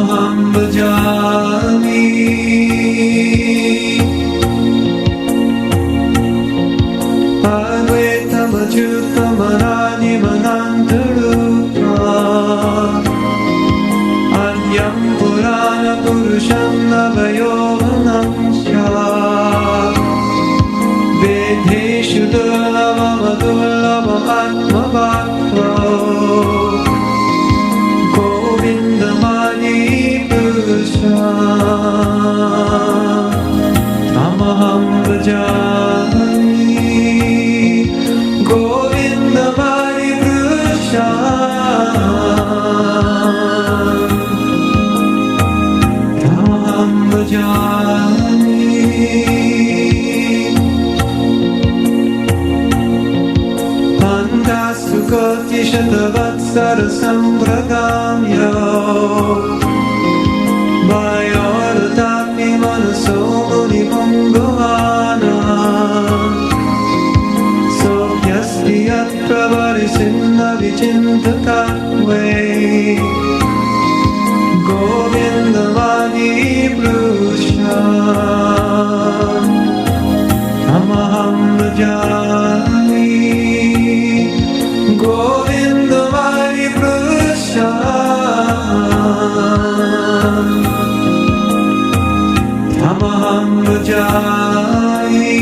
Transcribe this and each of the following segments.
Tamaham bhajami. Advaitam achyutam ananyam anantarupa Adyam purana purusham navayovanam sya Vedeshu durlavam adurlavam atmabhakto Govindamani purusha Tamaham bhajami Govindamani purusha Tamaham bhajami Pandasukoti shatavatsara sampragamya Vayodatmi manaso muni pungavana Sohyasti yatra varisinna vichintatatve Govindamani prusha Tamaham bhajami Govindamani prusha Tamaham bhajami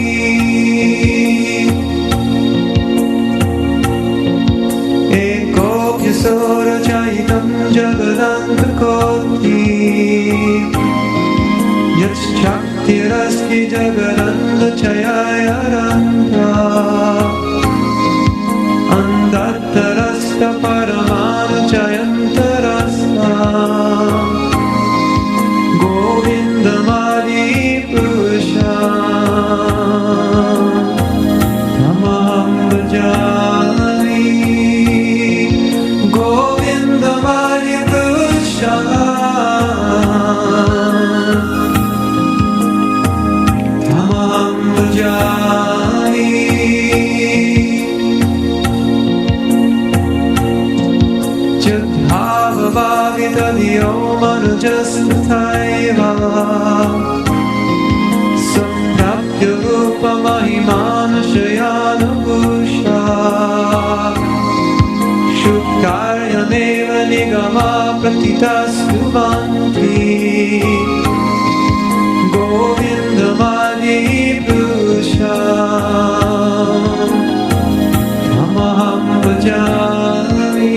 Ekopyasora chayitam jagadantakoti Yatshaktirasti jagadantachayayaranta Andattarasta paramanchayantarasta Govindamadi purusha Tamaham bhajami Govindamadi purusha Tamaham bhajami Jadhavavavitadiyo manujasthathaiva Samprapya rupa mahimanashayana-bhusha Shukkaryaneva nigama pratitastu vanti Govindamani purusha Tamaham bhajami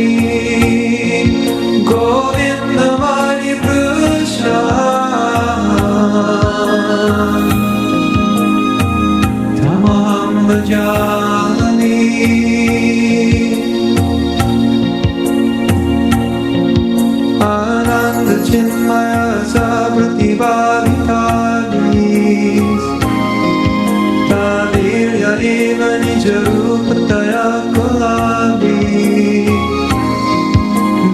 Govindamani purusha Tamaham bhajami Ananda chinmaya saprativaditanis Tadirya eva nijarupataya kulavi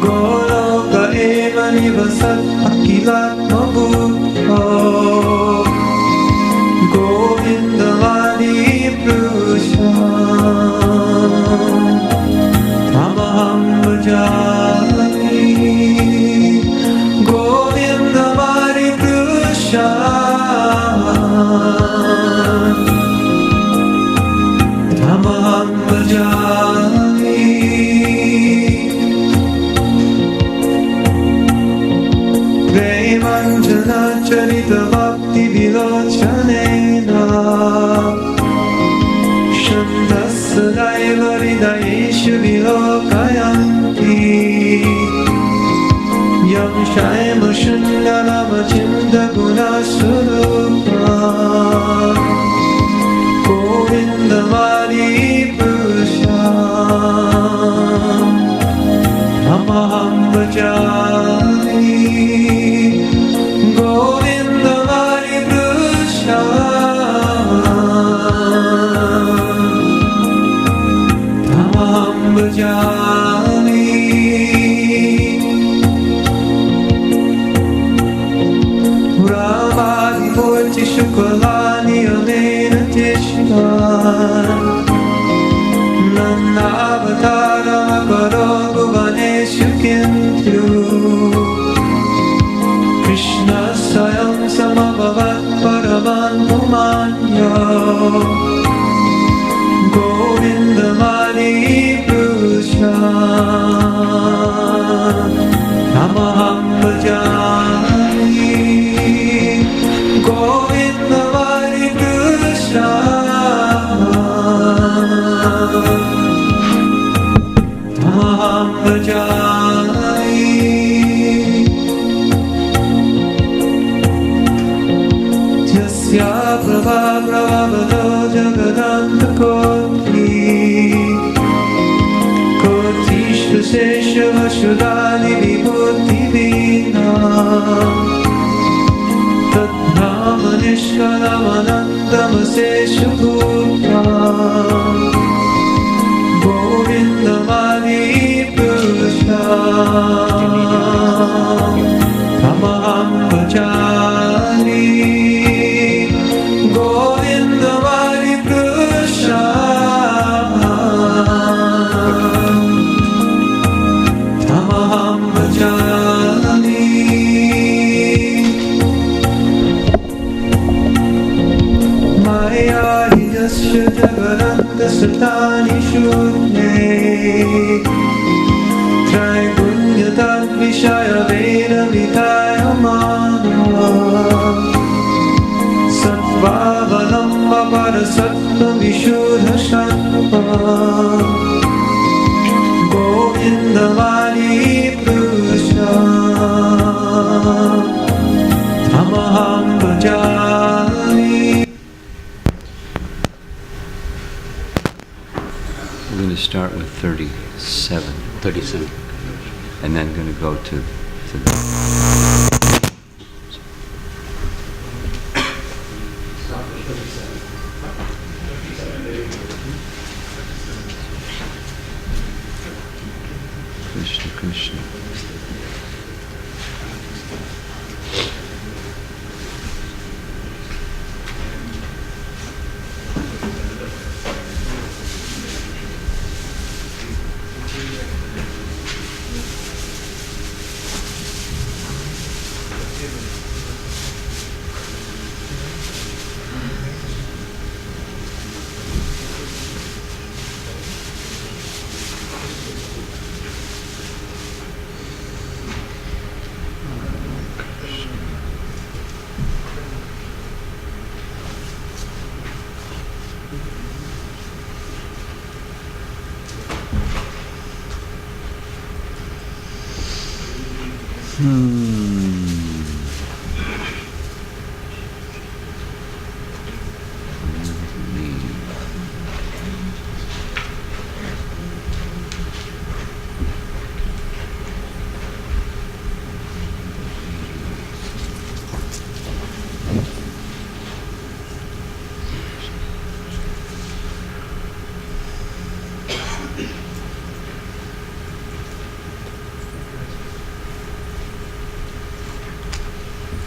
Goloka eva nivasat akilatma bhutto Govindamani purusha Tamaham bhajami Govindamani purusha Tamaham bhajami Premanjana charita bhakti vilochanena Shantasya daiva hridayeshu vilokayanti Yam shaima shundanama chinda gunasurupa Govindamani purusha Tamaham bhajami Govindamani purusha Tamaham bhajami Brahmadipurti shukalani alena tishna Nanavatarama karo bhuvaneshu kintu Govindamani Purusha Tamaham bhajami Govindamani Purusha Tamaham bhajami Jasya prabha prabhavado jagadanta koti Koti shusesha vashudani vibhuti vina Tadbrahma nishkalamanandam asesha bhuta Govindamani Purusha Tamaham bhajami Govindamani Purusha Tamaham bhajami Maya hidasya jagaranta satani shudne Traigunyatat vishaya veda vitaya manava Sattvavalamba parasattva vishuddha sattva Govindamani Purusha Tamaham bhajami. We're going to start with 37. 37. And then going to go to the Krishna Krishna.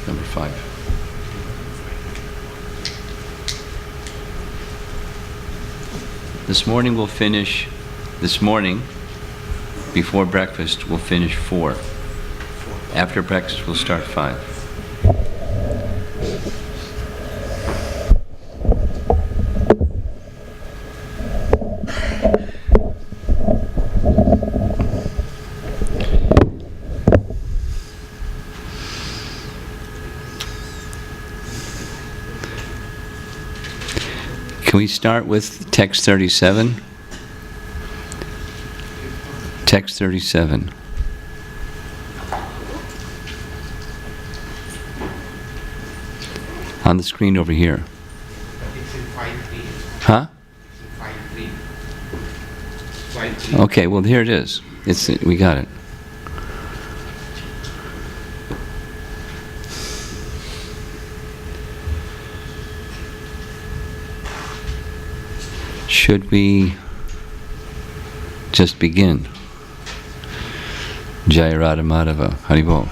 Number 5. This morning we'll finish, before breakfast, we'll finish 4. After breakfast, we'll start 5. Can we start with text 37? Text 37. On the screen over here. It's in 5.3. Huh? It's in 5.3. 5.3. Okay, well here it is. We got it. Should we just begin? Jaya Radha Madhava, Haribol.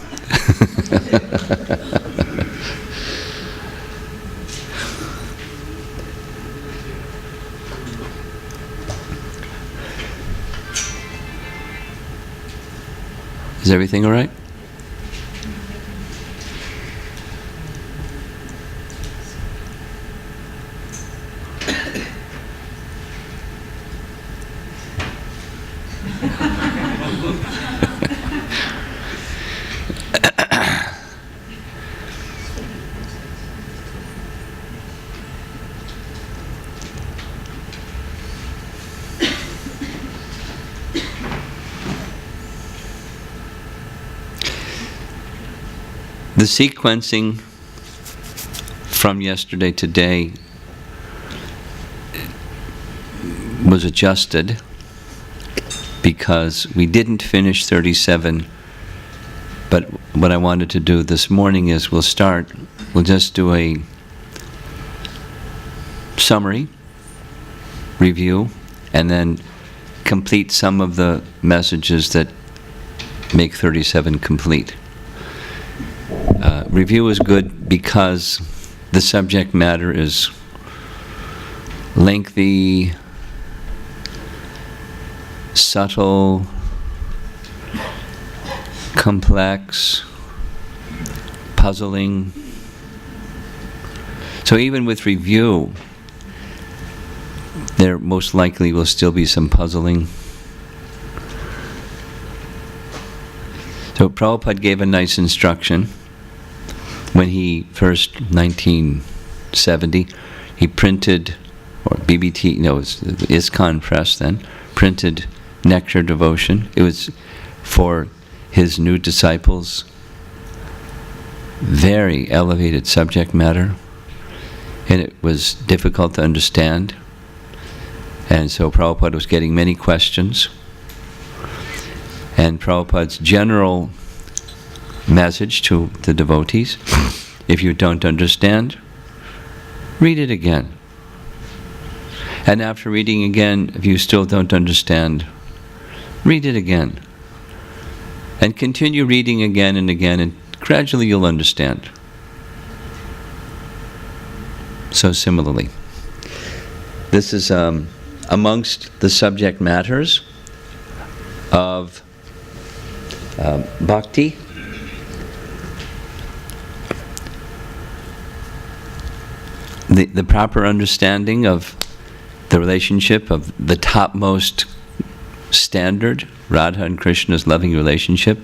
Is everything all right? The sequencing from yesterday to today was adjusted because we didn't finish 37, but what I wanted to do this morning is we'll just do a summary, review, and then complete some of the messages that make 37 complete. Review is good because the subject matter is lengthy, subtle, complex, puzzling. So even with review, there most likely will still be some puzzling. So Prabhupada gave a nice instruction when he first, 1970, he printed, or BBT, no, it was the ISKCON press then, printed Nectar Devotion. It was for his new disciples. Very elevated subject matter, and it was difficult to understand. And so Prabhupada was getting many questions. And Prabhupada's general message to the devotees, if you don't understand, read it again. And after reading again, if you still don't understand, read it again. And continue reading again and again, and gradually you'll understand. So similarly, this is amongst the subject matters of bhakti. The proper understanding of the relationship of the topmost standard, Radha and Krishna's loving relationship.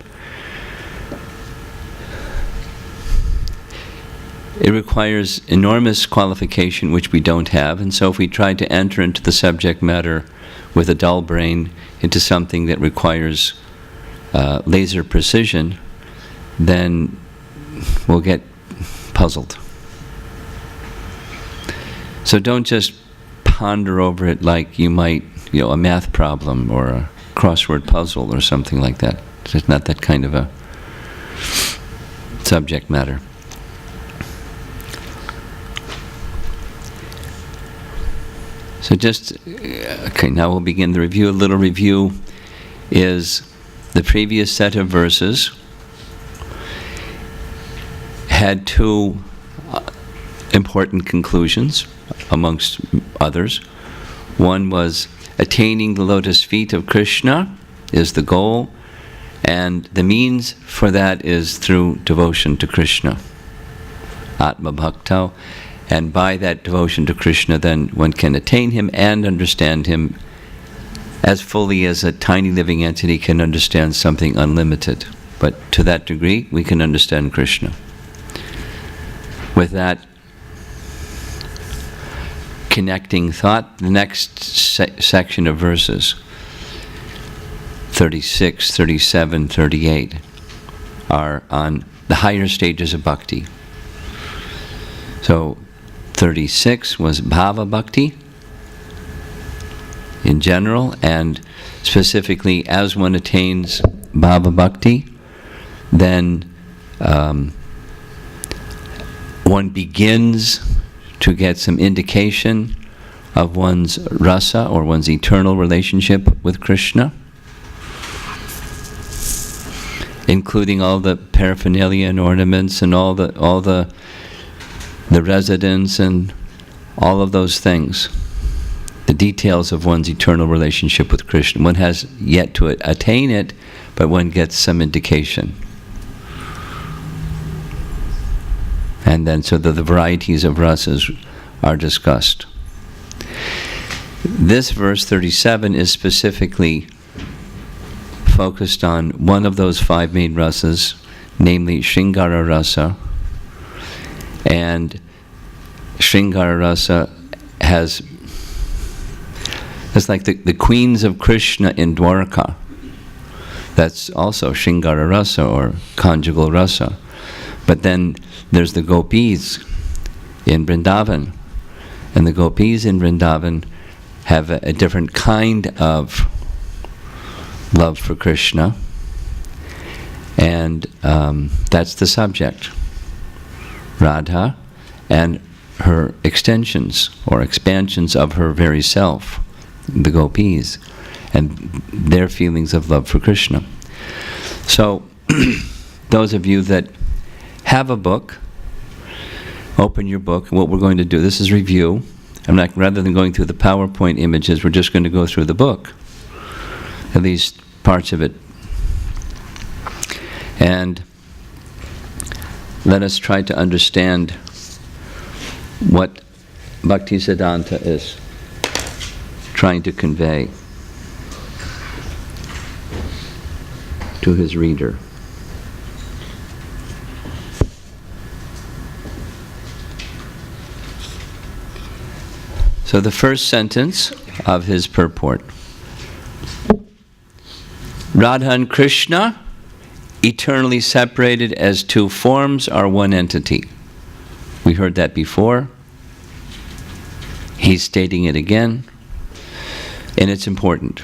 It requires enormous qualification, which we don't have, and so if we try to enter into the subject matter with a dull brain, into something that requires laser precision, then we'll get puzzled. So don't just ponder over it like you might, a math problem or a crossword puzzle or something like that. It's not that kind of a subject matter. So okay, now we'll begin the review. A little review is the previous set of verses had two important conclusions, amongst others. One was attaining the lotus feet of Krishna is the goal, and the means for that is through devotion to Krishna, Atma Bhaktau. And by that devotion to Krishna, then one can attain him and understand him as fully as a tiny living entity can understand something unlimited. But to that degree, we can understand Krishna. With that connecting thought, the next section of verses, 36, 37, 38, are on the higher stages of bhakti. So 36 was bhava bhakti in general, and specifically as one attains bhava bhakti, then one begins to get some indication of one's rasa, or one's eternal relationship with Krishna, including all the paraphernalia and ornaments and all the residence and all of those things, the details of one's eternal relationship with Krishna. One has yet to attain it, but one gets some indication. And then so the varieties of rasas are discussed. This verse 37 is specifically focused on one of those five main rasas, namely Shringara rasa. And Shringara rasa it's like the queens of Krishna in Dwarka. That's also Shringara rasa, or conjugal rasa. But then there's the gopis in Vrindavan. And the gopis in Vrindavan have a different kind of love for Krishna. And that's the subject. Radha and her extensions or expansions of her very self, the gopis, and their feelings of love for Krishna. So, those of you that have a book, open your book. What we're going to do, this is review. Rather than going through the PowerPoint images, we're just going to go through the book, at least parts of it. And let us try to understand what Bhaktisiddhanta is trying to convey to his reader. So the first sentence of his purport. Radha and Krishna, eternally separated as two forms, are one entity. We heard that before. He's stating it again. And it's important.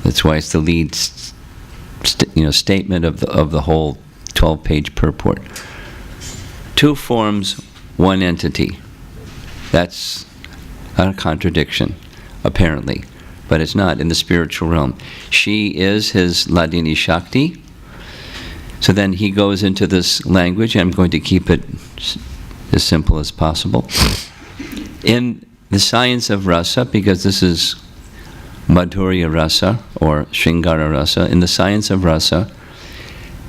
That's why it's the lead statement of the whole 12-page purport. Two forms, one entity. That's a contradiction, apparently, but it's not in the spiritual realm. She is his Ladini Shakti. So then he goes into this language. I'm going to keep it as simple as possible. In the science of rasa, because this is Madhurya rasa or Shringara rasa, in the science of rasa,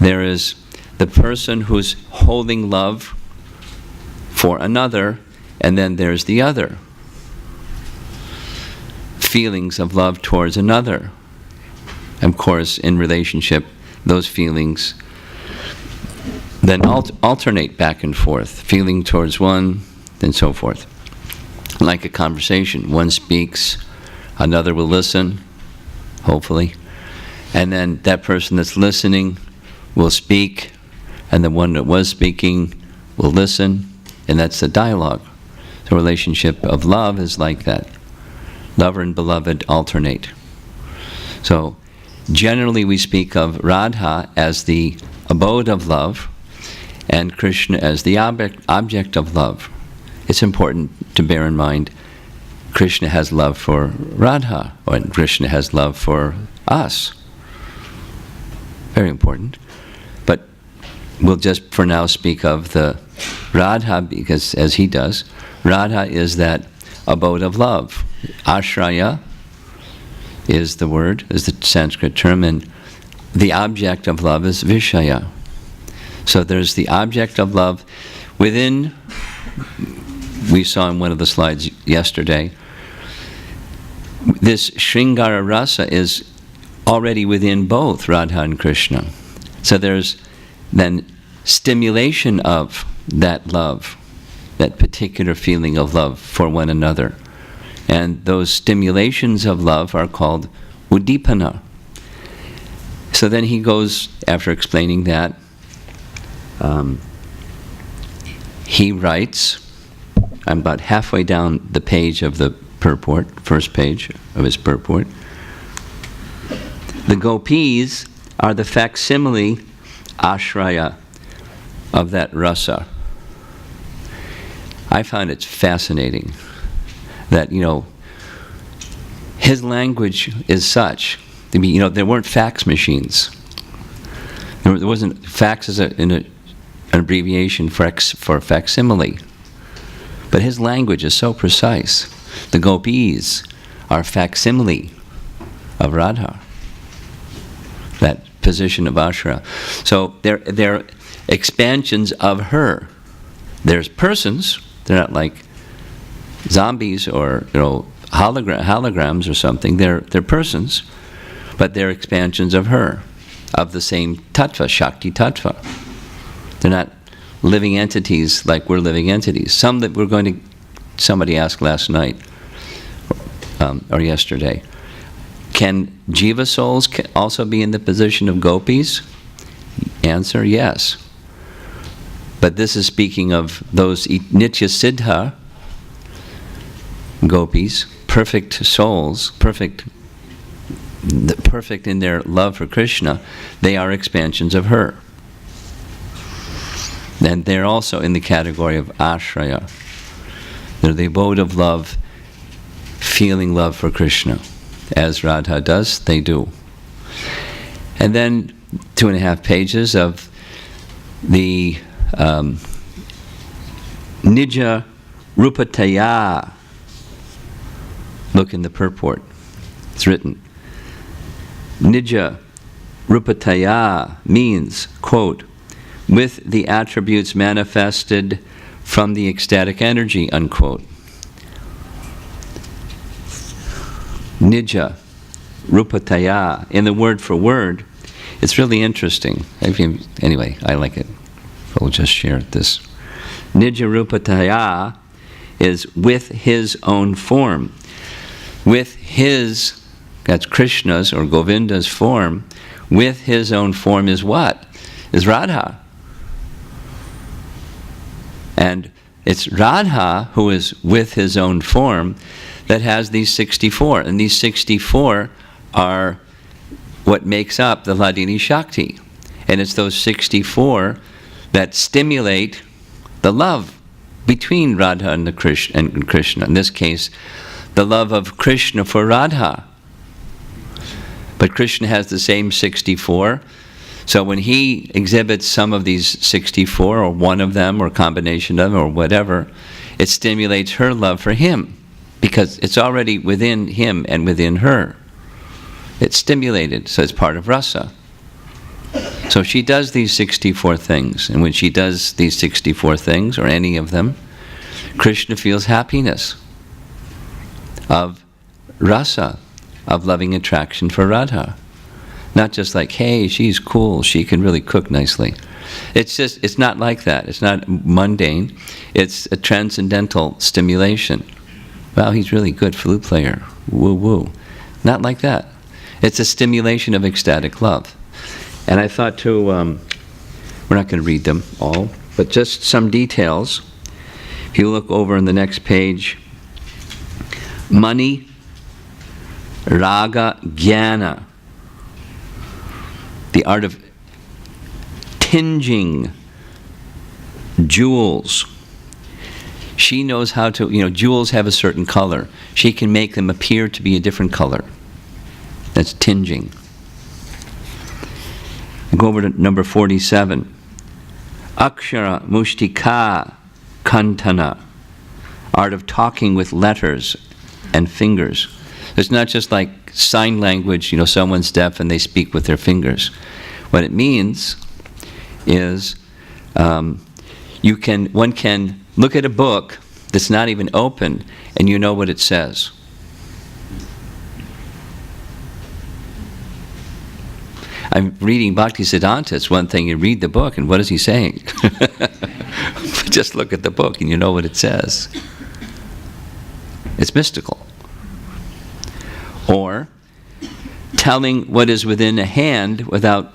there is the person who's holding love for another, and then there's the other. Feelings of love towards another. Of course, in relationship, those feelings then alternate back and forth. Feeling towards one, and so forth. Like a conversation. One speaks, another will listen, hopefully. And then that person that's listening will speak, and the one that was speaking will listen, and that's the dialogue. The relationship of love is like that. Lover and beloved alternate. So, generally we speak of Radha as the abode of love, and Krishna as the object of love. It's important to bear in mind, Krishna has love for Radha, or Krishna has love for us. Very important. But we'll just for now speak of the Radha, because as he does, Radha is that abode of love. Ashraya is the word, is the Sanskrit term, and the object of love is Vishaya. So there's the object of love within, we saw in one of the slides yesterday, this Shringara rasa is already within both Radha and Krishna. So there's then stimulation of that love, that particular feeling of love for one another. And those stimulations of love are called udipana. So then he goes, after explaining that, he writes, I'm about halfway down the page of the purport, first page of his purport. The gopis are the facsimile ashraya of that rasa. I found it fascinating that, his language is such. I mean, there weren't fax machines. There wasn't fax as an abbreviation for facsimile. But his language is so precise. The gopis are facsimile of Radha, that position of Ashra. So they're expansions of her. There's persons. They're not like zombies or holograms or something. They're persons, but they're expansions of her, of the same tattva, Shakti tattva. They're not living entities like we're living entities. Some that somebody asked last night or yesterday, can jiva souls also be in the position of gopis? Answer, yes. But this is speaking of those Nitya Siddha gopis, perfect souls, perfect in their love for Krishna. They are expansions of her. And they're also in the category of ashraya. They're the abode of love, feeling love for Krishna. As Radha does, they do. And then 2.5 pages of the Nija Rupataya. Look in the purport. It's written. Nija Rupataya means, quote, with the attributes manifested from the ecstatic energy, unquote. Nija Rupataya. In the word for word, it's really interesting. Anyway, I like it. We'll just share this. Nija Rupataya is with his own form. With his, that's Krishna's or Govinda's form, with his own form is what? Is Radha. And it's Radha who is with his own form that has these 64. And these 64 are what makes up the Hladini Shakti. And it's those 64 that stimulate the love between Radha and Krishna. In this case, the love of Krishna for Radha. But Krishna has the same 64. So when he exhibits some of these 64, or one of them, or a combination of them, or whatever, it stimulates her love for him, because it's already within him and within her. It's stimulated, so it's part of rasa. So she does these 64 things, and when she does these 64 things, or any of them, Krishna feels happiness of rasa, of loving attraction for Radha. Not just like, hey, she's cool, she can really cook nicely. It's not like that. It's not mundane. It's a transcendental stimulation. Wow, he's really good flute player. Woo woo. Not like that. It's a stimulation of ecstatic love. And I thought to, we're not going to read them all, but just some details. If you look over on the next page, Mani, Raga, Jnana. The art of tinging jewels. She knows how to, jewels have a certain color. She can make them appear to be a different color. That's tinging. Go over to number 47. Akshara Mushtika Kantana. Art of talking with letters and fingers. It's not just like sign language, someone's deaf and they speak with their fingers. What it means is one can look at a book that's not even open and you know what it says. I'm reading Bhaktisiddhanta. It's one thing, you read the book and what is he saying? Just look at the book and you know what it says. It's mystical. Or telling what is within a hand without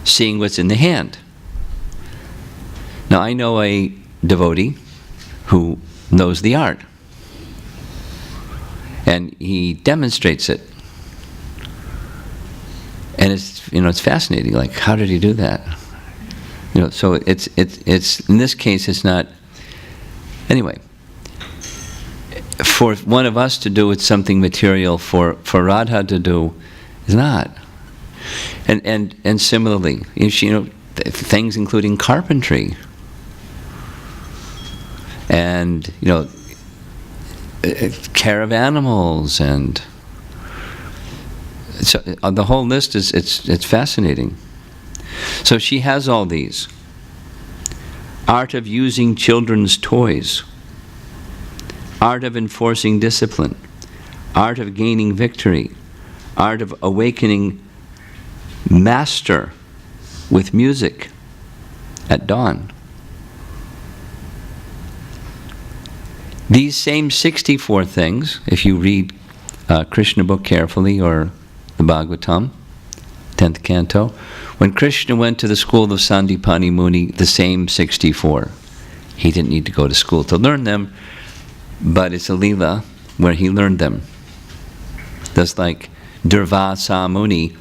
seeing what's in the hand. Now I know a devotee who knows the art. And he demonstrates it. And it's fascinating, like how did he do that? So it's in this case it's not, anyway. For one of us to do, it's something material. For Radha to do, is not. And similarly, things including carpentry, and care of animals, and so the whole list is it's fascinating. So she has all these. Art of using children's toys. Art of enforcing discipline, art of gaining victory, art of awakening master with music at dawn. These same 64 things, if you read Krishna book carefully or the Bhagavatam, 10th canto. When Krishna went to the school of Sandipani Muni, the same 64. He didn't need to go to school to learn them, but it's a Leela where he learned them. Just like Durvasa Muni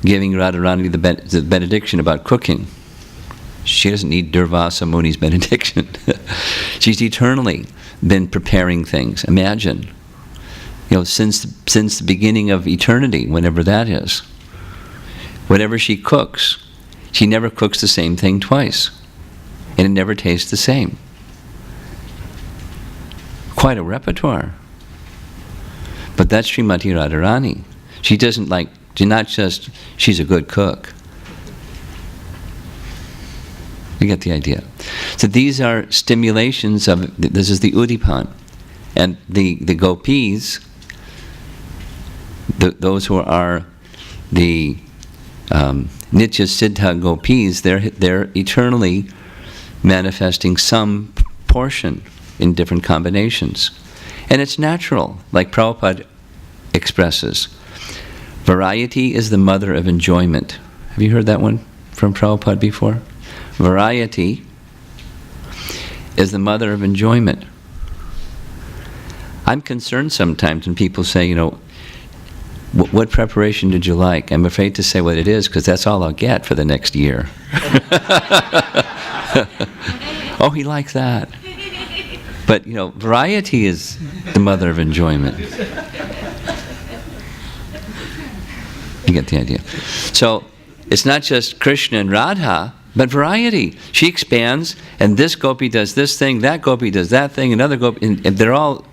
giving Radharani the benediction about cooking. She doesn't need Durvasa Muni's benediction. She's eternally been preparing things. Imagine, since the beginning of eternity, whenever that is. Whatever she cooks, she never cooks the same thing twice. And it never tastes the same. Quite a repertoire. But that's Srimati Radharani. She doesn't not just, she's a good cook. You get the idea. So these are stimulations of, this is the Udipan. And the gopis, those who are the Nitya Siddha gopis, they're eternally manifesting some portion in different combinations. And it's natural, like Prabhupada expresses. Variety is the mother of enjoyment. Have you heard that one from Prabhupada before? Variety is the mother of enjoyment. I'm concerned sometimes when people say, what preparation did you like? I'm afraid to say what it is because that's all I'll get for the next year. Oh, he likes that. But, variety is the mother of enjoyment. You get the idea. So, it's not just Krishna and Radha, but variety. She expands, and this gopi does this thing, that gopi does that thing, another gopi, and they're all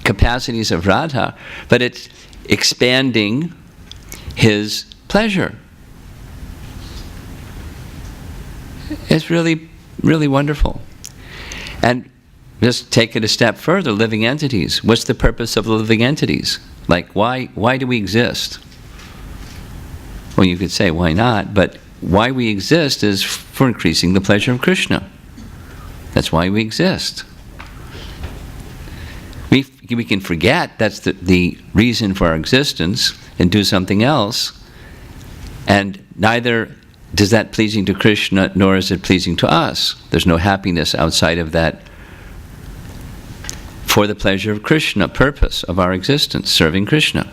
capacities of Radha, but it's expanding his pleasure. It's really, really wonderful. And just take it a step further, living entities. What's the purpose of the living entities? Like, why do we exist? Well, you could say, why not? But why we exist is for increasing the pleasure of Krishna. That's why we exist. We can forget that's the reason for our existence and do something else, and neither is that pleasing to Krishna, nor is it pleasing to us. There's no happiness outside of that for the pleasure of Krishna, purpose of our existence, serving Krishna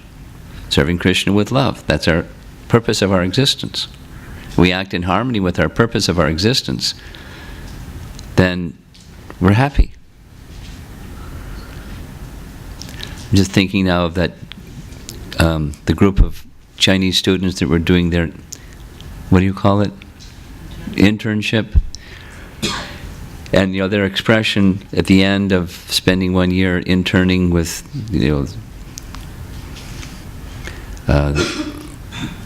with love. That's our purpose of our existence. We act in harmony with our purpose of our existence, then we're happy. I'm just thinking now of that, the group of Chinese students that were doing their, what do you call it? Internship. And their expression at the end of spending 1 year interning with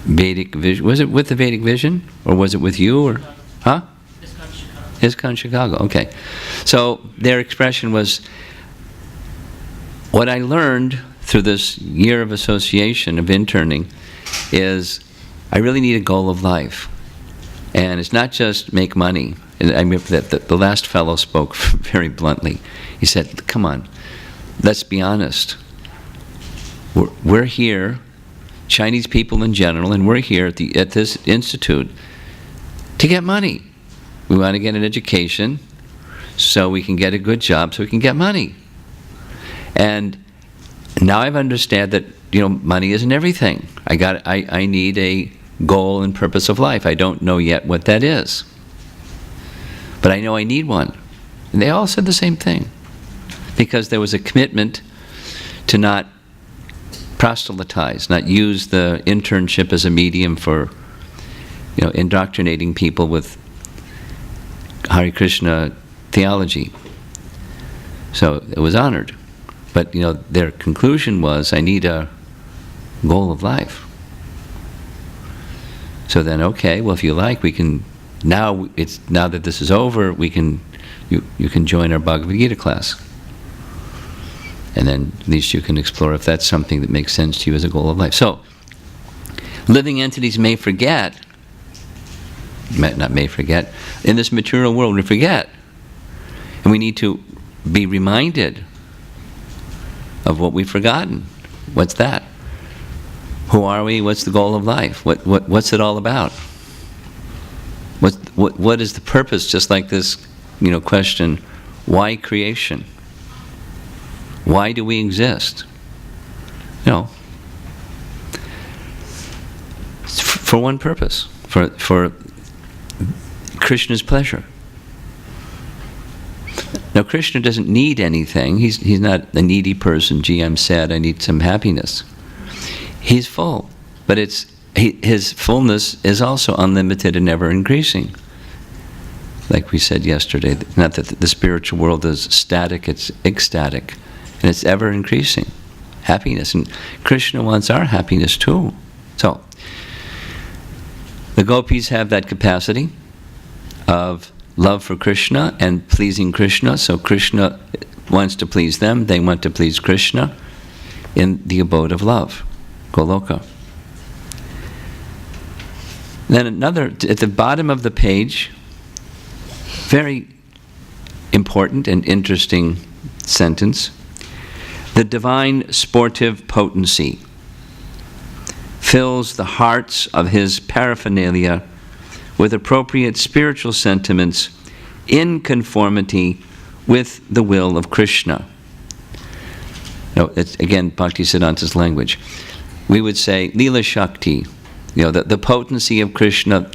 Vedic vision. Was it with the Vedic vision, or was it with you, or huh? ISKCON Chicago. Okay, so their expression was, what I learned through this year of association of interning is I really need a goal of life, and it's not just make money. And I remember that the last fellow spoke very bluntly. He said, come on, let's be honest. We're here, Chinese people in general, and we're here at this institute to get money. We want to get an education so we can get a good job, so we can get money. And now I've understood that money isn't everything. I need a goal and purpose of life. I don't know yet what that is, but I know I need one. And they all said the same thing, because there was a commitment to not proselytize, not use the internship as a medium for indoctrinating people with Hare Krishna theology. So it was honored. But their conclusion was, I need a goal of life. So then, okay, well, if you like, we can now that this is over, you can join our Bhagavad Gita class. And then at least you can explore if that's something that makes sense to you as a goal of life. So, living entities may forget, in this material world we forget. And we need to be reminded of what we've forgotten. What's that? Who are we? What's the goal of life? What's it all about? What is the purpose? Just like this, question, why creation? Why do we exist? For one purpose, for Krishna's pleasure. Now, Krishna doesn't need anything. He's not a needy person. Gee, I'm sad, I need some happiness. He's full, but his fullness is also unlimited and ever increasing. Like we said yesterday, not that the spiritual world is static, it's ecstatic, and it's ever increasing. Happiness, and Krishna wants our happiness too. So, the gopis have that capacity of love for Krishna and pleasing Krishna. So Krishna wants to please them, they want to please Krishna in the abode of love, Goloka. Then another, at the bottom of the page, very important and interesting sentence. The divine sportive potency fills the hearts of his paraphernalia with appropriate spiritual sentiments in conformity with the will of Krishna. No, it's again Bhaktisiddhanta's language. We would say Lila Shakti, the potency of Krishna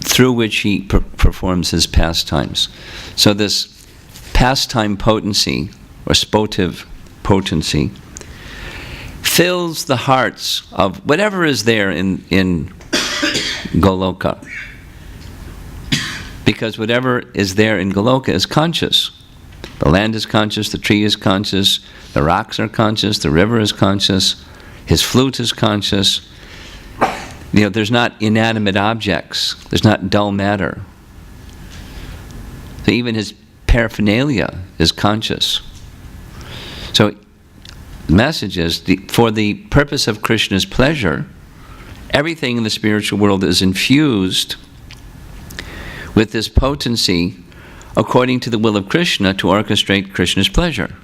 through which he performs his pastimes. So this pastime potency, or sportive potency, fills the hearts of whatever is there in Goloka. Because whatever is there in Goloka is conscious. The land is conscious, the tree is conscious, the rocks are conscious, the river is conscious, his flute is conscious. There's not inanimate objects, there's not dull matter. So even his paraphernalia is conscious. So the message is, for the purpose of Krishna's pleasure, everything in the spiritual world is infused with this potency according to the will of Krishna to orchestrate Krishna's pleasure.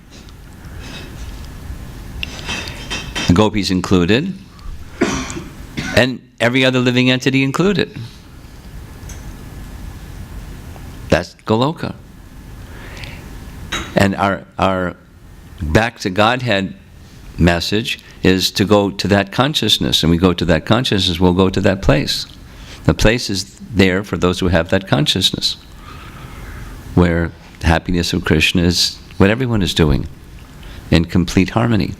The gopis included, and every other living entity included. That's Goloka. And our back to Godhead message is to go to that consciousness, and we go to that consciousness, we'll go to that place. The place is there for those who have that consciousness, where the happiness of Krishna is what everyone is doing, in complete harmony.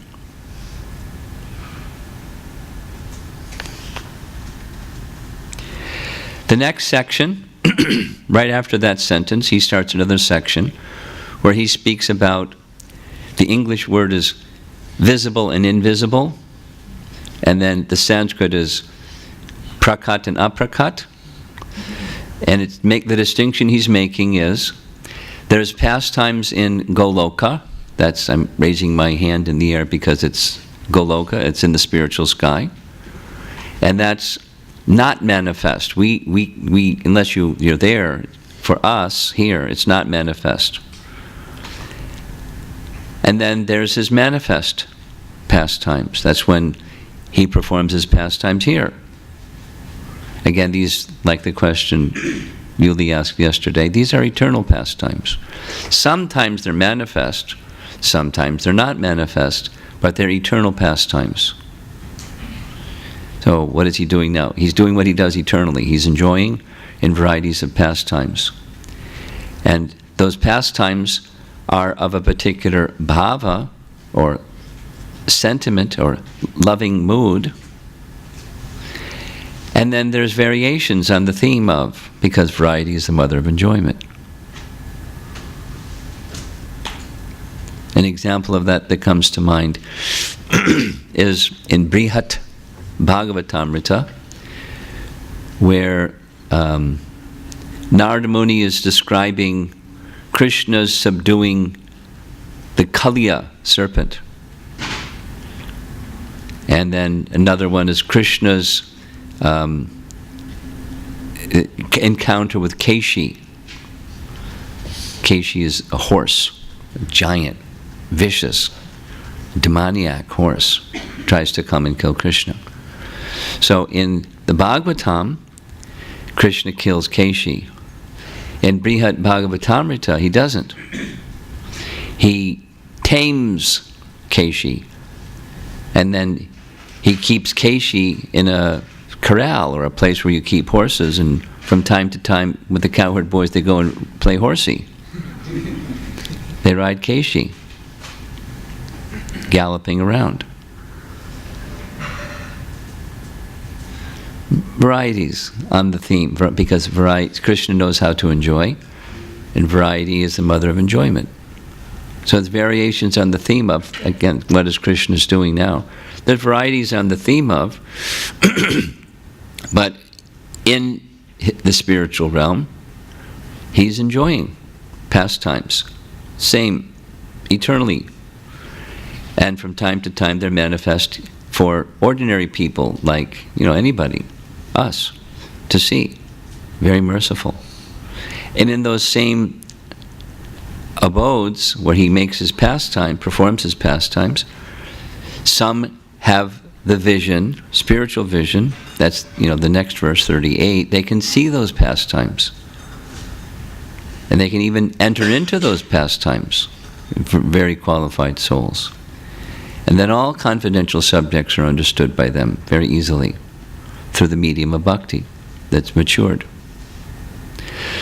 The next section, right after that sentence, he starts another section where he speaks about, the English word is visible and invisible, and then the Sanskrit is prakat and aprakat. And the distinction he's making is, there's pastimes in Goloka, I'm raising my hand in the air because it's Goloka, it's in the spiritual sky, and that's not manifest. We unless you're there, for us here, it's not manifest. And then there's his manifest pastimes. That's when he performs his pastimes here. Again, these, like the question Yuli asked yesterday, these are eternal pastimes. Sometimes they're manifest, sometimes they're not manifest, but they're eternal pastimes. So what is he doing now? He's doing what he does eternally. He's enjoying in varieties of pastimes. And those pastimes are of a particular bhava, or sentiment, or loving mood. And then there's variations on the theme of, because variety is the mother of enjoyment. An example of that comes to mind is in Brihat Bhagavatamrita, where Narada Muni is describing Krishna's subduing the Kaliya serpent. And then another one is Krishna's encounter with Keshi. Keshi is a horse, a giant, vicious, demoniac horse, tries to come and kill Krishna. So in the Bhagavatam, Krishna kills Keshi. In Brihat Bhagavatamrita, he doesn't. He tames Keshi, and then he keeps Keshi in a corral or a place where you keep horses, and from time to time with the cowherd boys they go and play horsey. They ride Keshi, galloping around. Varieties on the theme, because Krishna knows how to enjoy, and variety is the mother of enjoyment. So it's variations on the theme of, again, what is Krishna's doing now. There's varieties on the theme of, but in the spiritual realm, he's enjoying pastimes, same, eternally. And from time to time they're manifest for ordinary people like, anybody, us, to see. Very merciful. And in those same abodes where he makes his pastime, performs his pastimes, some have the vision, spiritual vision, that's, the next verse, 38, they can see those pastimes. And they can even enter into those pastimes for very qualified souls. And then all confidential subjects are understood by them very easily through the medium of bhakti that's matured.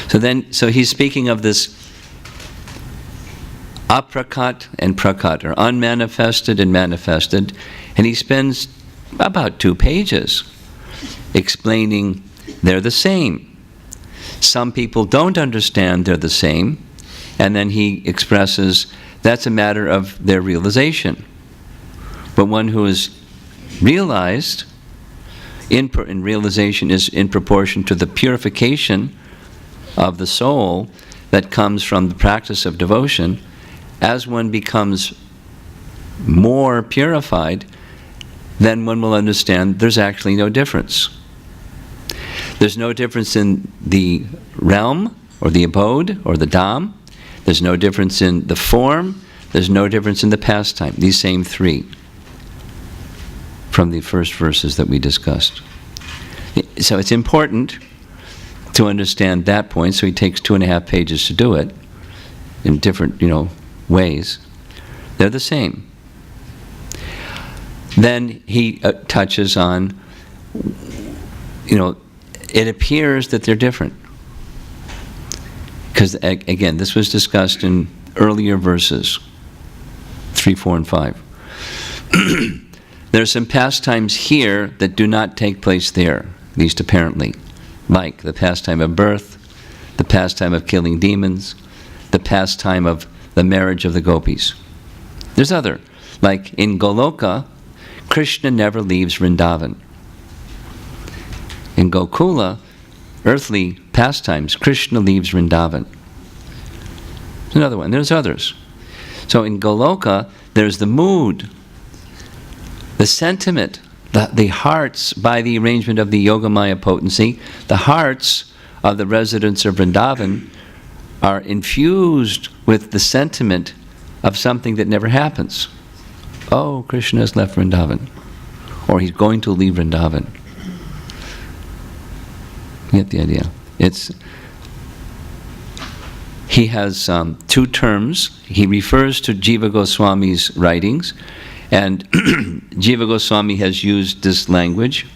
So he's speaking of this aprakat and prakat, or unmanifested and manifested, and he spends about 2 pages explaining they're the same. Some people don't understand they're the same, and then he expresses that's a matter of their realization. But one who is realized in realization is in proportion to the purification of the soul that comes from the practice of devotion. As one becomes more purified, then one will understand there's actually no difference. There's no difference in the realm, or the abode, or the dham. There's no difference in the form. There's no difference in the pastime. These same 3 from the first verses that we discussed. So it's important to understand that point, so he takes 2.5 pages to do it in different, ways. They're the same. Then he touches on, it appears that they're different. Because, again, this was discussed in earlier verses, 3, 4, and 5. There are some pastimes here that do not take place there, at least apparently, like the pastime of birth, the pastime of killing demons, the pastime of the marriage of the gopis. There's other, like in Goloka, Krishna never leaves Vrindavan. In Gokula, earthly pastimes, Krishna leaves Vrindavan. There's another one. There's others. So in Goloka, there's the mood, the sentiment, the hearts, by the arrangement of the Yogamaya potency, the hearts of the residents of Vrindavan are infused with the sentiment of something that never happens. Oh, Krishna has left Vrindavan, or he's going to leave Vrindavan. You get the idea? He has 2 terms. He refers to Jiva Goswami's writings, and Jiva Goswami has used this language,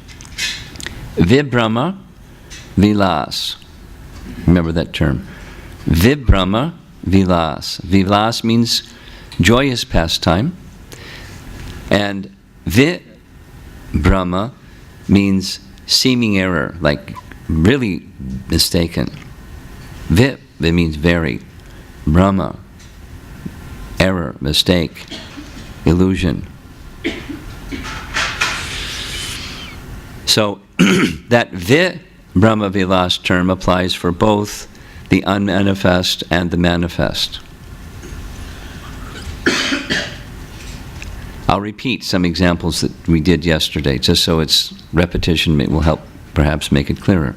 Vibhrama Vilas. Remember that term. Vibhrama Vilas. Vilas means joyous pastime, and Vibhrama means seeming error, like really mistaken. Vip, it means very. Brahma, error, mistake, illusion. So that Vibhrama Vilas term applies for both the unmanifest and the manifest. I'll repeat some examples that we did yesterday, just so its repetition will help perhaps make it clearer.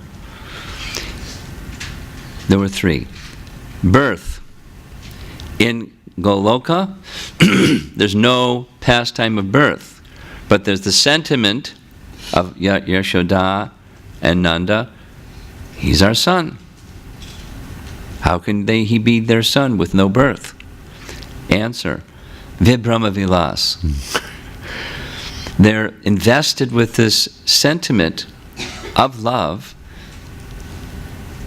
There were 3. Birth. In Goloka, there's no pastime of birth, but there's the sentiment of Yashoda and Nanda, he's our son. How can he be their son with no birth? Answer, Vibrahma Vilas. They're invested with this sentiment of love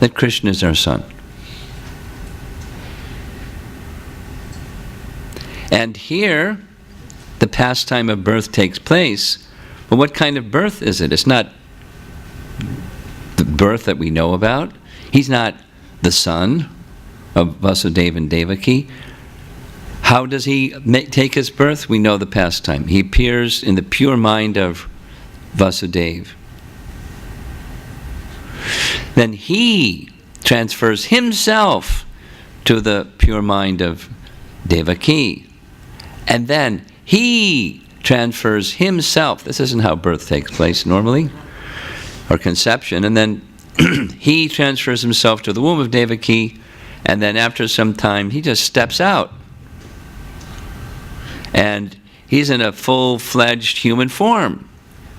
that Krishna is our son. And here, the pastime of birth takes place. But what kind of birth is it? It's not the birth that we know about. He's not the son of Vasudeva and Devaki. How does he take his birth? We know the pastime. He appears in the pure mind of Vasudeva. Then he transfers himself to the pure mind of Devaki. And then he transfers himself. This isn't how birth takes place normally, or conception. And then he transfers himself to the womb of Devaki, and then after some time he just steps out. And he's in a full-fledged human form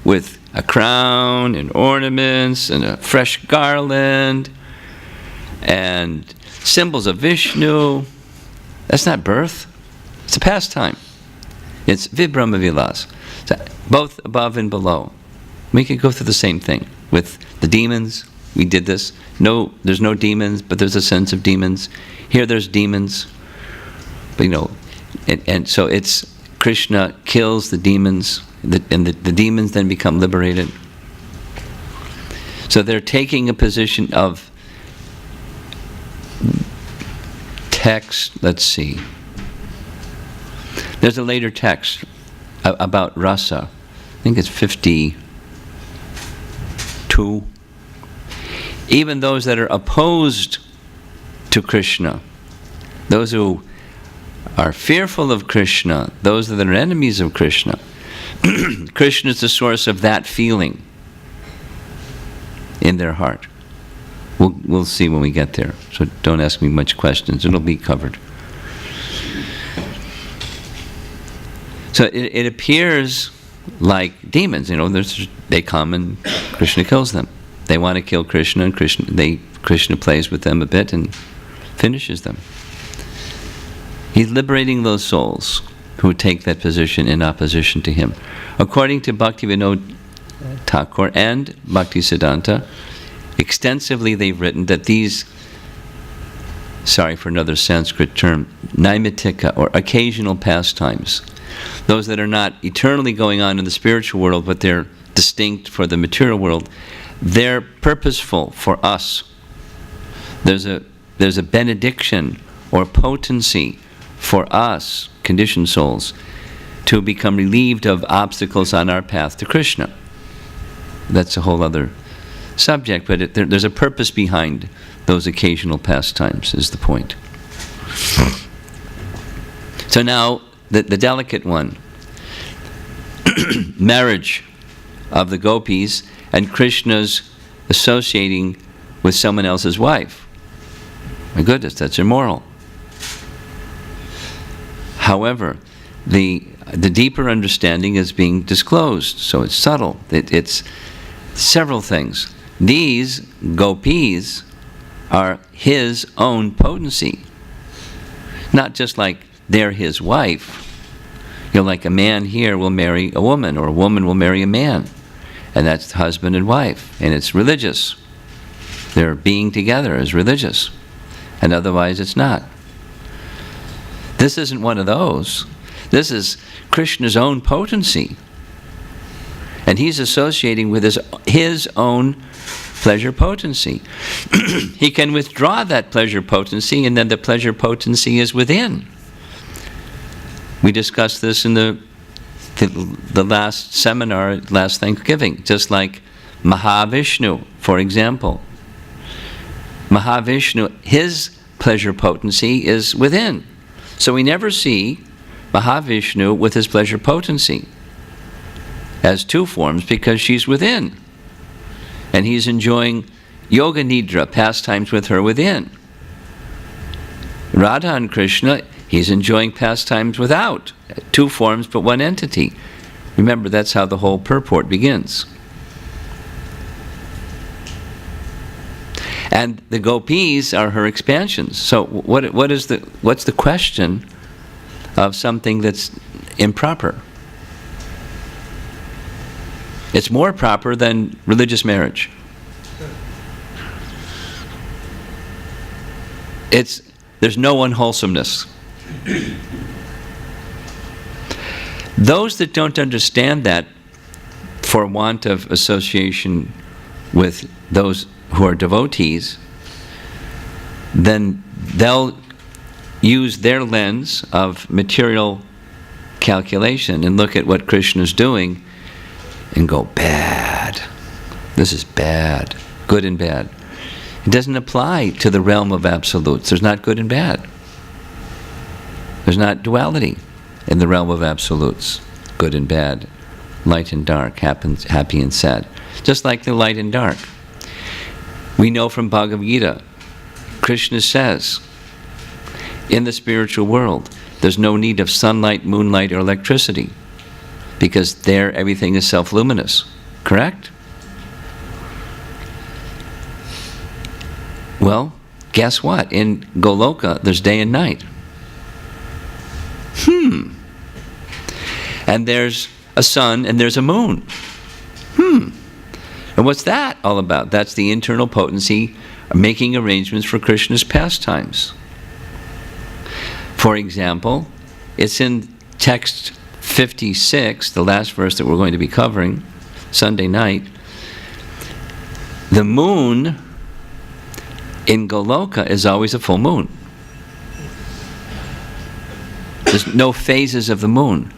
with a crown and ornaments and a fresh garland and symbols of Vishnu. That's not birth. It's a pastime. It's Vibrahma Vilas. So both above and below. We could go through the same thing with the demons. We did this. No, there's no demons, but there's a sense of demons. Here there's demons. But and so it's Krishna kills the demons, and the demons then become liberated. So they're taking a position of text. Let's see. There's a later text about rasa. I think it's 52. Even those that are opposed to Krishna, those who are fearful of Krishna, those that are enemies of Krishna, Krishna is the source of that feeling in their heart. We'll see when we get there. So don't ask me much questions. It'll be covered. So it appears like demons. They come and Krishna kills them. They want to kill Krishna, and Krishna plays with them a bit and finishes them. He's liberating those souls who take that position in opposition to him. According to Bhaktivinoda Thakur and Bhaktisiddhanta, extensively they've written that these, sorry for another Sanskrit term, naimittika, or occasional pastimes, those that are not eternally going on in the spiritual world, but they're distinct for the material world, they're purposeful for us. There's a benediction or potency for us, conditioned souls, to become relieved of obstacles on our path to Krishna. That's a whole other subject, but there's a purpose behind those occasional pastimes, is the point. So now, the delicate one, marriage of the gopis and Krishna's associating with someone else's wife. My goodness, that's immoral. However, the deeper understanding is being disclosed, so it's subtle. It's several things. These gopis are his own potency. Not just like they're his wife. Like a man here will marry a woman, or a woman will marry a man. And that's husband and wife. And it's religious. Their being together is religious. And otherwise it's not. This isn't one of those. This is Krishna's own potency. And he's associating with his own pleasure potency. He can withdraw that pleasure potency, and then the pleasure potency is within. We discussed this in the last seminar, last Thanksgiving, just like Mahavishnu, for example. Mahavishnu, his pleasure potency is within. So we never see Mahavishnu with his pleasure potency as two forms, because she's within. And he's enjoying yoga nidra, pastimes with her within. Radha and Krishna, he's enjoying pastimes without. Two forms but one entity. Remember, that's how the whole purport begins. And the gopis are her expansions. So what's the question of something that's improper? It's more proper than religious marriage. There's no unwholesomeness. Those that don't understand that, for want of association with those who are devotees, then they'll use their lens of material calculation and look at what Krishna is doing and go, bad. This is bad. Good and bad. It doesn't apply to the realm of absolutes. There's not good and bad. There's not duality in the realm of absolutes. Good and bad. Light and dark. Happy and sad. Just like the light and dark. We know from Bhagavad Gita, Krishna says, in the spiritual world, there's no need of sunlight, moonlight, or electricity, because there everything is self-luminous. Correct? Well, guess what? In Goloka, there's day and night. And there's a sun and there's a moon. And what's that all about? That's the internal potency making arrangements for Krishna's pastimes. For example, it's in text 56, the last verse that we're going to be covering Sunday night. The moon in Goloka is always a full moon. There's no phases of the moon.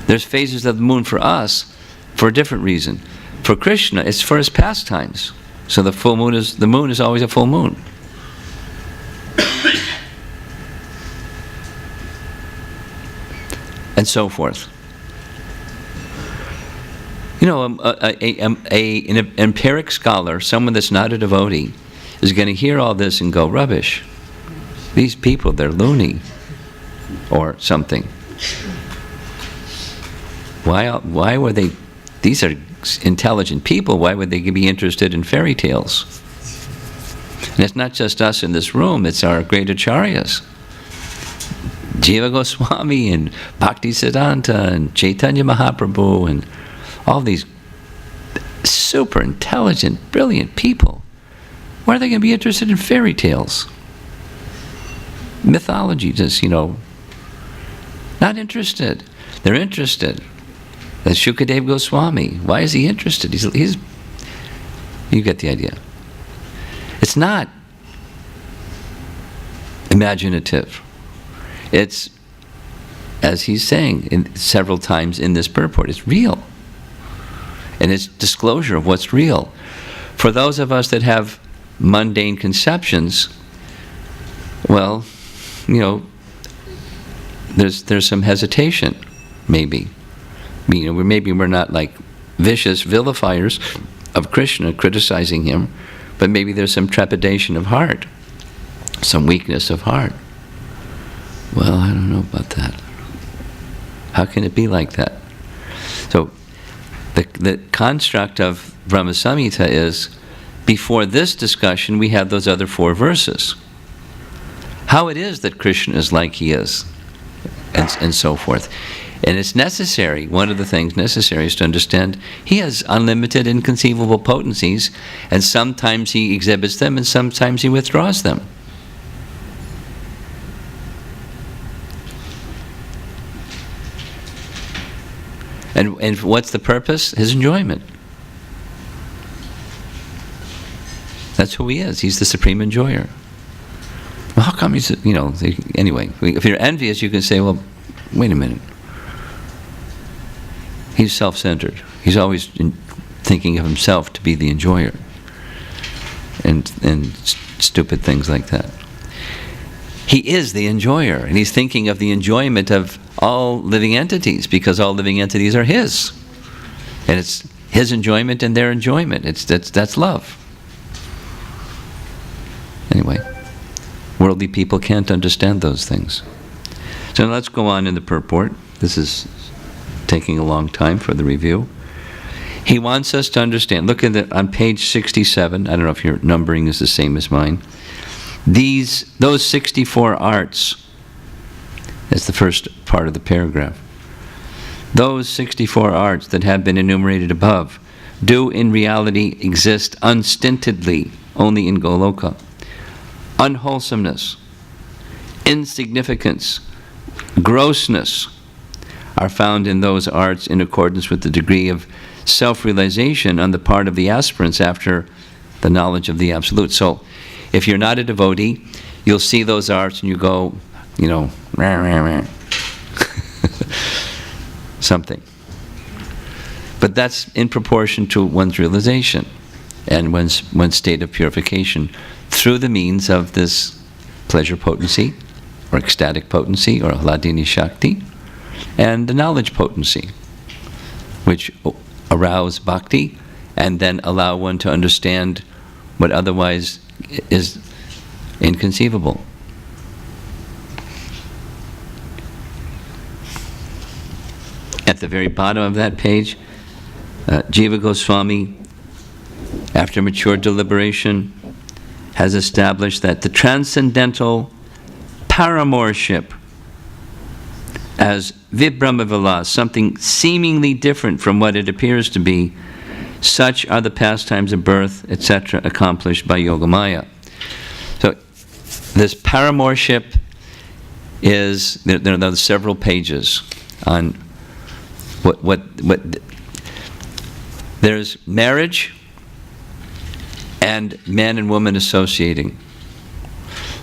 There's phases of the moon for us for a different reason. For Krishna, it's for his pastimes. So the moon is always a full moon. And so forth. You know, an empiric scholar, someone that's not a devotee, is going to hear all this and go, rubbish. These people, they're loony. Or something. Why were they... These are intelligent people. Why would they be interested in fairy tales? And it's not just us in this room. It's our great acharyas. Jiva Goswami and Bhakti Siddhanta and Chaitanya Mahaprabhu and all these super intelligent, brilliant people. Why are they going to be interested in fairy tales? Mythology, just, not interested. They're interested. That's Shukadeva Goswami. Why is he interested? He's you get the idea. It's not imaginative. It's, as he's saying several times in this purport, it's real. And it's disclosure of what's real. For those of us that have mundane conceptions, well, there's some hesitation, maybe. Maybe we're not like vicious vilifiers of Krishna, criticizing him, but maybe there's some trepidation of heart, some weakness of heart. Well, I don't know about that. How can it be like that? So, the construct of Brahma Samhita is, before this discussion, we have those other 4 verses. How it is that Krishna is like he is, and so forth. And it's necessary, one of the things necessary is to understand he has unlimited, inconceivable potencies, and sometimes he exhibits them and sometimes he withdraws them. And what's the purpose? His enjoyment. That's who he is. He's the supreme enjoyer. Well, how come he's, anyway, if you're envious, you can say, well, wait a minute. He's self-centered. He's always thinking of himself to be the enjoyer. And stupid things like that. He is the enjoyer, and he's thinking of the enjoyment of all living entities, because all living entities are his. And it's his enjoyment and their enjoyment. That's love. Anyway, worldly people can't understand those things. So let's go on in the purport. This is taking a long time for the review. He wants us to understand. Look at on page 67. I don't know if your numbering is the same as mine. Those 64 arts, that's the first part of the paragraph. Those 64 arts that have been enumerated above do in reality exist unstintedly only in Goloka. Unwholesomeness, insignificance, grossness are found in those arts in accordance with the degree of self-realization on the part of the aspirants after the knowledge of the Absolute. So, if you're not a devotee, you'll see those arts and you go, rah, rah, rah. Something. But that's in proportion to one's realization and one's state of purification through the means of this pleasure potency, or ecstatic potency, or Hladini Shakti, and the knowledge potency, which arouse bhakti and then allow one to understand what otherwise is inconceivable. At the very bottom of that page, Jiva Goswami, after mature deliberation, has established that the transcendental paramourship as Vibhramavilas, something seemingly different from what it appears to be, such are the pastimes of birth, etc., accomplished by Yogamaya. So, this paramourship is, there are several pages on what there's marriage and man and woman associating.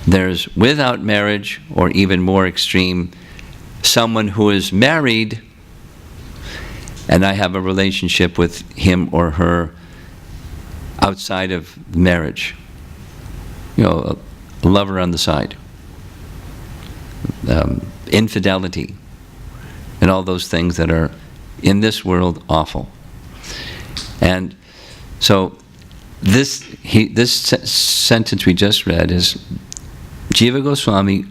There's without marriage, or even more extreme, someone who is married and I have a relationship with him or her outside of marriage. A lover on the side. Infidelity. And all those things that are in this world awful. And so this sentence we just read is Jiva Goswami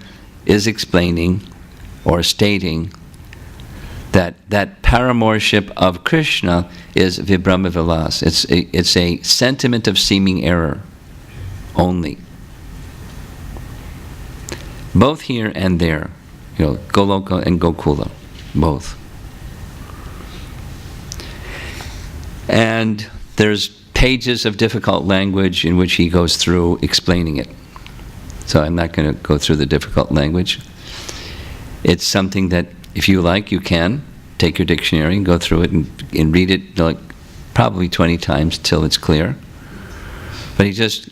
is explaining or stating that paramourship of Krishna is Vibhramavilas. It's a sentiment of seeming error only. Both here and there, Goloka and Gokula, both. And there's pages of difficult language in which he goes through explaining it. So I'm not going to go through the difficult language. It's something that, if you like, you can take your dictionary and go through it and read it like probably 20 times till it's clear. But he's just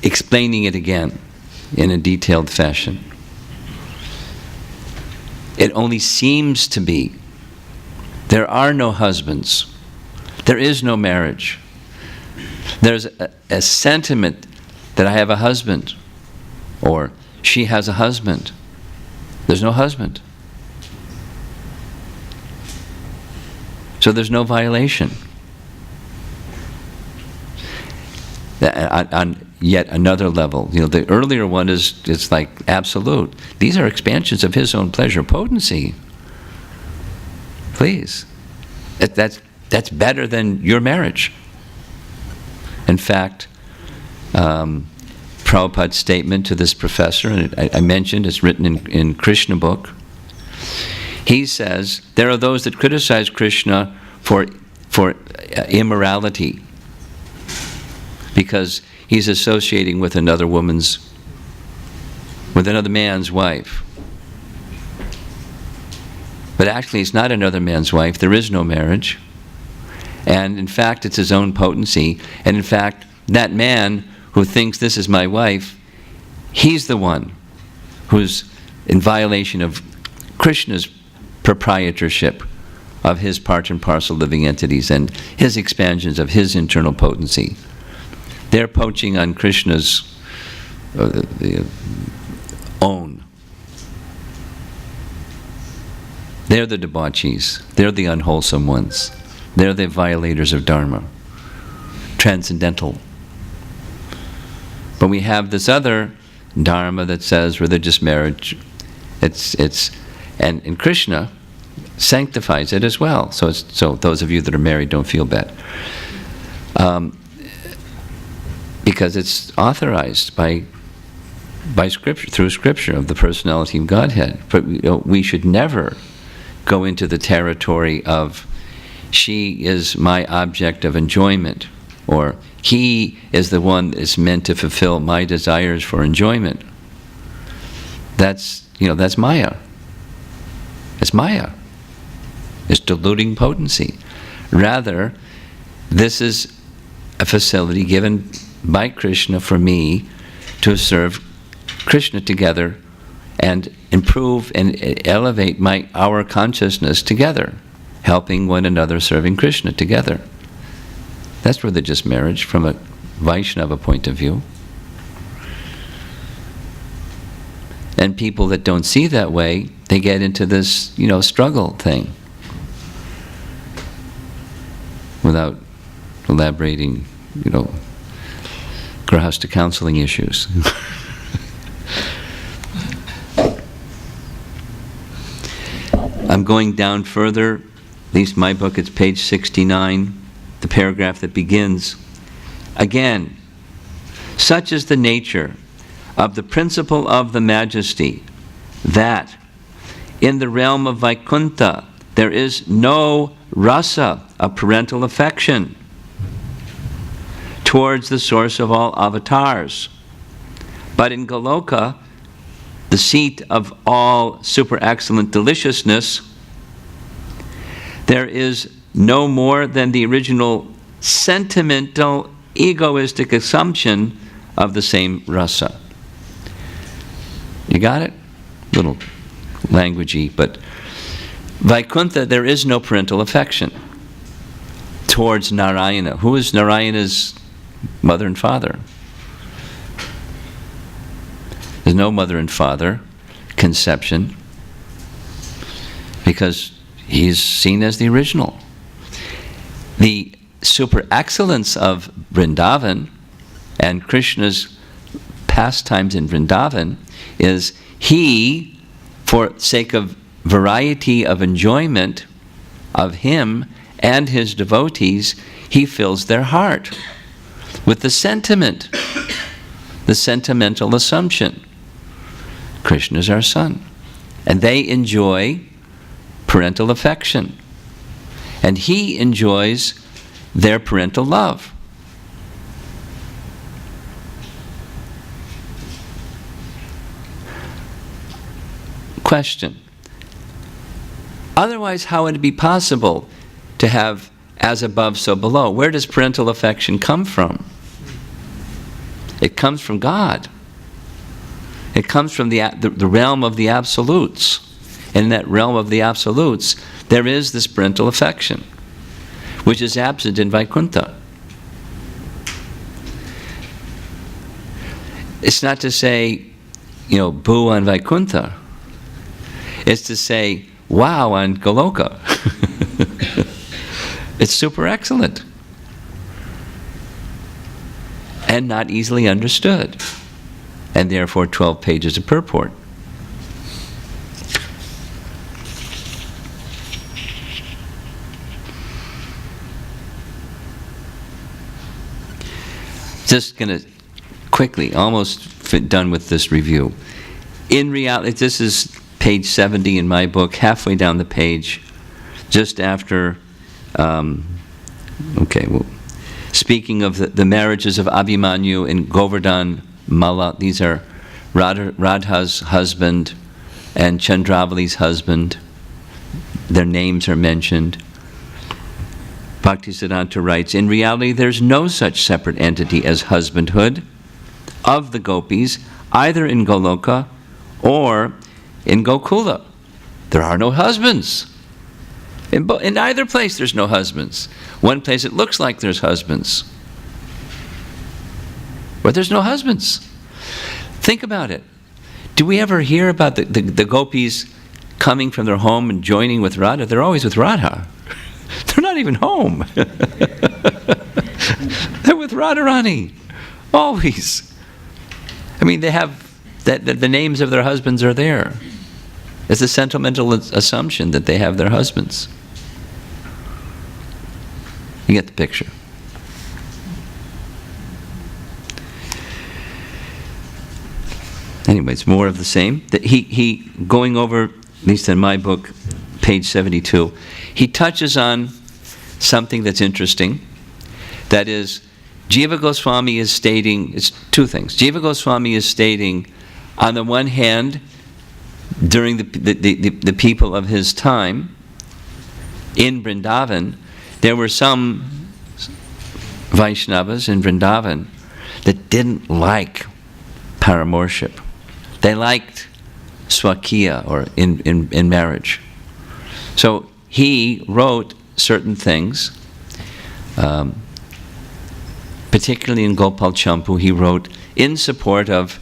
explaining it again in a detailed fashion. It only seems to be. There are no husbands. There is no marriage. There's a sentiment that I have a husband, or she has a husband. There's no husband. So there's no violation. On yet another level, the earlier one it's like absolute. These are expansions of his own pleasure potency. Please, that's better than your marriage. In fact, Prabhupada's statement to this professor, and I mentioned it's written in Krishna book. He says there are those that criticize Krishna for immorality because he's associating with another man's wife. But actually, it's not another man's wife. There is no marriage. And in fact, it's his own potency. And in fact, that man who thinks this is my wife, he's the one who's in violation of Krishna's proprietorship of his part and parcel living entities and his expansions of his internal potency. They're poaching on Krishna's own. They're the debauchees. They're the unwholesome ones. They're the violators of Dharma. Transcendental. But we have this other Dharma that says religious marriage. And in Krishna, sanctifies it as well. So those of you that are married don't feel bad. Because it's authorized by Scripture, through Scripture, of the personality of Godhead. But we should never go into the territory of, she is my object of enjoyment, or he is the one that is meant to fulfill my desires for enjoyment. That's Maya. It's Maya. It's deluding potency. Rather, this is a facility given by Krishna for me to serve Krishna together and improve and elevate our consciousness together, helping one another, serving Krishna together. That's religious marriage from a Vaishnava point of view. And people that don't see that way, they get into this, struggle thing. Without elaborating, grahasta counseling issues. I'm going down further, at least my book, it's page 69, the paragraph that begins, again, such is the nature of the principle of the majesty, that in the realm of Vaikuntha there is no rasa of parental affection towards the source of all avatars. But in Goloka, the seat of all super excellent deliciousness, there is no more than the original sentimental egoistic assumption of the same rasa. You got it? Little languagey, but Vaikuntha, there is no parental affection towards Narayana. Who is Narayana's mother and father? There's no mother and father conception because he's seen as the original. The super excellence of Vrindavan and Krishna's pastimes in Vrindavan is he, for sake of variety of enjoyment of him and his devotees, he fills their heart with the sentiment, the sentimental assumption. Krishna is our son. And they enjoy parental affection. And he enjoys their parental love. Question. Otherwise, how would it be possible to have as above, so below? Where does parental affection come from? It comes from God. It comes from the realm of the absolutes. And in that realm of the absolutes, there is this parental affection, which is absent in Vaikuntha. It's not to say, boo on Vaikuntha. It's to say, wow on Goloka. It's super excellent. And not easily understood. And therefore 12 pages of purport. Just going to quickly, almost done with this review. In reality, this is page 70 in my book, halfway down the page, just after, speaking of the marriages of Abhimanyu and Govardhan Malla. These are Radha's husband and Chandravali's husband. Their names are mentioned. Bhaktisiddhanta writes, in reality, there's no such separate entity as husbandhood of the gopis, either in Goloka or in Gokula. There are no husbands. In either place there's no husbands. One place it looks like there's husbands, but there's no husbands. Think about it. Do we ever hear about the gopis coming from their home and joining with Radha? They're always with Radha. They're not even home. They're with Radharani. Always. I mean, they have, the names of their husbands are there. It's a sentimental assumption that they have their husbands. You get the picture. Anyway, it's more of the same. He going over, at least in my book, page 72, he touches on something that's interesting. That is, Jiva Goswami is stating, it's two things. Jiva Goswami is stating, on the one hand, during the people of his time, in Vrindavan, there were some Vaishnavas in Vrindavan that didn't like paramorship. They liked swakiya, or in marriage. So he wrote certain things, particularly in Gopal Champu, he wrote in support of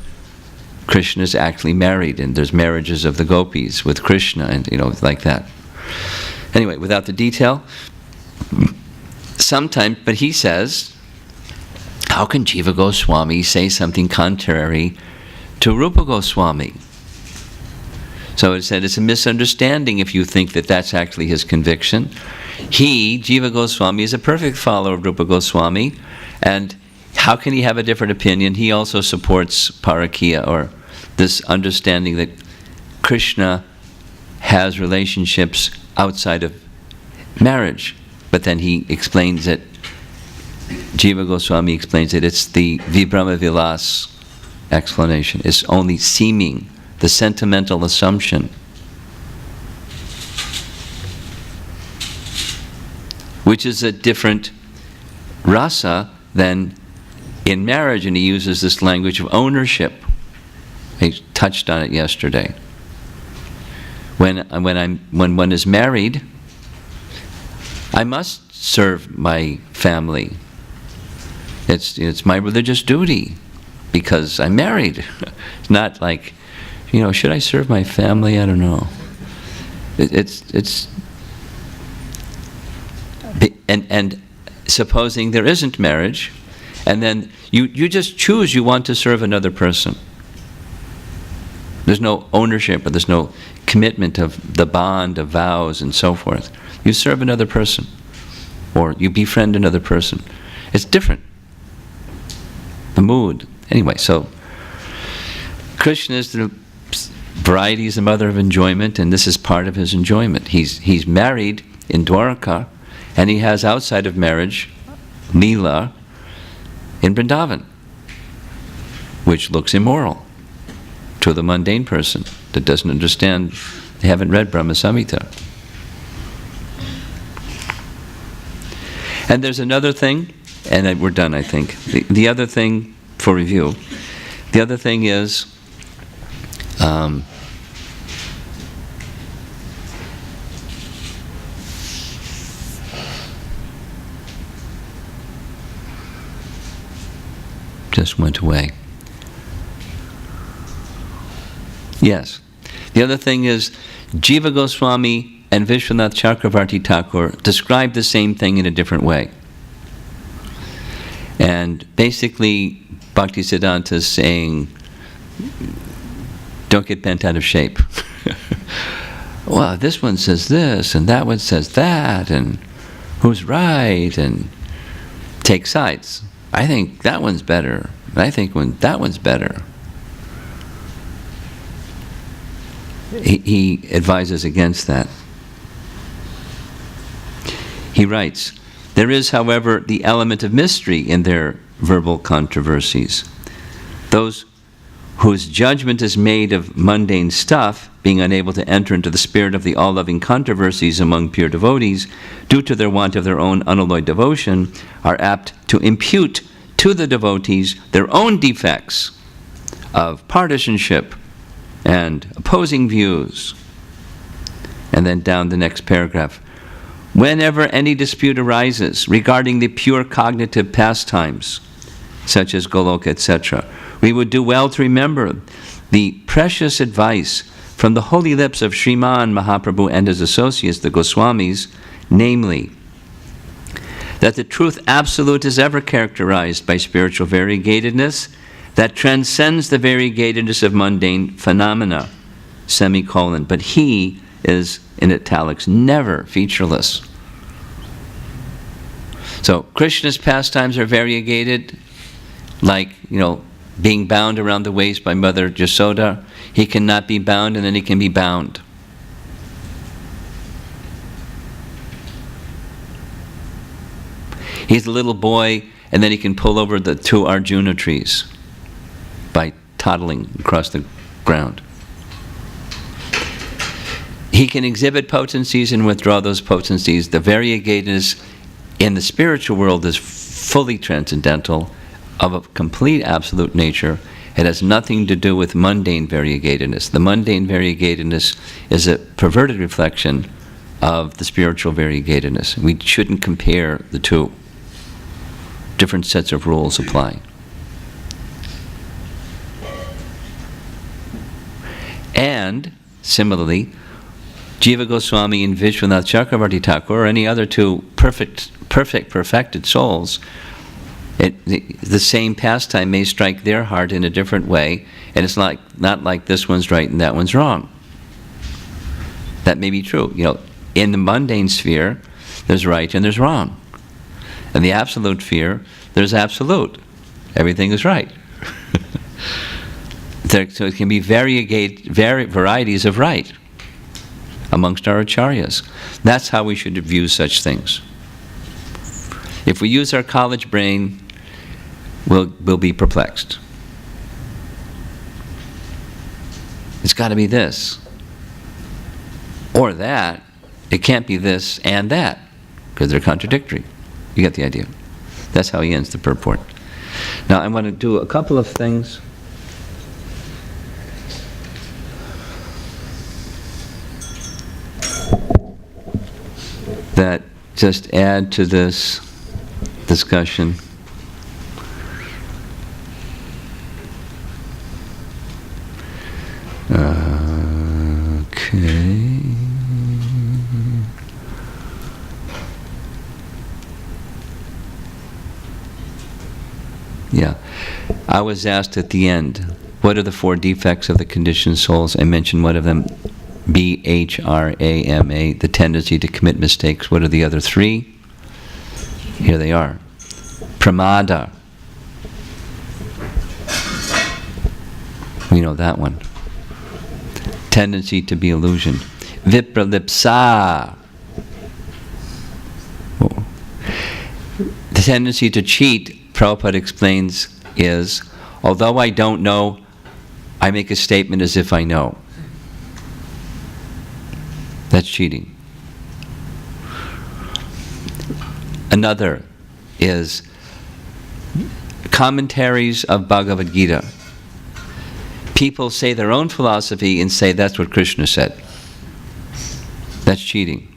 Krishna's actually married, and there's marriages of the gopis with Krishna, and like that. Anyway, without the detail, sometimes, but he says, how can Jiva Goswami say something contrary to Rupa Goswami? So it said it's a misunderstanding if you think that that's actually his conviction. He, Jiva Goswami, is a perfect follower of Rupa Goswami, and how can he have a different opinion? He also supports Parakiya, or this understanding that Krishna has relationships outside of marriage. But then he explains it, Jiva Goswami explains it, it's the Vibrahma Vilas explanation. It's only seeming, the sentimental assumption. Which is a different rasa than in marriage, and he uses this language of ownership. He touched on it yesterday. When one is married, I must serve my family. It's my religious duty because I'm married. It's not like, should I serve my family? I don't know. And supposing there isn't marriage, and then you just choose you want to serve another person. There's no ownership, or there's no commitment of the bond of vows and so forth. You serve another person, or you befriend another person. It's different. The mood. Anyway, so Krishna is the variety, is the mother of enjoyment, and this is part of his enjoyment. He's married in Dwarka, and he has outside of marriage, Leela, in Vrindavan, which looks immoral to the mundane person that doesn't understand, they haven't read Brahma Samhita. And there's another thing, and we're done, I think. The other thing, for review, the other thing is, just went away. Yes. The other thing is, Jiva Goswami and Vishwanath Chakravarti Thakur describe the same thing in a different way. And basically, Bhaktisiddhanta is saying, don't get bent out of shape. Well, this one says this, and that one says that, and who's right, and take sides. I think that one's better. I think that one's better. He advises against that. He writes, there is, however, the element of mystery in their verbal controversies. Those whose judgment is made of mundane stuff, being unable to enter into the spirit of the all-loving controversies among pure devotees, due to their want of their own unalloyed devotion, are apt to impute to the devotees their own defects of partisanship and opposing views. And then down the next paragraph. Whenever any dispute arises regarding the pure cognitive pastimes, such as Goloka, etc., we would do well to remember the precious advice from the holy lips of Sriman Mahaprabhu and his associates, the Goswamis, namely, that the truth absolute is ever characterized by spiritual variegatedness that transcends the variegatedness of mundane phenomena. semicolon, but he is in italics, never featureless. So Krishna's pastimes are variegated, like, being bound around the waist by Mother Yasoda. He cannot be bound, and then he can be bound. He's a little boy, and then he can pull over the 2 Arjuna trees by toddling across the ground. He can exhibit potencies and withdraw those potencies. The variegatedness in the spiritual world is fully transcendental, of a complete absolute nature. It has nothing to do with mundane variegatedness. The mundane variegatedness is a perverted reflection of the spiritual variegatedness. We shouldn't compare the two. Different sets of rules apply. And, similarly, Jiva Goswami and Vishwanath Chakravarti Thakur, or any other two perfected souls, the same pastime may strike their heart in a different way, and it's not like this one's right and that one's wrong. That may be true. In the mundane sphere, there's right and there's wrong. In the absolute sphere, there's absolute. Everything is right. So it can be varieties of right amongst our acharyas. That's how we should view such things. If we use our college brain, we'll be perplexed. It's got to be this or that. It can't be this and that, because they're contradictory. You get the idea. That's how he ends the purport. Now I want to do a couple of things. That just add to this discussion. Okay. Yeah. I was asked at the end, what are the 4 defects of the conditioned souls? I mentioned one of them, BHRAMA, the tendency to commit mistakes. What are the other 3? Here they are. Pramada. We know that one. Tendency to be illusioned. Vipralipsa. The tendency to cheat, Prabhupada explains, is, although I don't know, I make a statement as if I know. That's cheating. Another is commentaries of Bhagavad Gita. People say their own philosophy and say that's what Krishna said. That's cheating.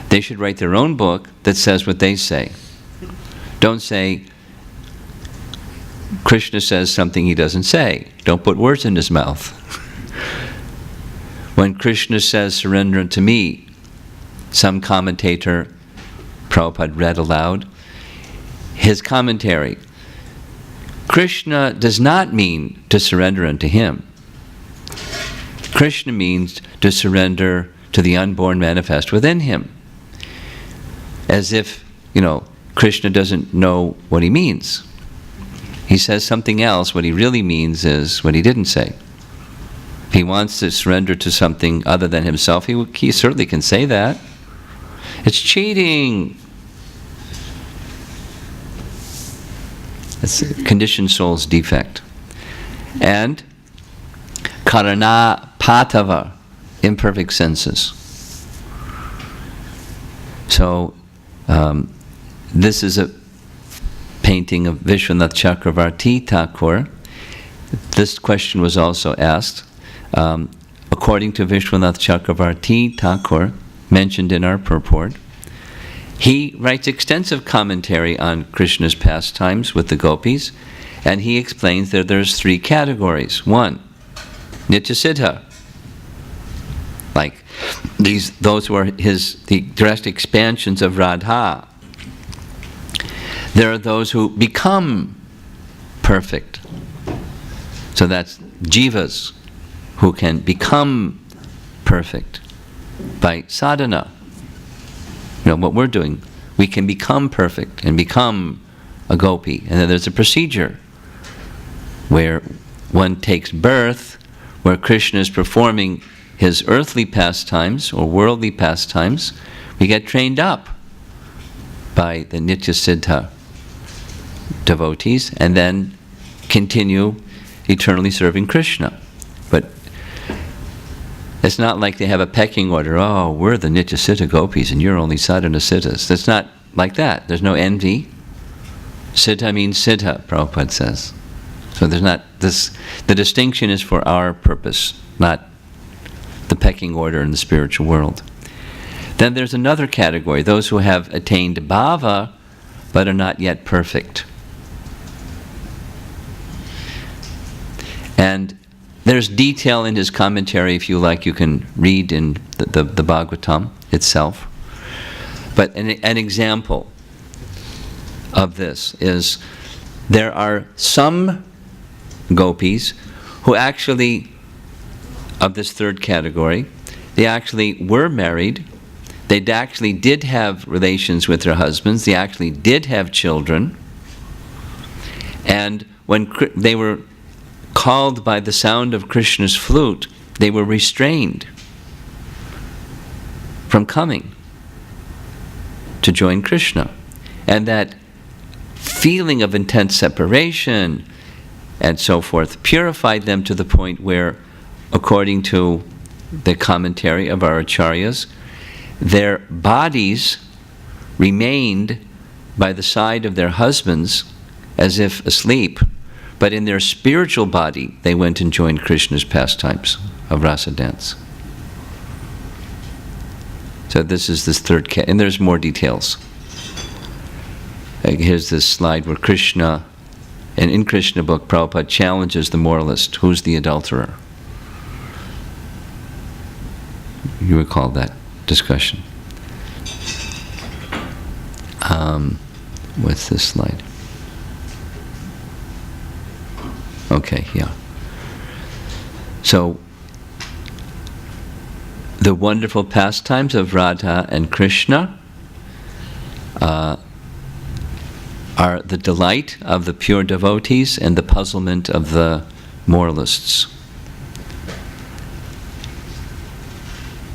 They should write their own book that says what they say. Don't say, Krishna says something he doesn't say. Don't put words in his mouth. When Krishna says, surrender unto me, some commentator, Prabhupada read aloud, his commentary. Krishna does not mean to surrender unto him. Krishna means to surrender to the unborn manifest within him. As if, Krishna doesn't know what he means. He says something else. What he really means is what he didn't say. If he wants to surrender to something other than himself, he certainly can say that. It's cheating. It's a conditioned soul's defect. And karana patava, imperfect senses. So, this is a painting of Vishwanath Chakravarti Thakur. This question was also asked. According to Vishwanath Chakravarti Thakur, mentioned in our purport, he writes extensive commentary on Krishna's pastimes with the gopis, and he explains that there's 3 categories. 1, Nityasiddha, like those who are the direct expansions of Radha. There are those who become perfect. So that's jivas. who can become perfect by sadhana. You know, what we're doing, we can become perfect and become a gopi. And then there's a procedure where one takes birth, where Krishna is performing his earthly pastimes or worldly pastimes. We get trained up by the Nitya Siddha devotees and then continue eternally serving Krishna. But it's not like they have a pecking order. Oh, we're the Nitya Siddha gopis and you're only sadhana siddhas. It's not like that. There's no envy. Siddha means siddha, Prabhupada says. So there's not this. The distinction is for our purpose, not the pecking order in the spiritual world. Then there's another category, those who have attained bhava but are not yet perfect. And there's detail in his commentary, if you like, you can read in the Bhagavatam itself. But an example of this is there are some gopis who actually, of this third category, they actually were married, they actually did have relations with their husbands, they actually did have children, and when they were called by the sound of Krishna's flute, they were restrained from coming to join Krishna. And that feeling of intense separation and so forth purified them to the point where, according to the commentary of our acharyas, their bodies remained by the side of their husbands as if asleep, but in their spiritual body they went and joined Krishna's pastimes of rasa dance. So this is this third and there's more details. Here's this slide where Krishna, and in Krishna book, Prabhupada challenges the moralist. Who's the adulterer? You recall that discussion. What's this slide? Okay, yeah. So, the wonderful pastimes of Radha and Krishna are the delight of the pure devotees and the puzzlement of the moralists.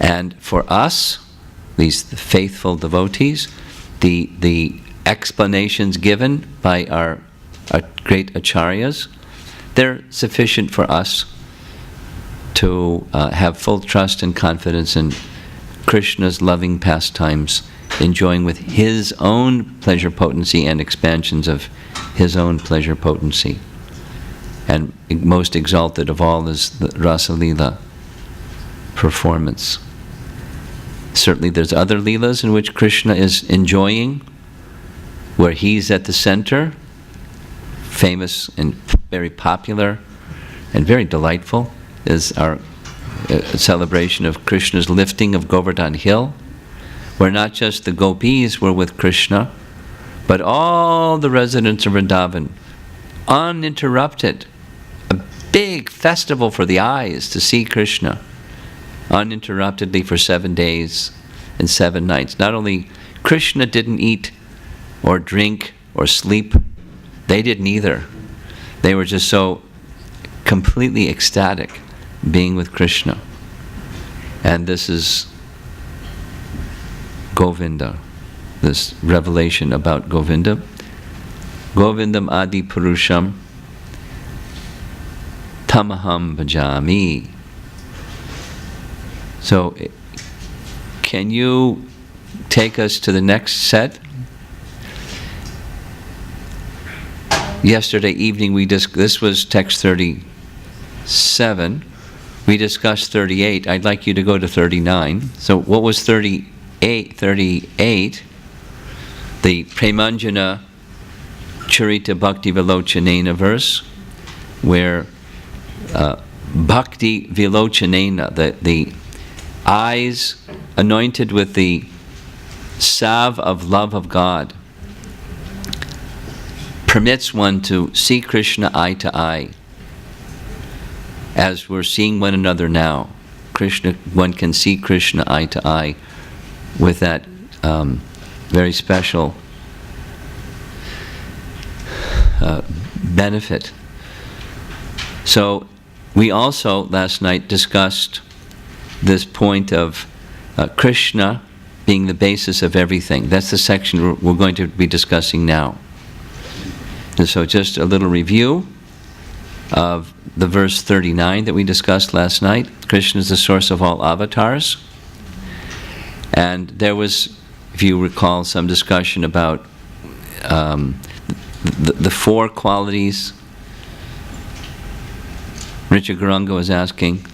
And for us, these faithful devotees, the explanations given by our great acharyas, they're sufficient for us to have full trust and confidence in Krishna's loving pastimes, enjoying with his own pleasure potency and expansions of his own pleasure potency. And most exalted of all is the Rasa Leela performance. Certainly there's other Leelas in which Krishna is enjoying, where he's at the center, famous and very popular and very delightful is our celebration of Krishna's lifting of Govardhan Hill, where not just the gopis were with Krishna, but all the residents of Vrindavan, uninterrupted, a big festival for the eyes to see Krishna, uninterruptedly for 7 days and 7 nights. Not only Krishna didn't eat or drink or sleep, they didn't either. They were just so completely ecstatic being with Krishna. And this is Govinda, this revelation about Govinda. Govindam Adi Purusham Tamaham Bhajami. So, can you take us to the next set? Yesterday evening this was text 37. We discussed 38. I'd like you to go to 39. So what was 38? 38, the Premanjana Charita Bhakti Vilochanena verse, where Bhakti Vilochanena, the eyes anointed with the salve of love of God, permits one to see Krishna eye to eye. as we're seeing one another now. Krishna, one can see Krishna eye to eye with that very special benefit. So we also last night discussed this point of Krishna being the basis of everything. That's the section we're going to be discussing now. And so just a little review of the verse 39 that we discussed last night. Krishna is the source of all avatars. And there was, if you recall, some discussion about the four qualities. Richa Garanga was asking,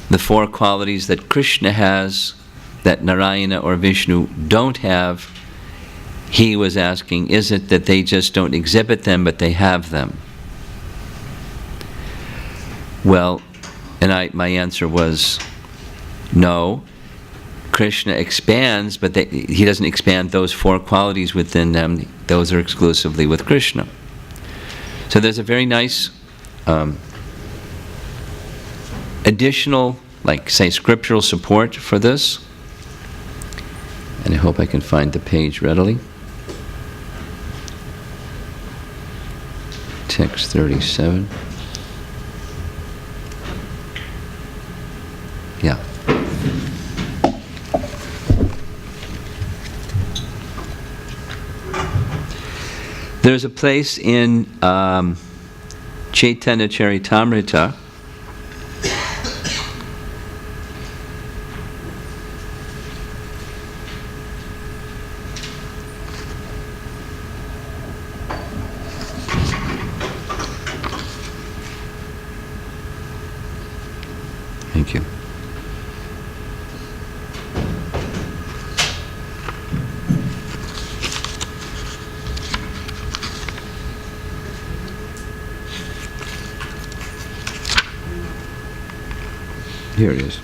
the four qualities that Krishna has that Narayana or Vishnu don't have. He was asking, is it that they just don't exhibit them, but they have them? Well, and my answer was no. Krishna expands, but he doesn't expand those four qualities within them. Those are exclusively with Krishna. So there's a very nice additional, like say, scriptural support for this. And I hope I can find the page readily. Text 37. Yeah. There's a place in Chaitanya Charitamrita Thank you. Here it is.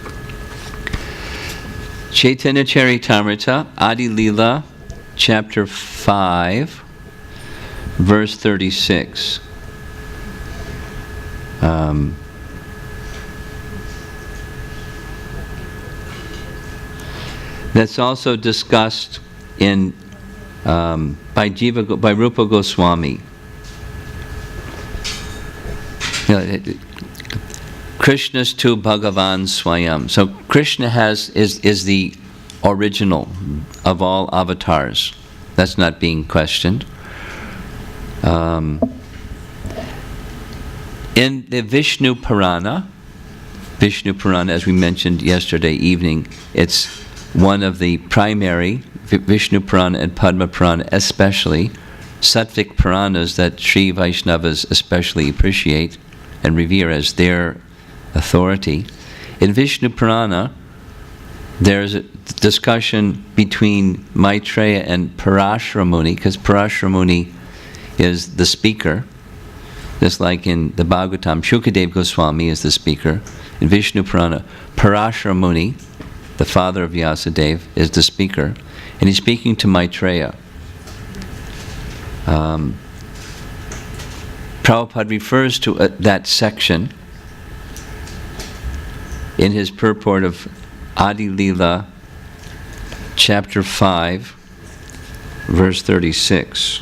Chaitanya Charitamrita, Adi Lila, chapter 5, verse 36. That's also discussed in by Rupa Goswami. Krishna's to Bhagavan Swayam. So Krishna is the original of all avatars. That's not being questioned. In the Vishnu Purana, as we mentioned yesterday evening, it's one of the primary, Vishnu Purana and Padma Purana especially, Sattvic Puranas that Sri Vaishnavas especially appreciate and revere as their authority. In Vishnu Purana, there's a discussion between Maitreya and Parashara Muni, because Parashara Muni is the speaker. Just like in the Bhagavatam, Shukadev Goswami is the speaker. In Vishnu Purana, Parashara Muni, the father of Vyasadeva, is the speaker. And he's speaking to Maitreya. Prabhupada refers to that section in his purport of Adi Lila, chapter 5, verse 36.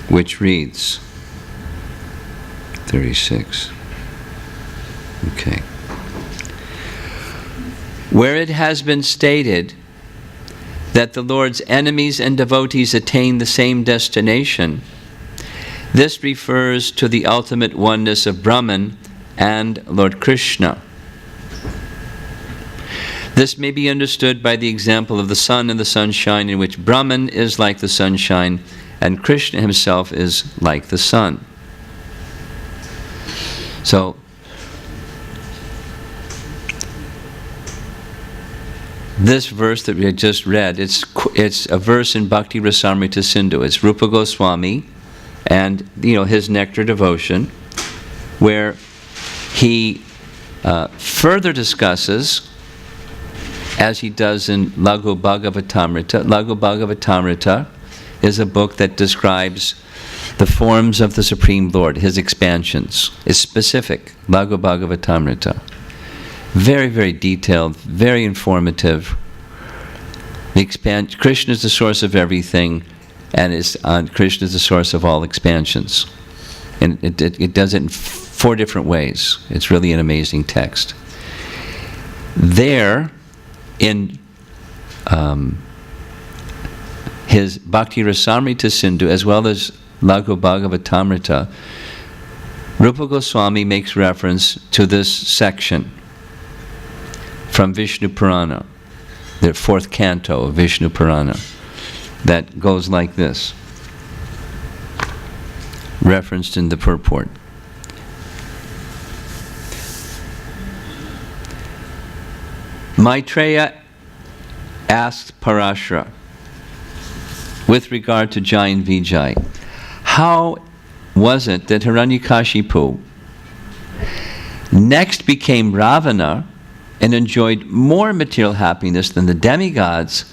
Which reads, 36. Okay. Where it has been stated that the Lord's enemies and devotees attain the same destination, this refers to the ultimate oneness of Brahman and Lord Krishna. This may be understood by the example of the sun and the sunshine, in which Brahman is like the sunshine and Krishna himself is like the sun. So, this verse that we had just read, it's a verse in Bhakti Rasamrita Sindhu. It's Rupa Goswami and his Nectar Devotion, where he further discusses as he does in Laghu Bhagavatamrita. Laghu Bhagavatamrita is a book that describes the forms of the Supreme Lord, his expansions. It's specific, Laghu Bhagavatamrita. Very, very detailed, very informative. Krishna is the source of everything, and Krishna is the source of all expansions. And it does it in 4 different ways. It's really an amazing text. There, in his Bhakti Rasamrita Sindhu, as well as Laghu Bhagavatamrita, Rupa Goswami makes reference to this section from Vishnu Purana, the 4th canto of Vishnu Purana, that goes like this, referenced in the purport. Maitreya asked Parashara, with regard to Jai and Vijay, how was it that Hiranyakashipu next became Ravana and enjoyed more material happiness than the demigods,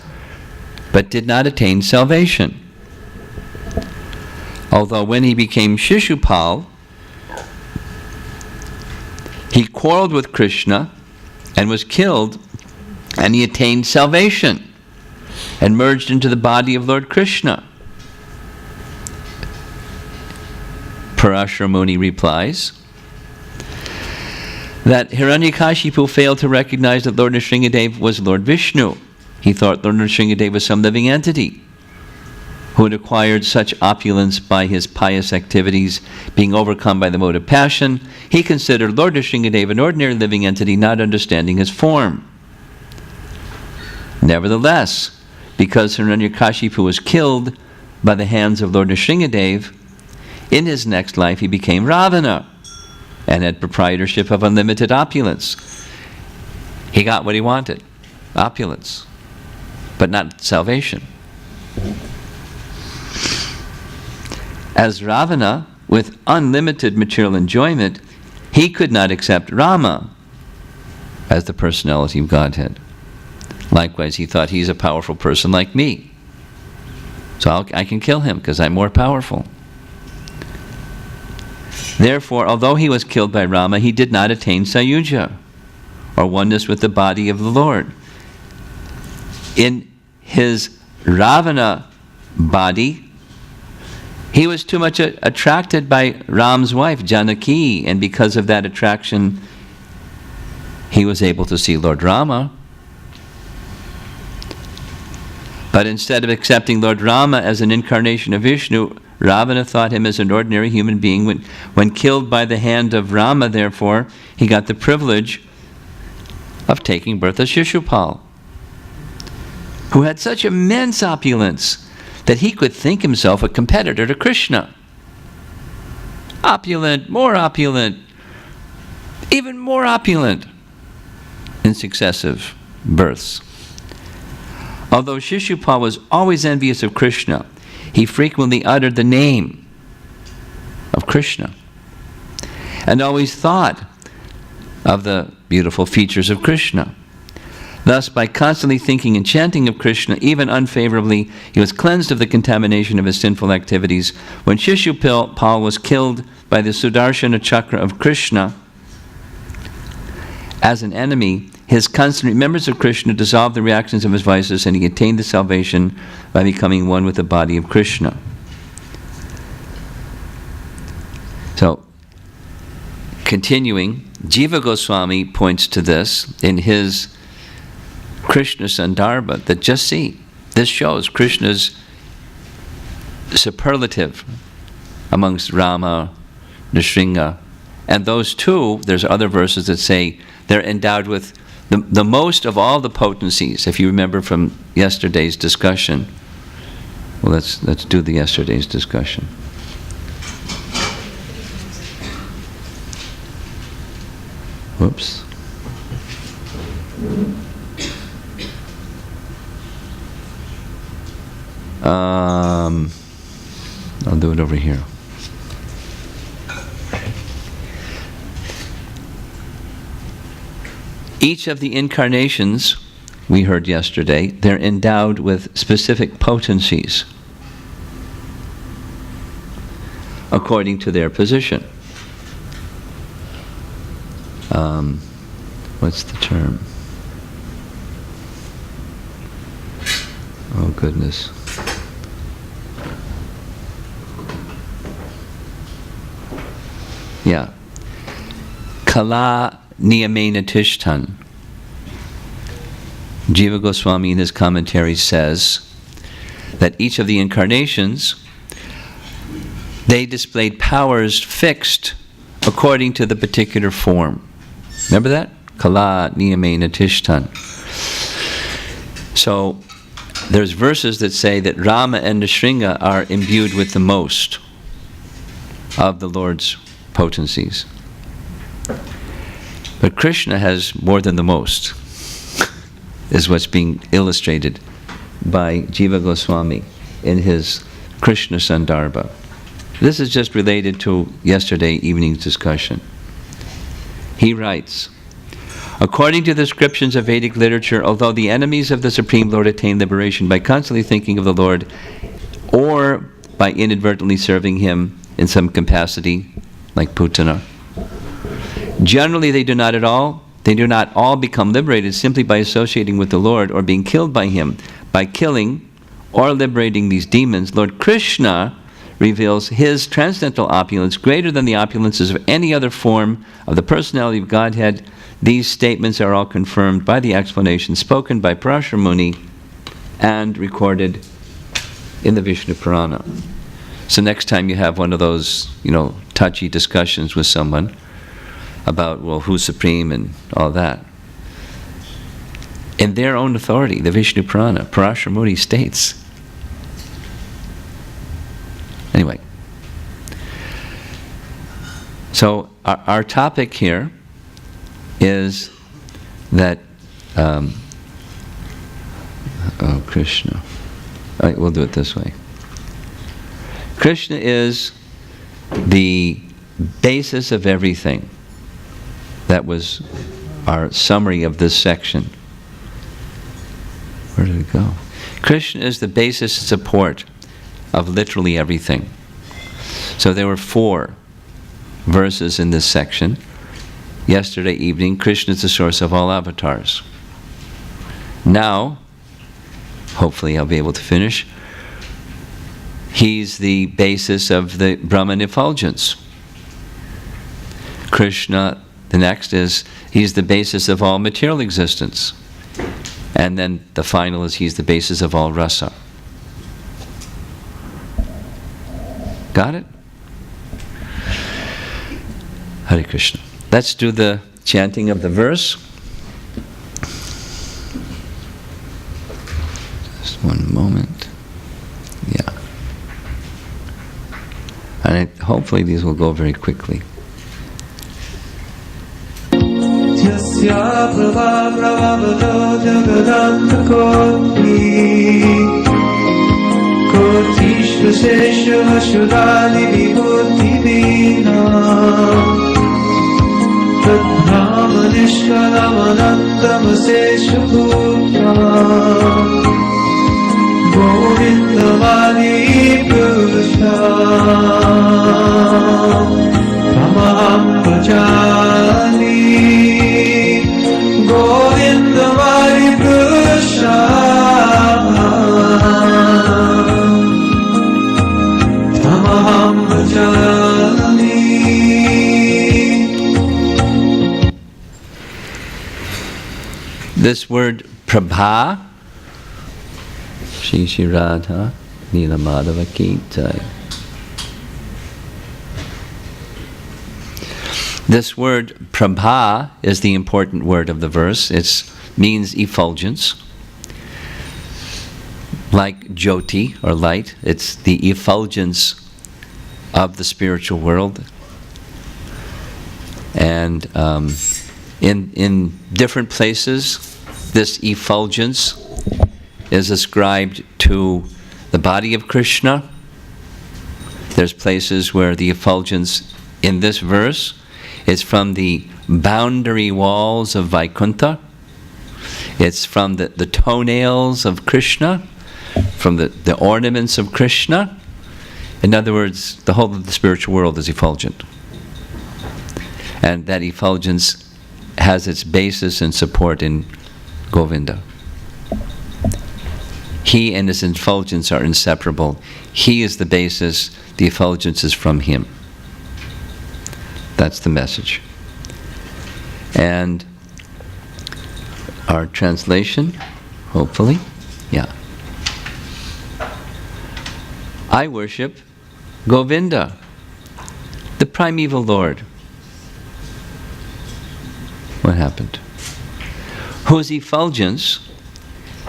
but did not attain salvation? Although when he became Shishupal, he quarreled with Krishna and was killed, and he attained salvation and merged into the body of Lord Krishna. Parashara Muni replies that Hiranyakashipu failed to recognize that Lord Nrsingadev was Lord Vishnu. He thought Lord Nrsingadev was some living entity who had acquired such opulence by his pious activities, being overcome by the mode of passion. He considered Lord Nrsingadev an ordinary living entity, not understanding his form. Nevertheless, because Hiranyakashipu was killed by the hands of Lord Nrsingadev, in his next life he became Ravana and had proprietorship of unlimited opulence. He got what he wanted, opulence, but not salvation. As Ravana, with unlimited material enjoyment, he could not accept Rama as the personality of Godhead. Likewise, he thought he's a powerful person like me, so I can kill him because I'm more powerful. Therefore, although he was killed by Rama, he did not attain Sayuja, or oneness with the body of the Lord. In his Ravana body, he was too much attracted by Ram's wife, Janaki, and because of that attraction, he was able to see Lord Rama. But instead of accepting Lord Rama as an incarnation of Vishnu, Ravana thought him as an ordinary human being. When killed by the hand of Rama, therefore, he got the privilege of taking birth as Shishupal, who had such immense opulence that he could think himself a competitor to Krishna. Opulent, more opulent, even more opulent in successive births. Although Shishupal was always envious of Krishna, he frequently uttered the name of Krishna and always thought of the beautiful features of Krishna. Thus, by constantly thinking and chanting of Krishna, even unfavorably, he was cleansed of the contamination of his sinful activities. When Shishupal was killed by the Sudarshana Chakra of Krishna as an enemy, his constant remembrance of Krishna dissolved the reactions of his vices, and he attained the salvation by becoming one with the body of Krishna. So, continuing, Jiva Goswami points to this in his Krishna Sandarbha, that just see, this shows Krishna's superlative amongst Rama, Nrsinga, and those two, there's other verses that say they're endowed with the most of all the potencies. If you remember from yesterday's discussion, well, let's do the yesterday's discussion. Whoops. I'll do it over here. Each of the incarnations we heard yesterday, they're endowed with specific potencies according to their position. What's the term? Oh, goodness. Yeah. Kala niyamena tishtan. Jiva Goswami in his commentary says that each of the incarnations, they displayed powers fixed according to the particular form. Remember that? Kala niyamena tishtan. So there's verses that say that Rama and Nrsimha are imbued with the most of the Lord's potencies. But Krishna has more than the most, is what's being illustrated by Jiva Goswami in his Krishna Sandarbha. This is just related to yesterday evening's discussion. He writes, according to the descriptions of Vedic literature, although the enemies of the Supreme Lord attain liberation by constantly thinking of the Lord or by inadvertently serving Him in some capacity, like Putana, generally they do not all become liberated simply by associating with the Lord or being killed by Him. By killing or liberating these demons, Lord Krishna reveals His transcendental opulence greater than the opulences of any other form of the personality of Godhead. These statements are all confirmed by the explanation spoken by Parashar Muni and recorded in the Vishnu Purana. So next time you have one of those, touchy discussions with someone about, well, who's supreme and all that, in their own authority, the Vishnu Purana, Parashar Muni states. Anyway, so our topic here is that, Krishna. All right, we'll do it this way. Krishna is the basis of everything. That was our summary of this section. Where did it go? Krishna is the basis and support of literally everything. So there were 4 verses in this section. Yesterday evening, Krishna is the source of all avatars. Now, hopefully I'll be able to finish, He's the basis of the Brahman effulgence. Krishna, the next is, He's the basis of all material existence. And then the final is He's the basis of all rasa. Got it? Hare Krishna. Let's do the chanting of the verse. Just one moment. Yeah. And hopefully these will go very quickly. Yasya prabha prabhavado jagadanta koti koti shvasesha vashudani vibhuti vina Brahma nishkalamanandam asesha putra Govindavadi purusha Tamaham bhajani Govindavadi purusha Tamaham bhajani. This word prabha, Shri Shri Radha Nila Madhava Kitai. This word prabha is the important word of the verse. It means effulgence. Like jyoti, or light, it's the effulgence of the spiritual world. And in different places, this effulgence is ascribed to the body of Krishna. There's places where the effulgence in this verse is from the boundary walls of Vaikuntha. It's from the toenails of Krishna, from the ornaments of Krishna. In other words, the whole of the spiritual world is effulgent. And that effulgence has its basis and support in Govinda. He and his effulgence are inseparable. He is the basis, the effulgence is from him. That's the message. And our translation, hopefully, yeah. I worship Govinda, the primeval Lord. What happened? Whose effulgence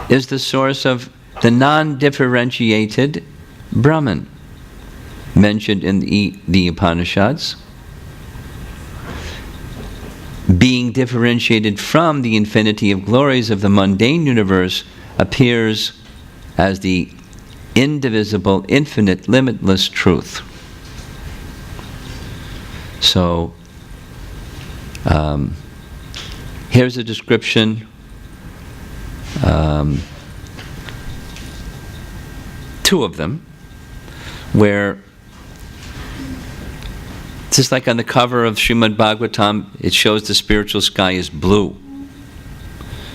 is the source of the non-differentiated Brahman, mentioned in the Upanishads, being differentiated from the infinity of glories of the mundane universe, appears as the indivisible, infinite, limitless truth. So, here's a description. Two of them, where just like on the cover of Srimad Bhagavatam, it shows the spiritual sky is blue.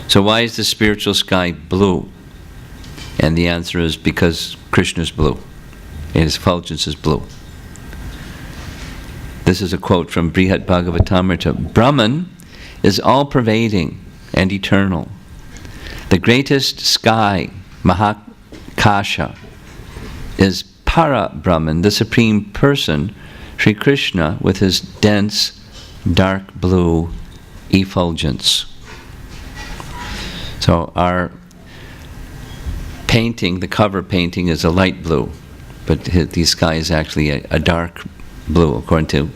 So why is the spiritual sky blue? And the answer is because Krishna is blue, and his effulgence is blue. This is a quote from Brihad Bhagavatamrita. Brahman is all-pervading and eternal. The greatest sky, Mahakasha, is Para-Brahman, the Supreme Person, Sri Krishna, with his dense, dark blue effulgence. So our painting, the cover painting, is a light blue, but the sky is actually a dark blue, according to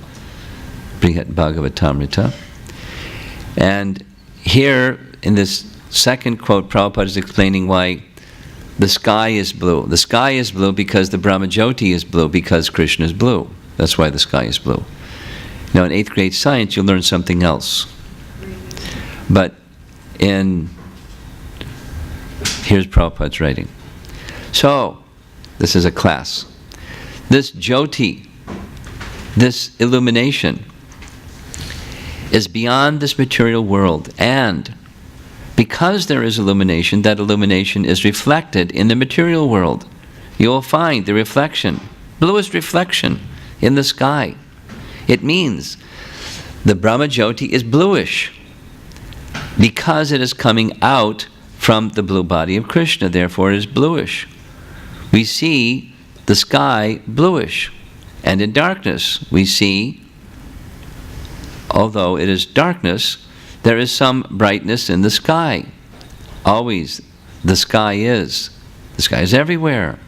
Brihad Bhagavatamrita. And here, in this second quote, Prabhupada is explaining why the sky is blue. The sky is blue because the Brahmajyoti is blue, because Krishna is blue. That's why the sky is blue. Now, in 8th grade science, you'll learn something else. But here's Prabhupada's writing. So, this is a class. This Jyoti, this illumination, is beyond this material world, and because there is illumination, that illumination is reflected in the material world. You will find the reflection, bluest reflection in the sky. It means the Brahmajyoti is bluish because it is coming out from the blue body of Krishna, therefore it is bluish. We see the sky bluish, and in darkness we see, although it is darkness, there is some brightness in the sky. Always the sky is everywhere.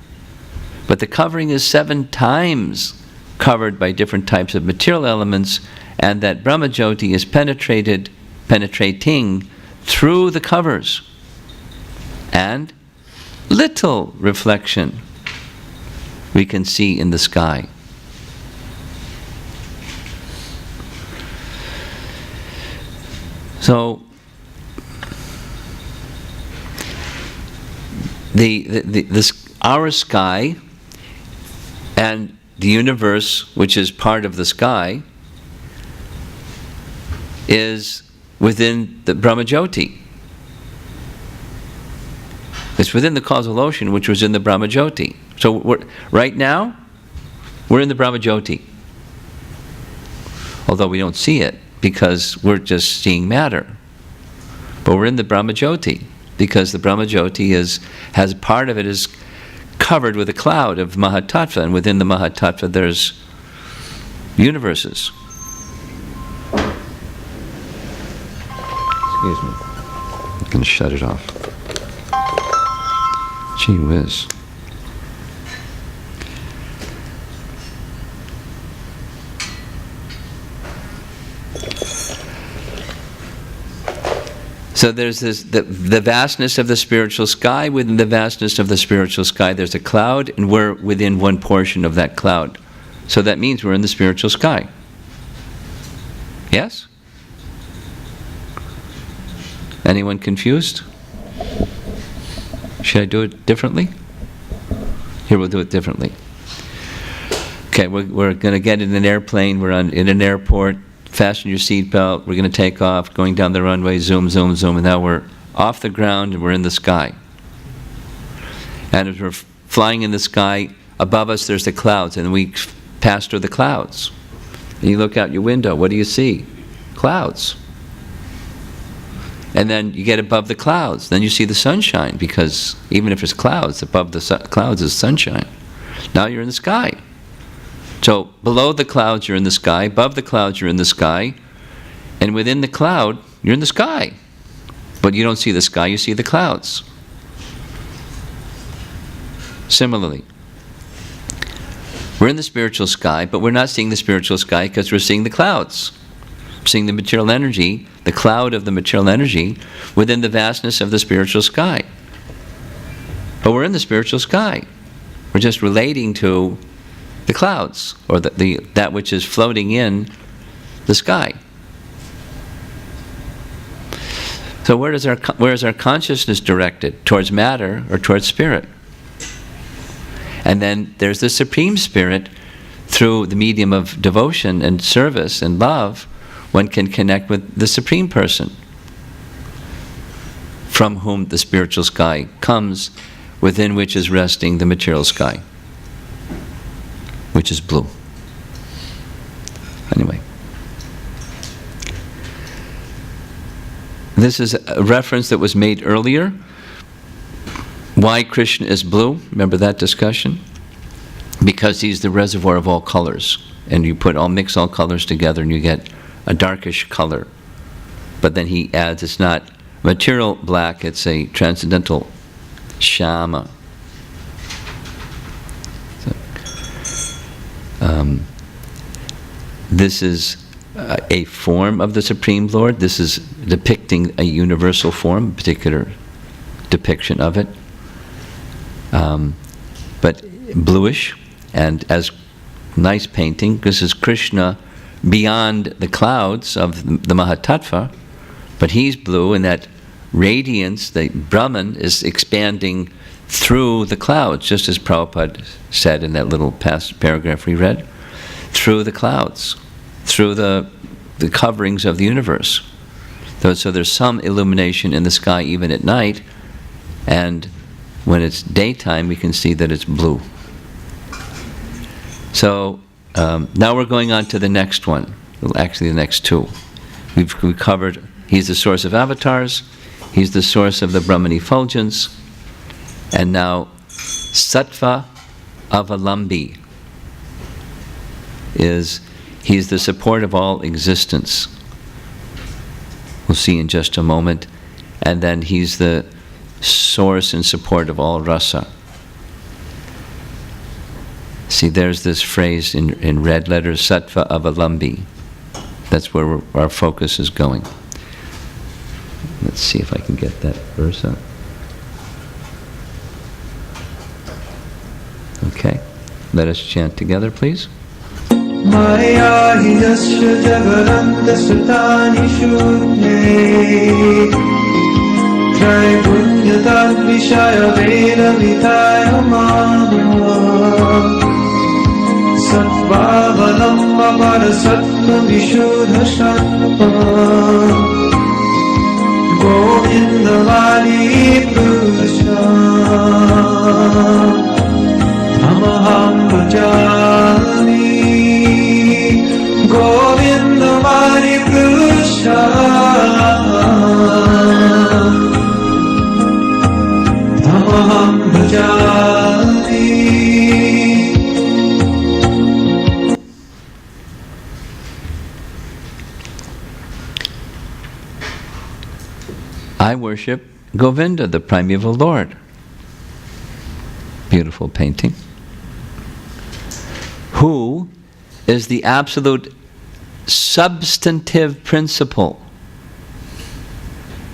But the covering is 7 times covered by different types of material elements, and that Brahmajyoti is penetrating through the covers. And little reflection we can see in the sky. So, our sky and the universe, which is part of the sky, is within the Brahmajyoti. It's within the causal ocean, which was in the Brahmajyoti. So right now, we're in the Brahmajyoti. Although we don't see it, because we're just seeing matter. But we're in the Brahmajyoti, because the Brahmajyoti has part of it is covered with a cloud of Mahatattva, and within the Mahatattva there's universes. Excuse me. I'm going to shut it off. Gee whiz. So there's the vastness of the spiritual sky. Within the vastness of the spiritual sky, there's a cloud, and we're within one portion of that cloud. So that means we're in the spiritual sky. Yes? Anyone confused? Should I do it differently? Here, we'll do it differently. Okay, we're going to get in an airplane. We're in an airport. Fasten your seatbelt. We're going to take off, going down the runway, zoom, zoom, zoom, and now we're off the ground and we're in the sky. And as we're flying in the sky, above us there's the clouds, and we pass through the clouds. And you look out your window, what do you see? Clouds. And then you get above the clouds, then you see the sunshine, because even if it's clouds, above the clouds is sunshine. Now you're in the sky. So below the clouds you're in the sky, above the clouds you're in the sky, and within the cloud you're in the sky. But you don't see the sky, you see the clouds. Similarly, we're in the spiritual sky, but we're not seeing the spiritual sky because we're seeing the clouds. Seeing the material energy, the cloud of the material energy, within the vastness of the spiritual sky. But we're in the spiritual sky. We're just relating to the clouds, or that which is floating in the sky. So where is our consciousness directed? Towards matter or towards spirit? And then there's the Supreme Spirit. Through the medium of devotion and service and love, one can connect with the Supreme Person, from whom the spiritual sky comes, within which is resting the material sky, which is blue. Anyway. This is a reference that was made earlier. Why Krishna is blue? Remember that discussion? Because he's the reservoir of all colors. And you mix all colors together and you get a darkish color. But then he adds, it's not material black, it's a transcendental shama. This is a form of the Supreme Lord. This is depicting a universal form, a particular depiction of it. But bluish, and as nice painting. This is Krishna beyond the clouds of the Mahatattva, but he's blue, and that radiance, the Brahman, is expanding through the clouds, just as Prabhupada said in that little past paragraph we read, through the clouds, through the coverings of the universe. So there's some illumination in the sky even at night, and when it's daytime we can see that it's blue. So now we're going on to the next one, actually the next two. We've covered, he's the source of avatars, he's the source of the Brahman effulgence, and now Sattva Avalambi he's the support of all existence. We'll see in just a moment. And then he's the source and support of all rasa. See, there's this phrase in red letters, Sattva Avalambi. That's where our focus is going. Let's see if I can get that verse up. Okay, let us chant together, please. Maya hidasya jagaranda sutani shunye Jai punyatad vishaya veda vidaya mama Sattva pada sattva vishuddha sattva Govinda Vari Purusha Amaham bhajami Govinda Vari Purusha Amaham bhajami. I worship Govinda, the primeval Lord. Beautiful painting. Who is the absolute substantive principle,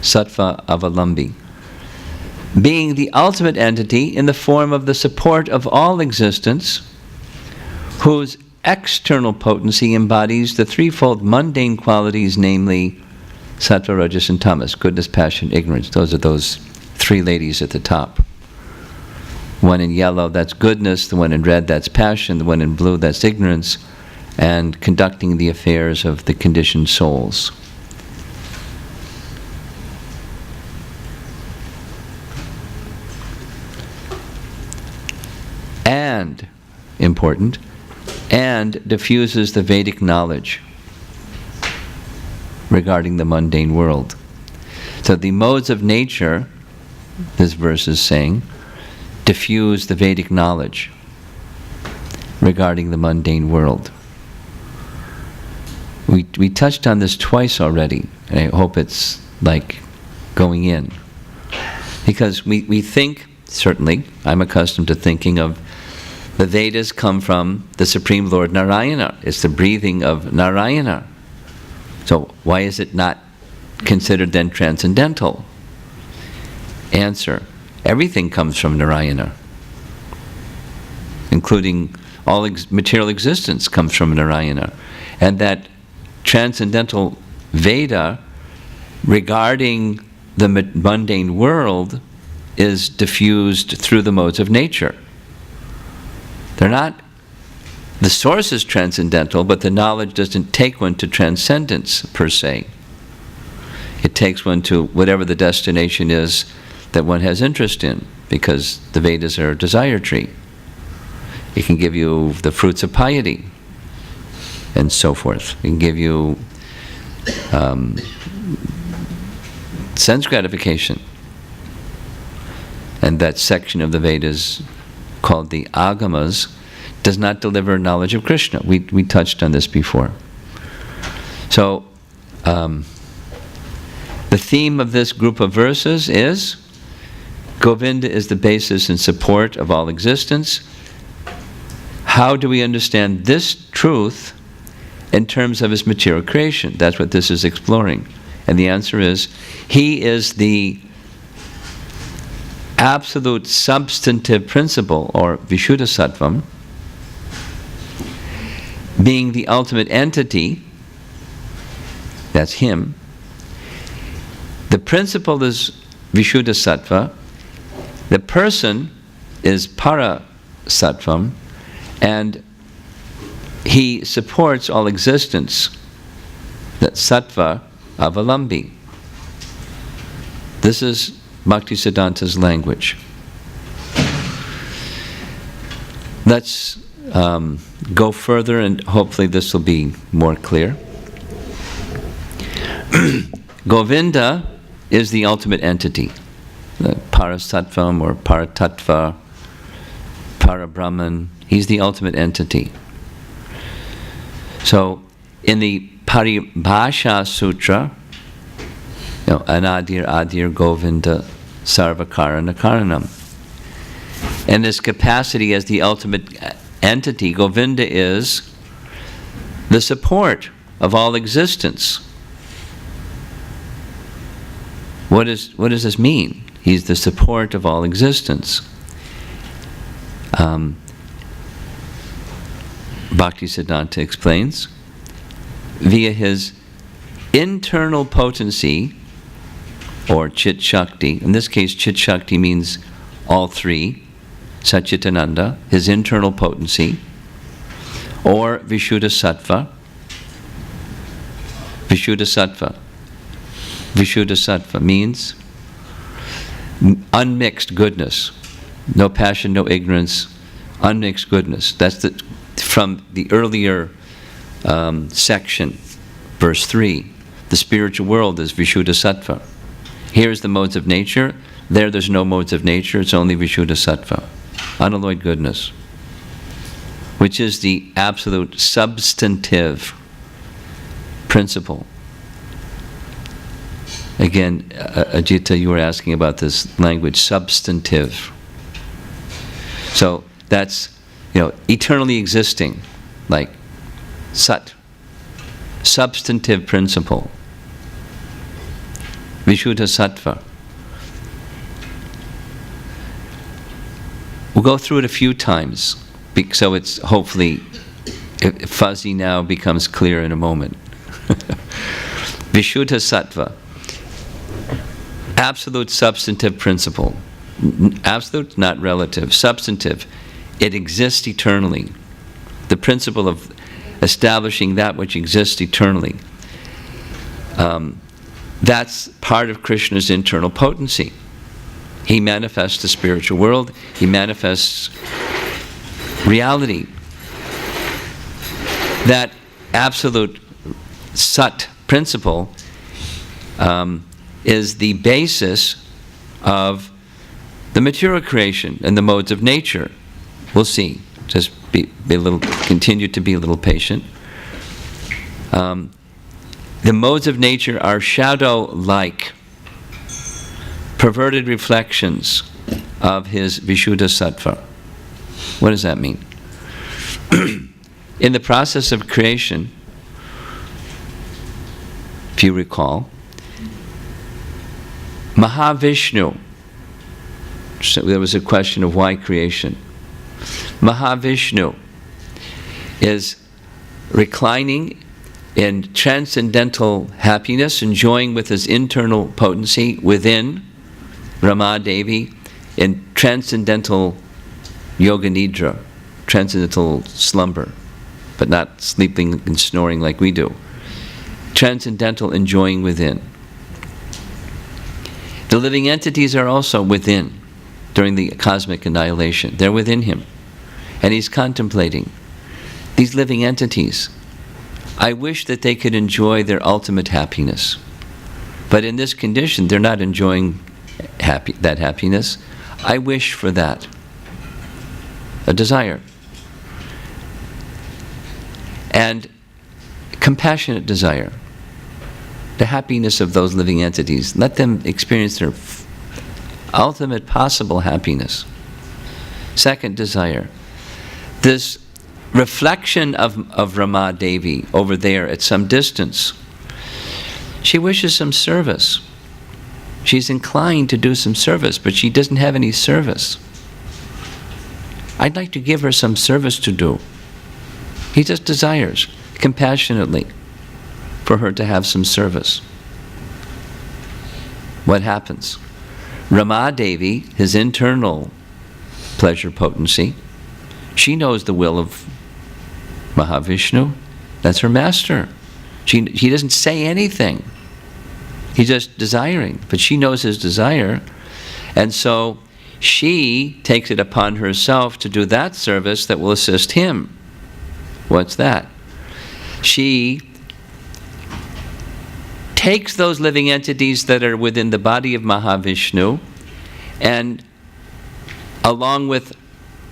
Sattva Avalambi, being the ultimate entity in the form of the support of all existence, whose external potency embodies the threefold mundane qualities, namely Sattva, Rajas, and Tamas, goodness, passion, ignorance. Those are those three ladies at the top. One in yellow, that's goodness. The one in red, that's passion. The one in blue, that's ignorance. And conducting the affairs of the conditioned souls. And, important, and diffuses the Vedic knowledge regarding the mundane world. So the modes of nature, this verse is saying, diffuse the Vedic knowledge regarding the mundane world. We touched on this twice already, and I hope it's like going in. Because we think, certainly, I'm accustomed to thinking of the Vedas come from the Supreme Lord Narayana. It's the breathing of Narayana. So why is it not considered then transcendental? Answer: everything comes from Narayana, including all material existence comes from Narayana. And that transcendental Veda regarding the mundane world is diffused through the modes of nature. They're not, the source is transcendental, but the knowledge doesn't take one to transcendence per se. It takes one to whatever the destination is that one has interest in, because the Vedas are a desire tree. It can give you the fruits of piety, and so forth. It can give you sense gratification. And that section of the Vedas called the Agamas does not deliver knowledge of Krishna. We touched on this before. So, the theme of this group of verses is Govinda is the basis and support of all existence. How do we understand this truth in terms of his material creation? That's what this is exploring. And the answer is, he is the absolute substantive principle, or Vishuddha Sattvam, being the ultimate entity. That's him. The principle is Vishuddha Sattva. The person is Para Sattvam, and he supports all existence. That's Sattva Avalambi. This is Bhaktisiddhanta's language. Let's go further, and hopefully this will be more clear. Govinda is the ultimate entity, the Parasattvam or Paratattva, Parabrahman. He's the ultimate entity. So, in the Paribhasha Sutra, Anadir Adir Govinda Sarvakarana Karanam. And this capacity as the ultimate entity, Govinda is the support of all existence. What does this mean? He's the support of all existence. Bhaktisiddhanta explains, via his internal potency, or Chit Shakti. In this case, Chit Shakti means all three. Satchitananda, his internal potency, or Vishuddha Sattva. Vishuddha Sattva. Vishuddha Sattva means unmixed goodness. No passion, no ignorance, unmixed goodness. That's from the earlier section, verse 3. The spiritual world is Vishuddha Sattva. Here's the modes of nature. There's no modes of nature. It's only Vishuddha Sattva. Unalloyed goodness, which is the absolute substantive principle. Again, Ajita, you were asking about this language, substantive. So that's, eternally existing, like sat, substantive principle. Vishuddha Sattva. We'll go through it a few times, so it's hopefully fuzzy now becomes clear in a moment. Vishuddha Sattva. absolute substantive principle. Absolute, not relative. Substantive. It exists eternally. The principle of establishing that which exists eternally. That's part of Krishna's internal potency. He manifests the spiritual world. He manifests reality. That absolute Sat principle is the basis of the material creation and the modes of nature. We'll see. Just continue to be a little patient. The modes of nature are shadow-like, perverted reflections of his Vishuddha Sattva. What does that mean? In the process of creation, if you recall, Mahavishnu, so there was a question of why creation. Mahavishnu is reclining in transcendental happiness, enjoying with his internal potency within Rama Devi in transcendental yoga nidra, transcendental slumber, but not sleeping and snoring like we do. Transcendental enjoying within. The living entities are also within during the cosmic annihilation. They're within him. And he's contemplating these living entities. I wish that they could enjoy their ultimate happiness. But in this condition, they're not enjoying that happiness. I wish for that. A desire. And compassionate desire. The happiness of those living entities. Let them experience their ultimate possible happiness. Second desire. This reflection of Rama Devi over there at some distance. She wishes some service. She's inclined to do some service, but she doesn't have any service. I'd like to give her some service to do. He just desires, compassionately, for her to have some service. What happens? Rama Devi, his internal pleasure potency, she knows the will of Mahavishnu. That's her master. He doesn't say anything. He's just desiring, but she knows his desire, and so she takes it upon herself to do that service that will assist him. What's that? She takes those living entities that are within the body of Mahavishnu, and along with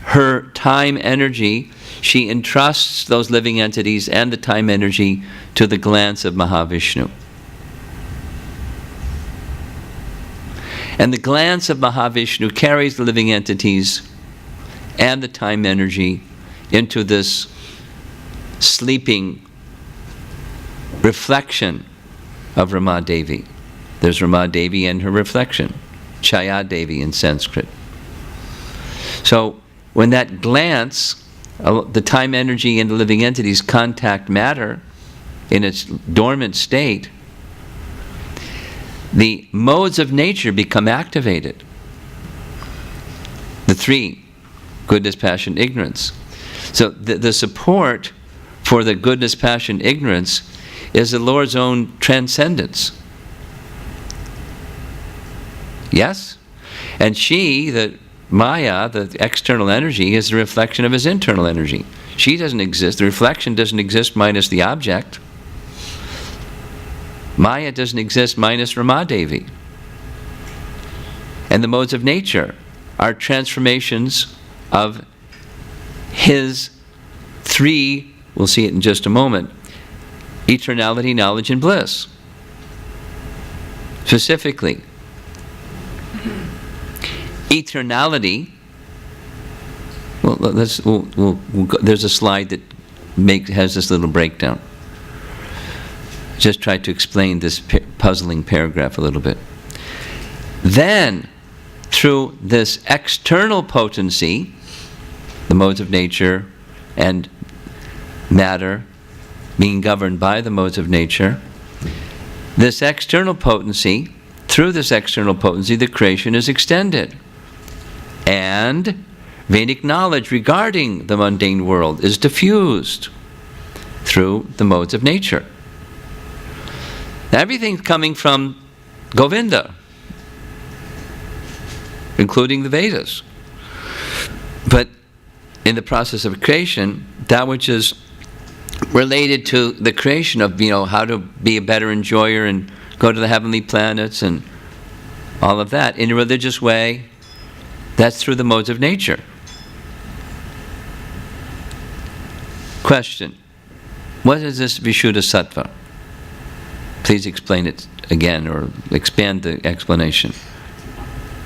her time energy, she entrusts those living entities and the time energy to the glance of Mahavishnu. And the glance of Mahavishnu carries the living entities and the time energy into this sleeping reflection of Rama Devi. There's Rama Devi and her reflection, Chaya Devi in Sanskrit. So when that glance, the time energy and the living entities contact matter in its dormant state, the modes of nature become activated. The three, goodness, passion, ignorance. So the support for the goodness, passion, ignorance is the Lord's own transcendence. Yes? And she, the Maya, the external energy, is the reflection of his internal energy. She doesn't exist. The reflection doesn't exist minus the object. Maya doesn't exist minus Rama Devi. And the modes of nature are transformations of his three, we'll see it in just a moment, eternality, knowledge, and bliss. Specifically, eternality, well, there's a slide that has this little breakdown. Just try to explain this puzzling paragraph a little bit. Then, through this external potency, the modes of nature and matter being governed by the modes of nature, this external potency through this external potency, the creation is extended. And Vedic knowledge regarding the mundane world is diffused through the modes of nature. Everything's coming from Govinda, including the Vedas. But in the process of creation, that which is related to the creation of, how to be a better enjoyer and go to the heavenly planets and all of that, in a religious way, that's through the modes of nature. Question: what is this Vishuddha Sattva? Please explain it again, or expand the explanation.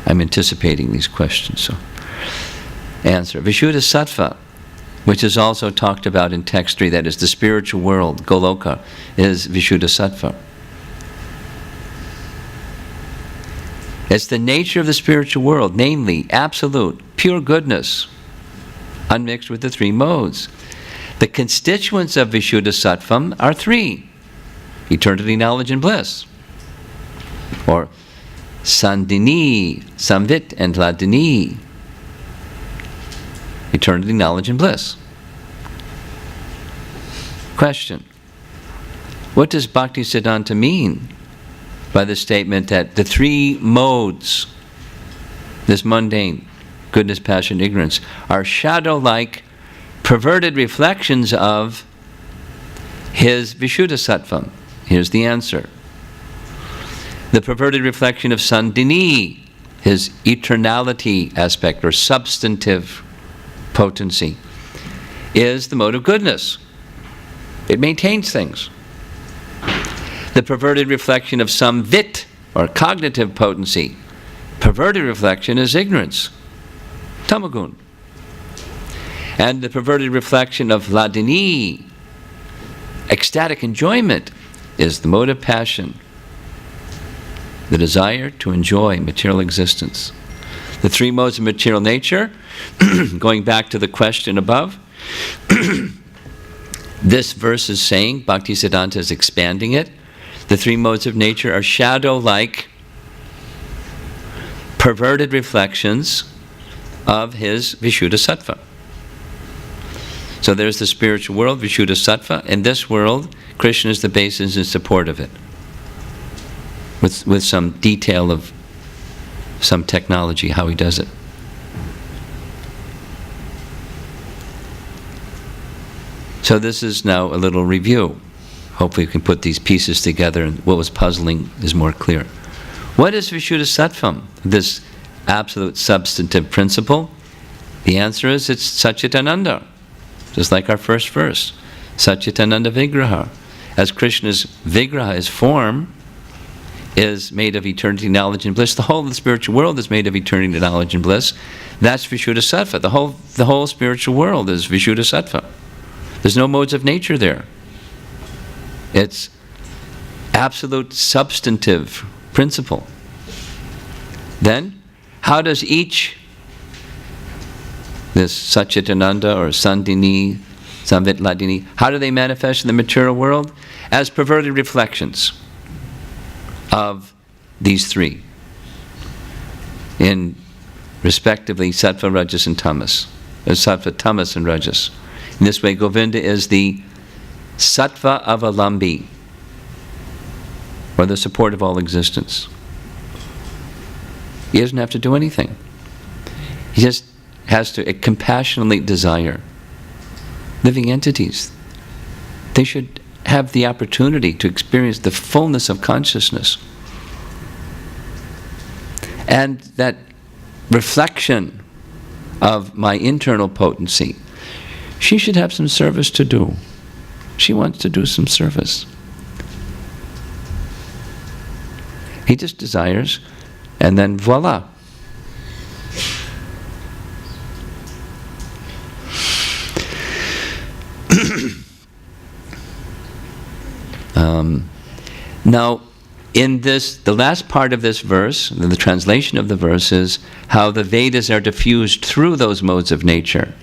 I'm anticipating these questions, so. Answer: Vishuddha Sattva, which is also talked about in text 3, that is the spiritual world, Goloka, is Vishuddha Sattva. It's the nature of the spiritual world, namely, absolute, pure goodness, unmixed with the three modes. The constituents of Vishuddha Sattvam are three: eternity, knowledge, and bliss. Or Sandini, Samvit, and Hladini. Eternity, knowledge, and bliss. Question: what does Bhaktisiddhanta mean by the statement that the three modes, this mundane, goodness, passion, ignorance, are shadow-like, perverted reflections of his Vishuddha Sattvam? Here's the answer. The perverted reflection of Sandini, his eternality aspect or substantive potency, is the mode of goodness. It maintains things. The perverted reflection of Samvit, or cognitive potency, perverted reflection is ignorance, tamagun. And the perverted reflection of Hladini, ecstatic enjoyment, is the mode of passion, the desire to enjoy material existence. The three modes of material nature, going back to the question above, this verse is saying, Bhaktisiddhanta is expanding it, the three modes of nature are shadow-like, perverted reflections of his Vishuddha Sattva. So there's the spiritual world, Vishuddha Sattva. In this world, Krishna is the basis and support of it, with some detail of some technology, how he does it. So this is now a little review. Hopefully we can put these pieces together and what was puzzling is more clear. What is Vishuddha Sattvam, this absolute substantive principle? The answer is it's Satchitananda, just like our first verse. Satchitananda Vigraha. As Krishna's Vigraha, his form, is made of eternity, knowledge, and bliss. The whole of the spiritual world is made of eternity, knowledge, and bliss. That's Vishuddha Sattva. The whole spiritual world is Vishuddha Sattva. There's no modes of nature there. It's absolute substantive principle. Then, how does each, this Satchitananda or Sandini, Samvit, Hladini, how do they manifest in the material world? As perverted reflections of these three, in respectively Sattva, Rajas, and Tamas. Sattva, Tamas, and Rajas. In this way, Govinda is the Sattva Avalambi, or the support of all existence. He doesn't have to do anything. He just has to compassionately desire. Living entities, they should have the opportunity to experience the fullness of consciousness. And that reflection of my internal potency, she should have some service to do. She wants to do some service. He just desires, and then voila. Now, in this, the last part of this verse, the translation of the verse is how the Vedas are diffused through those modes of nature.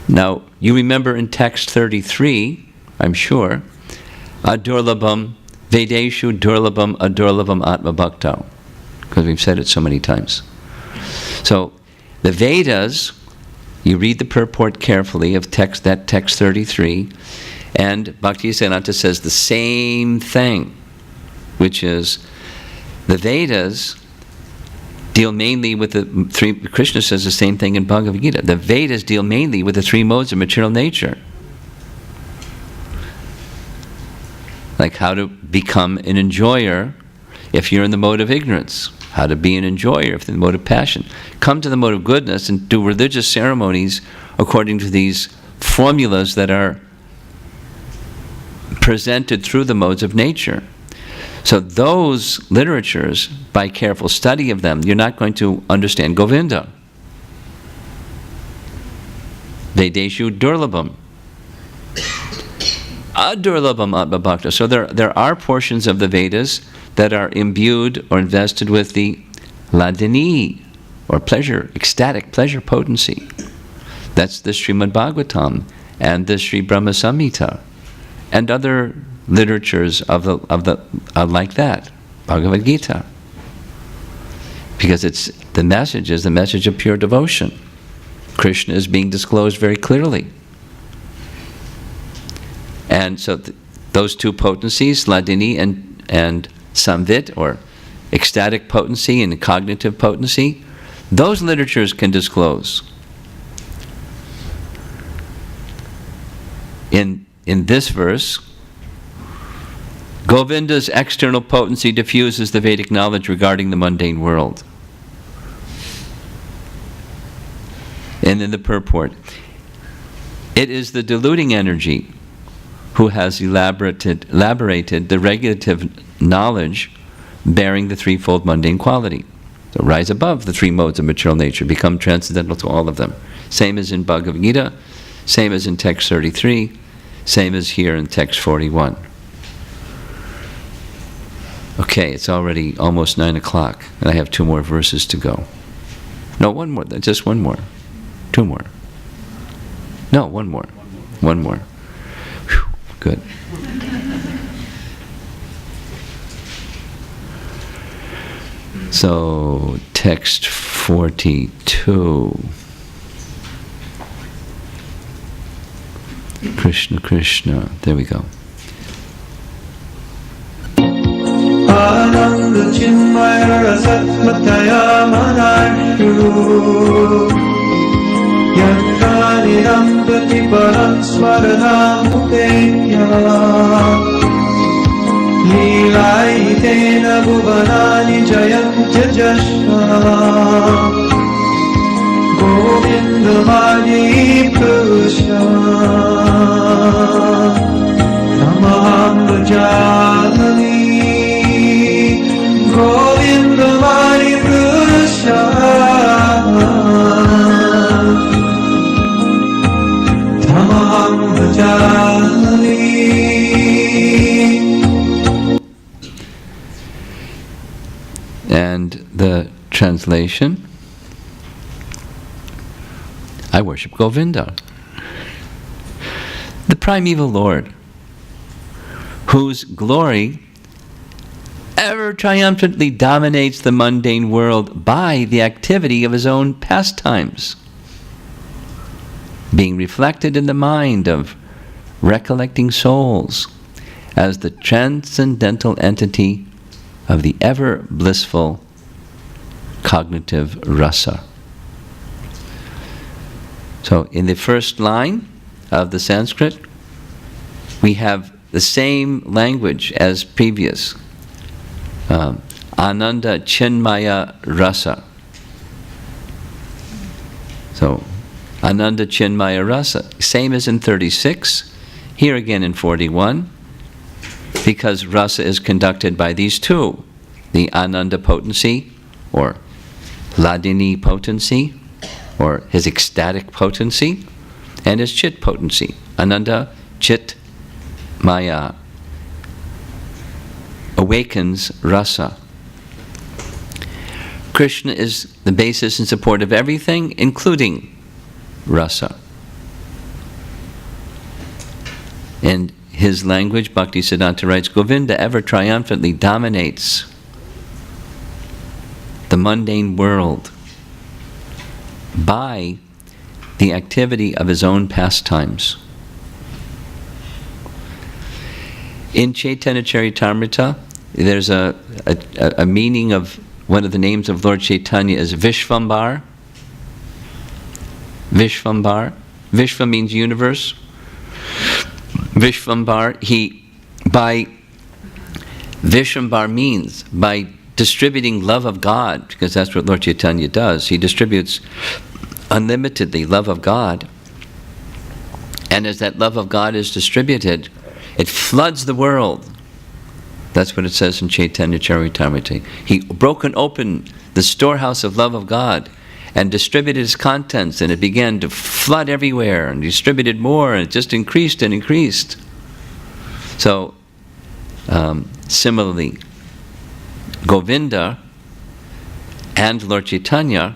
Now, you remember in text 33, I'm sure, Adurlabham Vedeshu durlabham adurlabham atma bhakto, because we've said it so many times. So, the Vedas, you read the purport carefully of text 33, and Bhaktisiddhanta says the same thing, which is the Vedas deal mainly with the three. Krishna says the same thing in Bhagavad Gita. The Vedas deal mainly with the three modes of material nature, like how to become an enjoyer if you're in the mode of ignorance, how to be an enjoyer if you're in the mode of passion. Come to the mode of goodness and do religious ceremonies according to these formulas that are presented through the modes of nature. So those literatures, by careful study of them, you're not going to understand Govinda. Vedeshu durlabham. Adurlabham atma bhakta. So there are portions of the Vedas that are imbued or invested with the ladini, or pleasure, ecstatic pleasure potency. That's the Srimad Bhagavatam and the Sri Brahma Samhita and other literatures of like that, Bhagavad Gita, because it's the message is the message of pure devotion. Krishna is being disclosed very clearly, and so those two potencies, Ladini and Samvit, or ecstatic potency and cognitive potency, those literatures can disclose. In this verse, Govinda's external potency diffuses the Vedic knowledge regarding the mundane world. And in the purport, it is the diluting energy who has elaborated the regulative knowledge bearing the threefold mundane quality. So rise above the three modes of material nature, become transcendental to all of them. Same as in Bhagavad Gita, same as in text 33, same as here in text 41. Okay, it's already almost 9 o'clock, and I have 2 more verses to go. No, one more, just one more. 2 more. No, one more. One more. Whew, good. So, text 42. Krishna, Krishna. There we go. Ananda Chinmaya Rasatmataya Manashu Yantanidam Patiparam Smaranam Mukenya Leelaitena Bhuvanani Jayam Jajashva Govindamadi Purusha Namaham Bhajami Govindamadi Purusha Namaham Bhajami. And the translation, I worship Govinda, the primeval Lord, whose glory ever triumphantly dominates the mundane world by the activity of his own pastimes, being reflected in the mind of recollecting souls as the transcendental entity of the ever blissful cognitive rasa. So in the first line of the Sanskrit, we have the same language as previous. Ananda Chinmaya Rasa. So, Ananda Chinmaya Rasa. Same as in 36, here again in 41, because rasa is conducted by these two, the Ananda potency, or Ladini potency, or his ecstatic potency, and his Chit potency. Ananda Chit Maya awakens rasa. Krishna is the basis and support of everything, including rasa. And his language, Bhaktisiddhanta writes, Govinda ever triumphantly dominates the mundane world by the activity of his own pastimes. In Chaitanya Charitamrita, there's a meaning of one of the names of Lord Chaitanya is Vishvambar. Vishvambar. Vishva means universe. Vishvambar, by Vishvambar means by distributing love of God, because that's what Lord Chaitanya does. He distributes unlimitedly love of God. And as that love of God is distributed, it floods the world. That's what it says in Chaitanya Charitamrita. He broken open the storehouse of love of God and distributed its contents, and it began to flood everywhere and distributed more, and it just increased and increased. So, similarly, Govinda and Lord Chaitanya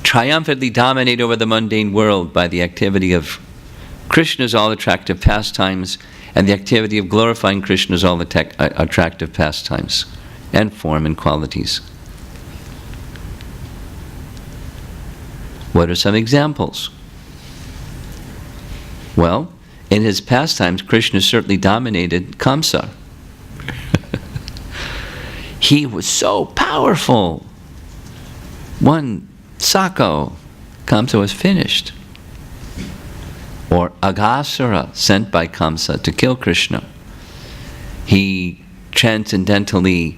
triumphantly dominate over the mundane world by the activity of Krishna's all-attractive pastimes and the activity of glorifying Krishna's all-attractive pastimes and form and qualities. What are some examples? Well, in his pastimes, Krishna certainly dominated Kamsa. He was so powerful. One Sako, Kamsa was finished. Or Aghasura, sent by Kamsa to kill Krishna. He transcendentally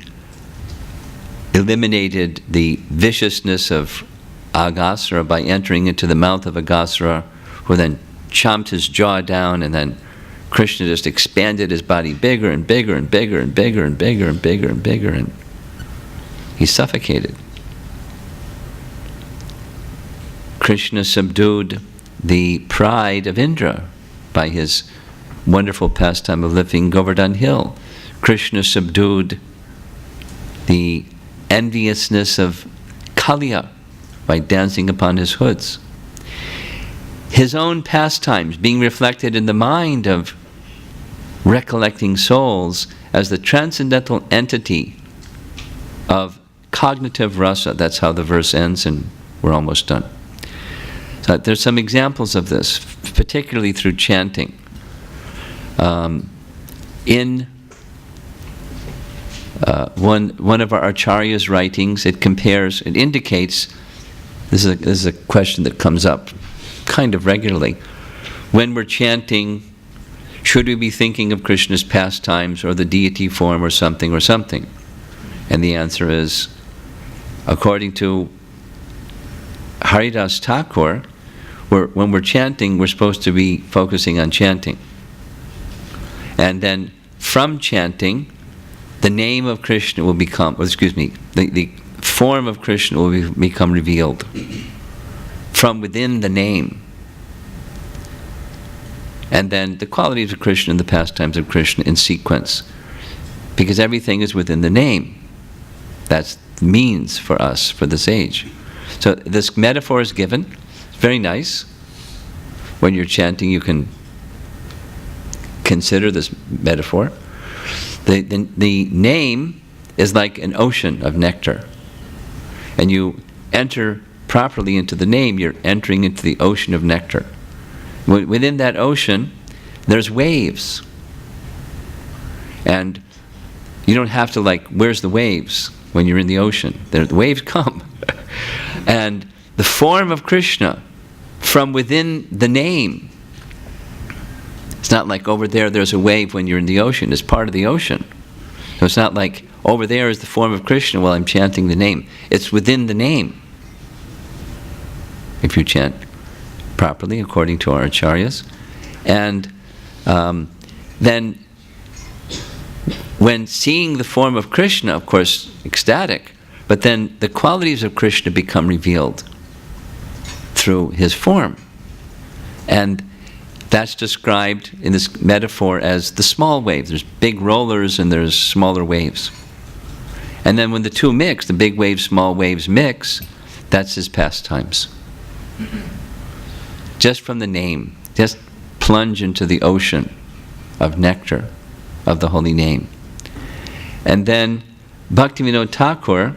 eliminated the viciousness of Aghasura by entering into the mouth of Aghasura, who then chomped his jaw down, and then Krishna just expanded his body bigger and bigger and bigger and bigger and bigger and bigger and bigger, and he suffocated. Krishna subdued the pride of Indra by his wonderful pastime of lifting Govardhan Hill. Krishna subdued the enviousness of Kaliya by dancing upon his hoods. His own pastimes being reflected in the mind of recollecting souls as the transcendental entity of cognitive rasa. That's how the verse ends, and we're almost done. So there's some examples of this, particularly through chanting. In one of our Acharya's writings, it indicates, this is a question that comes up kind of regularly. When we're chanting, should we be thinking of Krishna's pastimes or the deity form or something or something? And the answer is, according to Haridas Thakur, when we're chanting, we're supposed to be focusing on chanting. And then from chanting, the name of Krishna will become, the form of Krishna will become revealed from within the name. And then the qualities of Krishna and the pastimes of Krishna in sequence. Because everything is within the name. That's means for us, for this age. So this metaphor is given. It's very nice. When you're chanting, you can consider this metaphor. The name is like an ocean of nectar. And you enter properly into the name, you're entering into the ocean of nectar. Within that ocean, there's waves. And you don't have to where's the waves when you're in the ocean? The waves come. And the form of Krishna from within the name. It's not like over there's a wave when you're in the ocean. It's part of the ocean. So it's not like over there is the form of Krishna while I'm chanting the name. It's within the name. If you chant properly according to our acharyas. And then when seeing the form of Krishna, of course, ecstatic, but then the qualities of Krishna become revealed through his form. And that's described in this metaphor as the small waves. There's big rollers and there's smaller waves. And then when the two mix, the big waves, small waves mix, that's his pastimes. Just from the name, just plunge into the ocean of nectar, of the holy name. And then Bhaktivinoda Thakur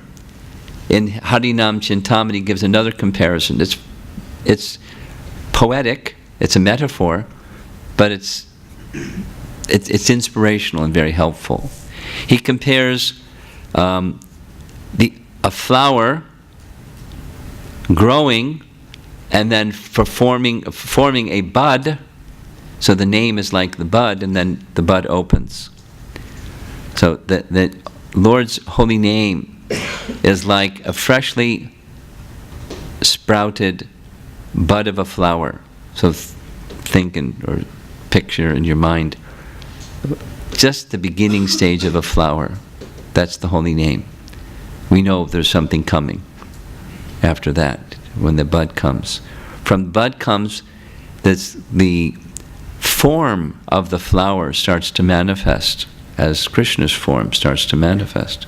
in Harinam Chintamani gives another comparison. It's poetic, it's a metaphor, but it's inspirational and very helpful. He compares a flower growing and then forming a bud. So the name is like the bud, and then the bud opens. So the Lord's holy name is like a freshly sprouted bud of a flower. So think or picture in your mind just the beginning stage of a flower. That's the holy name. We know there's something coming after that, when the bud comes. From the bud comes the form of the flower starts to manifest as Krishna's form starts to manifest.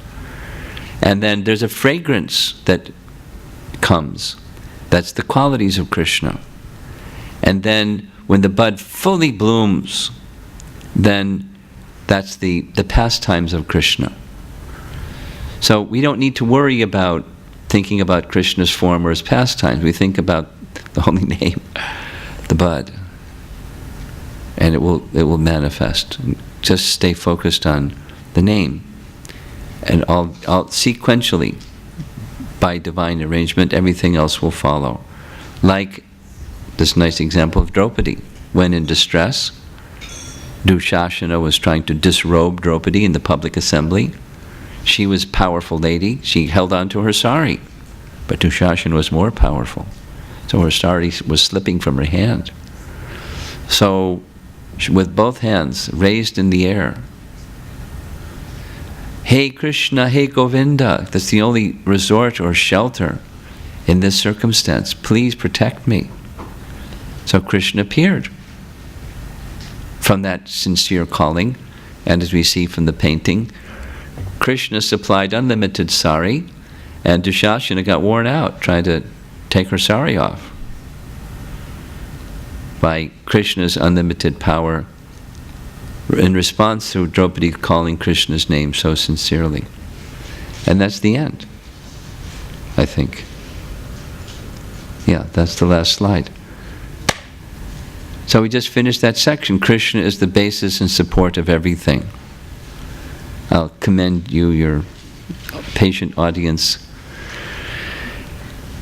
And then there's a fragrance that comes. That's the qualities of Krishna. And then when the bud fully blooms, then that's the pastimes of Krishna. So we don't need to worry about thinking about Krishna's form or his pastimes. We think about the holy name, the bud, and it will manifest. Just stay focused on the name, and all sequentially, by divine arrangement, everything else will follow. Like this nice example of Draupadi. When in distress, Dushasana was trying to disrobe Draupadi in the public assembly. She was a powerful lady. She held on to her sari. But Dushasana was more powerful. So her sari was slipping from her hand. So, with both hands raised in the air, Hey Krishna, Hey Govinda, that's the only resort or shelter in this circumstance. Please protect me. So Krishna appeared from that sincere calling. And as we see from the painting, Krishna supplied unlimited sari, and Dushasana got worn out trying to take her sari off by Krishna's unlimited power in response to Draupadi calling Krishna's name so sincerely. And that's the end, I think. Yeah, that's the last slide. So we just finished that section. Krishna is the basis and support of everything. I'll commend you, your patient audience.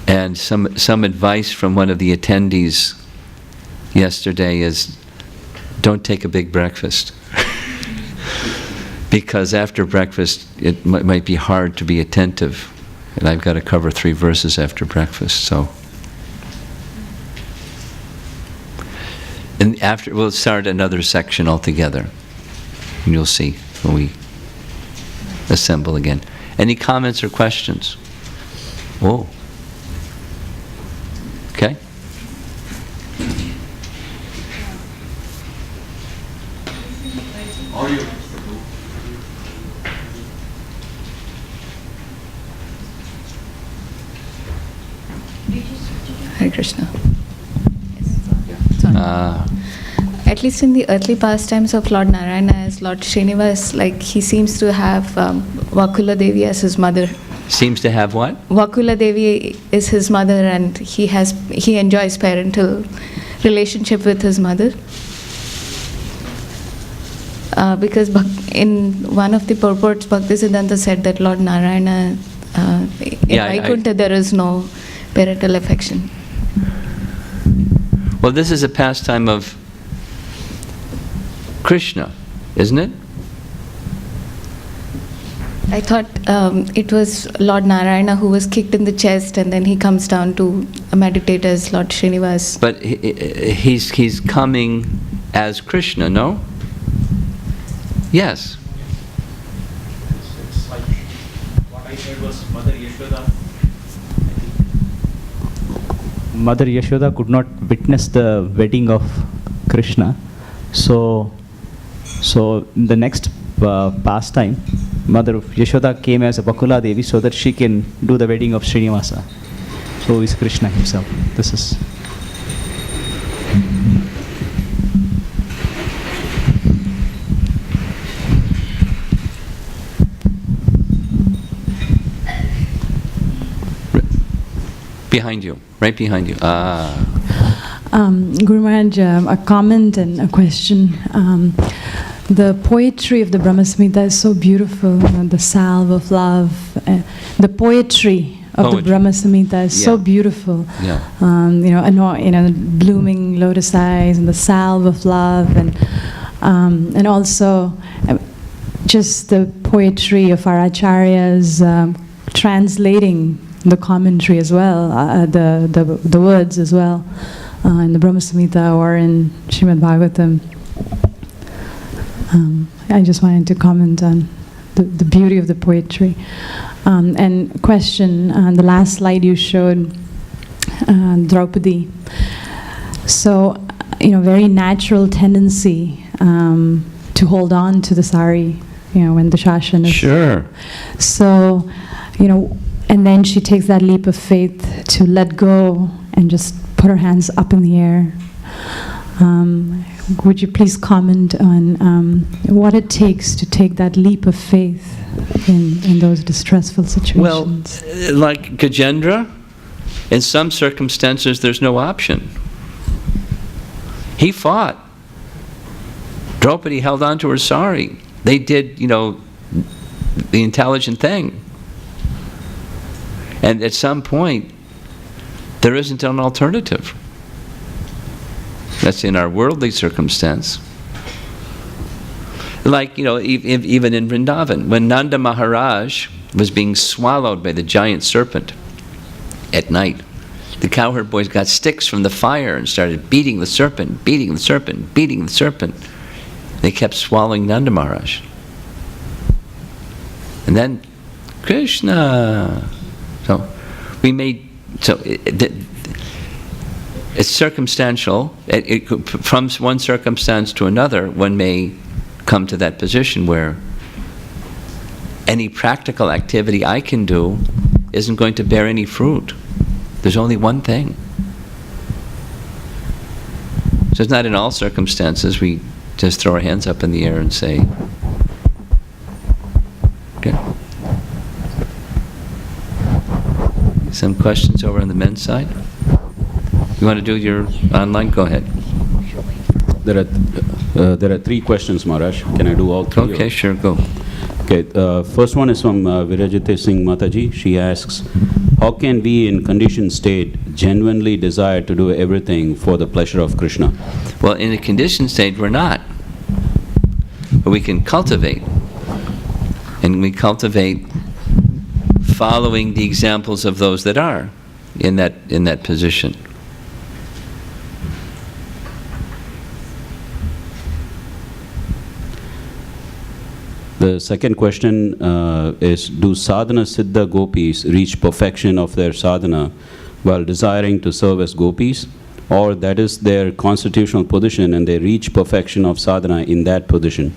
And some advice from one of the attendees yesterday is, don't take a big breakfast. Because after breakfast, it might be hard to be attentive. And I've got to cover 3 verses after breakfast, so. And after, we'll start another section altogether. And you'll see when we assemble again. Any comments or questions? Oh. Okay. Hare Krishna. At least in the earthly pastimes of Lord Narayana as Lord Srinivas, like he seems to have Vakula Devi as his mother. Seems to have what? Vakula Devi is his mother, and he enjoys parental relationship with his mother. Because in one of the purports, Bhaktisiddhanta said that Lord Narayana, in Vaikuntha there is no parental affection. Well, this is a pastime of Krishna, isn't it? I thought it was Lord Narayana who was kicked in the chest, and then he comes down to meditate as Lord Srinivas. But he's coming as Krishna, no? Yes. It's like what I heard was Mother Yashoda. Mother Yashoda could not witness the wedding of Krishna, so in the next pastime, Mother Yashoda came as a Vakula Devi so that she can do the wedding of Srinivasa. So is Krishna himself. This is. Behind you, right behind you. Guru Maharaj, a comment and a question. The poetry of the Brahma Samhita is so beautiful. The salve of love, the poetry of the Brahma Samhita is so beautiful. Yeah. Blooming lotus eyes and the salve of love, and also just the poetry of our acharyas translating the commentary as well, the words as well, in the Brahma Samhita or in Srimad Bhagavatam. I just wanted to comment on the beauty of the poetry. And question, on the last slide you showed, Draupadi. So, very natural tendency to hold on to the sari, when the shashan is... Sure. So, and then she takes that leap of faith to let go and just put her hands up in the air. Would you please comment on what it takes to take that leap of faith in those distressful situations? Well, like Gajendra, in some circumstances there's no option. He fought. Draupadi held on to her sari. They did, the intelligent thing. And at some point, there isn't an alternative. That's in our worldly circumstance. Like, even in Vrindavan, when Nanda Maharaj was being swallowed by the giant serpent at night, the cowherd boys got sticks from the fire and started beating the serpent, beating the serpent, beating the serpent. They kept swallowing Nanda Maharaj. And then, Krishna. So, it's circumstantial. From one circumstance to another, one may come to that position where any practical activity I can do isn't going to bear any fruit. There's only one thing. So it's not in all circumstances we just throw our hands up in the air and say, okay. Some questions over on the men's side? You want to do your online? Go ahead. There are three questions, Maharaj. Can I do all three? Okay, sure, go. Okay, first one is from Virajite Singh Mataji. She asks, how can we in conditioned state genuinely desire to do everything for the pleasure of Krishna? Well, in a conditioned state, we're not. But we can cultivate. And we cultivate following the examples of those that are in that position. The second question is, do sadhana siddha gopis reach perfection of their sadhana while desiring to serve as gopis? Or that is their constitutional position and they reach perfection of sadhana in that position?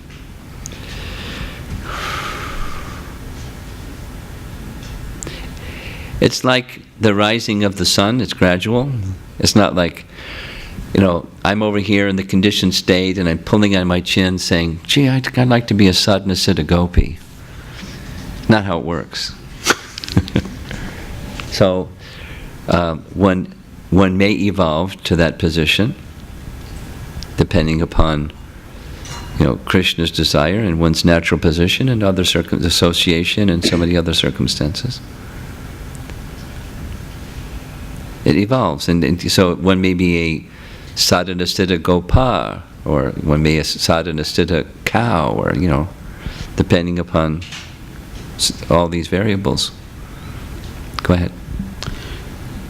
It's like the rising of the sun, it's gradual. It's not like, I'm over here in the conditioned state and I'm pulling on my chin saying, gee, I'd like to be a sadhana siddha gopi. Not how it works. So, one may evolve to that position, depending upon, Krishna's desire and one's natural position and other association and so many other circumstances. It evolves, and so one may be a sadhana siddha gopa, or one may be a sadhana siddha cow, or depending upon all these variables. Go ahead.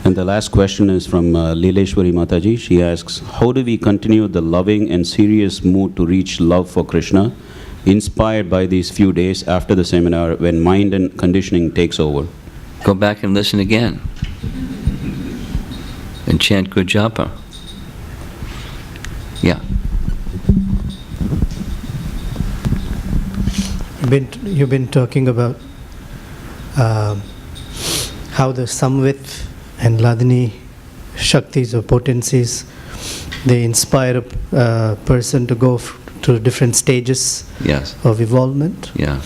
And the last question is from Leeleshwari Mataji. She asks, how do we continue the loving and serious mood to reach love for Krishna, inspired by these few days after the seminar when mind and conditioning takes over? Go back and listen again. And chant good japa. Yeah. You've been talking about how the Samvit and Ladini Shaktis or potencies, they inspire a person to go to different stages of evolvement. Yeah.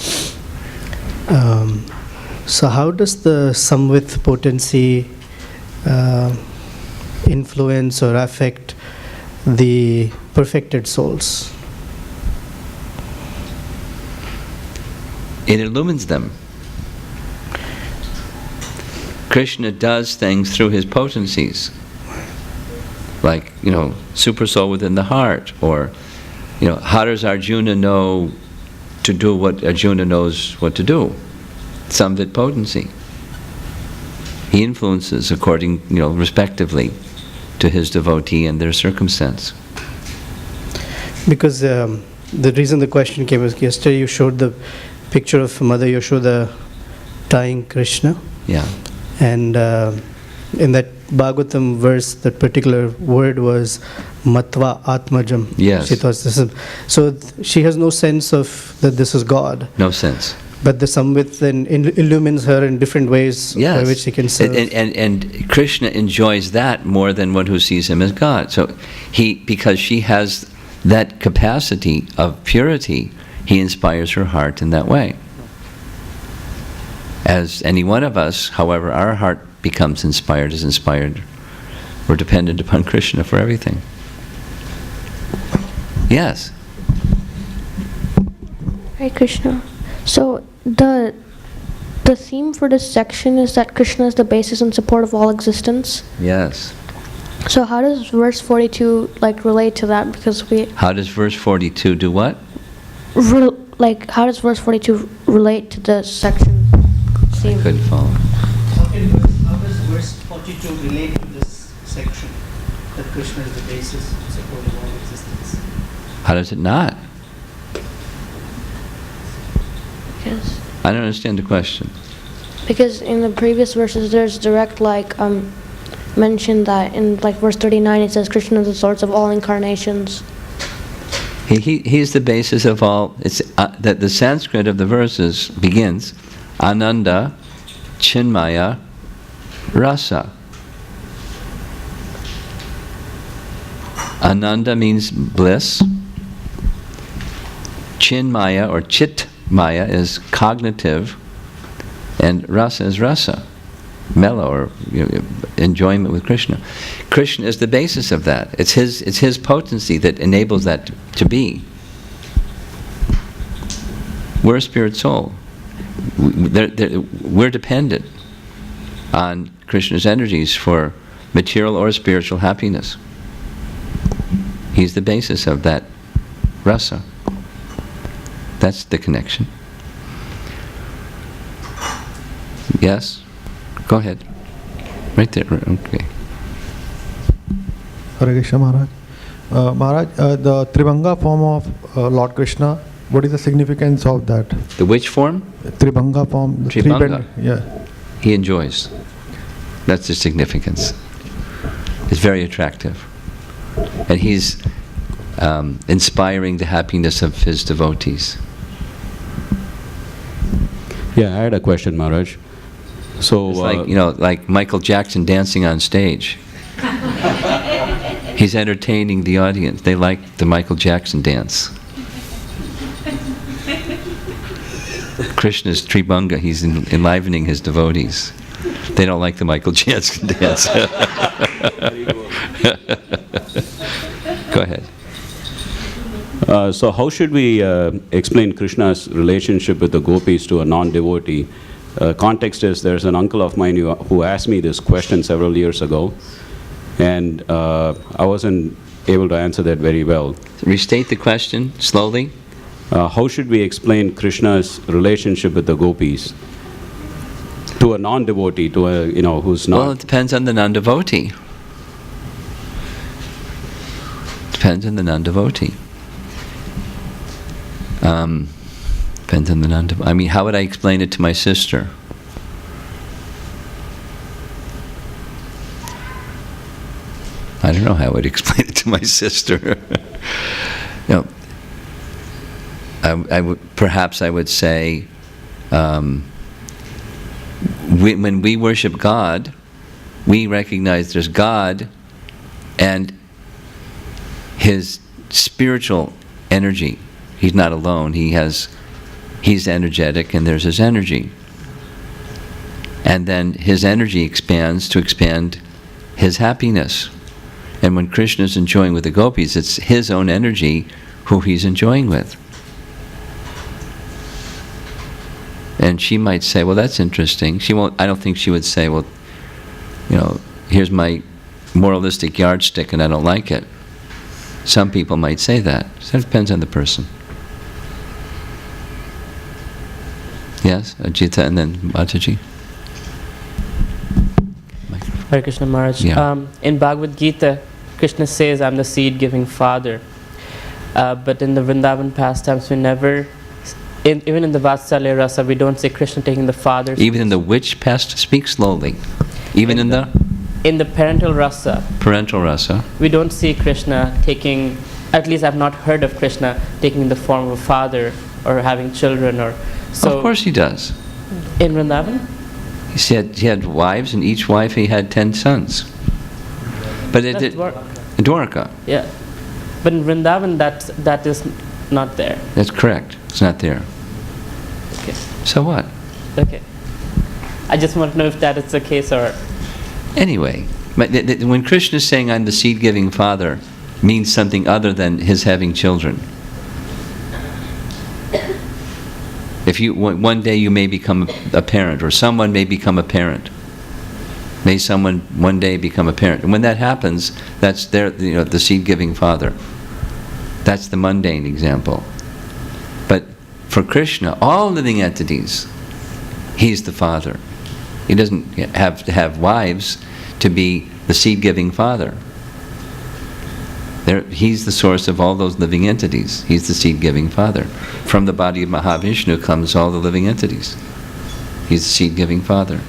So how does the Samvit potency influence or affect the perfected souls? It illumines them. Krishna does things through his potencies, like, super soul within the heart, or, how does Arjuna know to do what Arjuna knows what to do? Samvit potency. He influences according, respectively to his devotee and their circumstance. Because the reason the question came was yesterday you showed the picture of Mother Yashoda tying Krishna. Yeah. And in that Bhagavatam verse, that particular word was Matva Atmajam. Yes. She thought so she has no sense of that this is God. No sense. But the Samvit then illumines her in different ways by which she can serve. And Krishna enjoys that more than one who sees him as God. So because she has that capacity of purity, he inspires her heart in that way. As any one of us, however our heart becomes inspired, is inspired, we're dependent upon Krishna for everything. Yes? Hare Krishna. So the theme for this section is that Krishna is the basis and support of all existence. Yes. So how does verse 42 relate to that? Because How does verse 42 do what? How does verse 42 relate to the section theme? I couldn't follow. How does verse 42 relate to this section? That Krishna is the basis and support of all existence. How does it not? Because I don't understand the question. Because in the previous verses there's direct mention that in verse 39 it says Krishna is the source of all incarnations. He's the basis of all. It's that the Sanskrit of the verses begins Ananda Chinmaya Rasa. Ananda means bliss. Chinmaya or Chitmaya is cognitive, and Rasa is rasa, mellow or enjoyment with Krishna. Krishna is the basis of that. It's his potency that enables that to be. We're a spirit soul. We're dependent on Krishna's energies for material or spiritual happiness. He's the basis of that rasa. That's the connection. Yes? Go ahead. Right there. Okay. Hare Krishna Maharaj. Maharaj, the Tribhanga form of Lord Krishna, what is the significance of that? The which form? Tribhanga form. The Tribhanga. Yeah. He enjoys. That's the significance. It's very attractive. And he's inspiring the happiness of his devotees. Yeah, I had a question, Maharaj. So, it's like Michael Jackson dancing on stage. He's entertaining the audience. They like the Michael Jackson dance. Krishna's Tribhanga, he's enlivening his devotees. They don't like the Michael Jackson dance. Go ahead. So how should we explain Krishna's relationship with the gopis to a non-devotee? Context is, there's an uncle of mine who asked me this question several years ago, and I wasn't able to answer that very well. Restate the question slowly. How should we explain Krishna's relationship with the gopis to a non-devotee, to a, who's not? Well, it depends on the non-devotee. Depends on the non-devotee. Depends on the non-devotee. I mean, how would I explain it to my sister? I don't know how I would explain it to my sister. Perhaps I would say, when we worship God, we recognize there's God and His spiritual energy. He's not alone. He's energetic, and there's His energy. And then His energy expands to expand his happiness. And when Krishna is enjoying with the gopis, it's his own energy who he's enjoying with. And she might say, well, that's interesting. She won't, I don't think she would say, well, you know, here's my moralistic yardstick and I don't like it. Some people might say that. So it depends on the person. Yes, Ajita and then Mataji. Hare Krishna Maharaj. Yeah. In Bhagavad Gita, Krishna says, I'm the seed-giving father. But in the Vrindavan pastimes, we never, even in the Vatsalya Rasa, we don't say Krishna taking the father's. Even in the which past? Speak slowly. Even in the? In the parental rasa. Parental rasa. We don't see Krishna taking, at least I've not heard of Krishna taking the form of a father or having children or so. Of course he does. In Vrindavan? He had wives, and each wife he had 10 sons. But it did. Dwarka. Yeah. But in Vrindavan, that is not there. That's correct. It's not there. Okay. So what? Okay. I just want to know if that is the case or... Anyway, when Krishna is saying, I'm the seed-giving father, means something other than his having children. If you one day you may become a parent, or someone may become a parent. May someone one day become a parent. And when that happens, that's the seed-giving father. That's the mundane example. But for Krishna, all living entities, he's the father. He doesn't have to have wives to be the seed-giving father. He's the source of all those living entities. He's the seed-giving father. From the body of Mahavishnu comes all the living entities. He's the seed-giving father.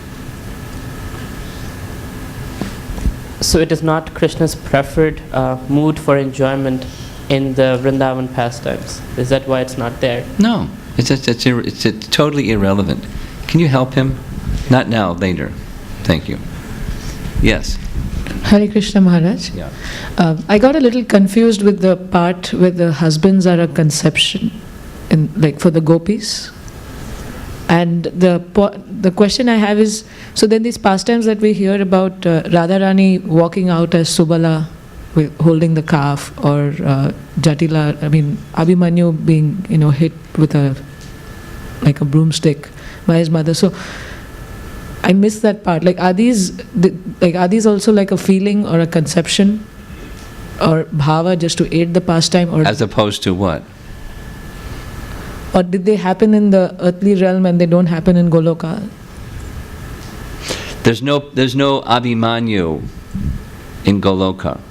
So it is not Krishna's preferred mood for enjoyment in the Vrindavan pastimes. Is that why it's not there? No, it's totally irrelevant. Can you help him? Not now, later. Thank you. Yes. Hare Krishna Maharaj. Yeah. I got a little confused with the part where the husbands are a conception, for the gopis. And the question I have is, so then these pastimes that we hear about Radharani walking out as Subala holding the calf, or Jatila, Abhimanyu being hit with a broomstick by his mother. So I missed that part. Are these also like a feeling or a conception or bhava just to aid the pastime, or as opposed to what? Or did they happen in the earthly realm and they don't happen in Goloka? There's no Abhimanyu in Goloka.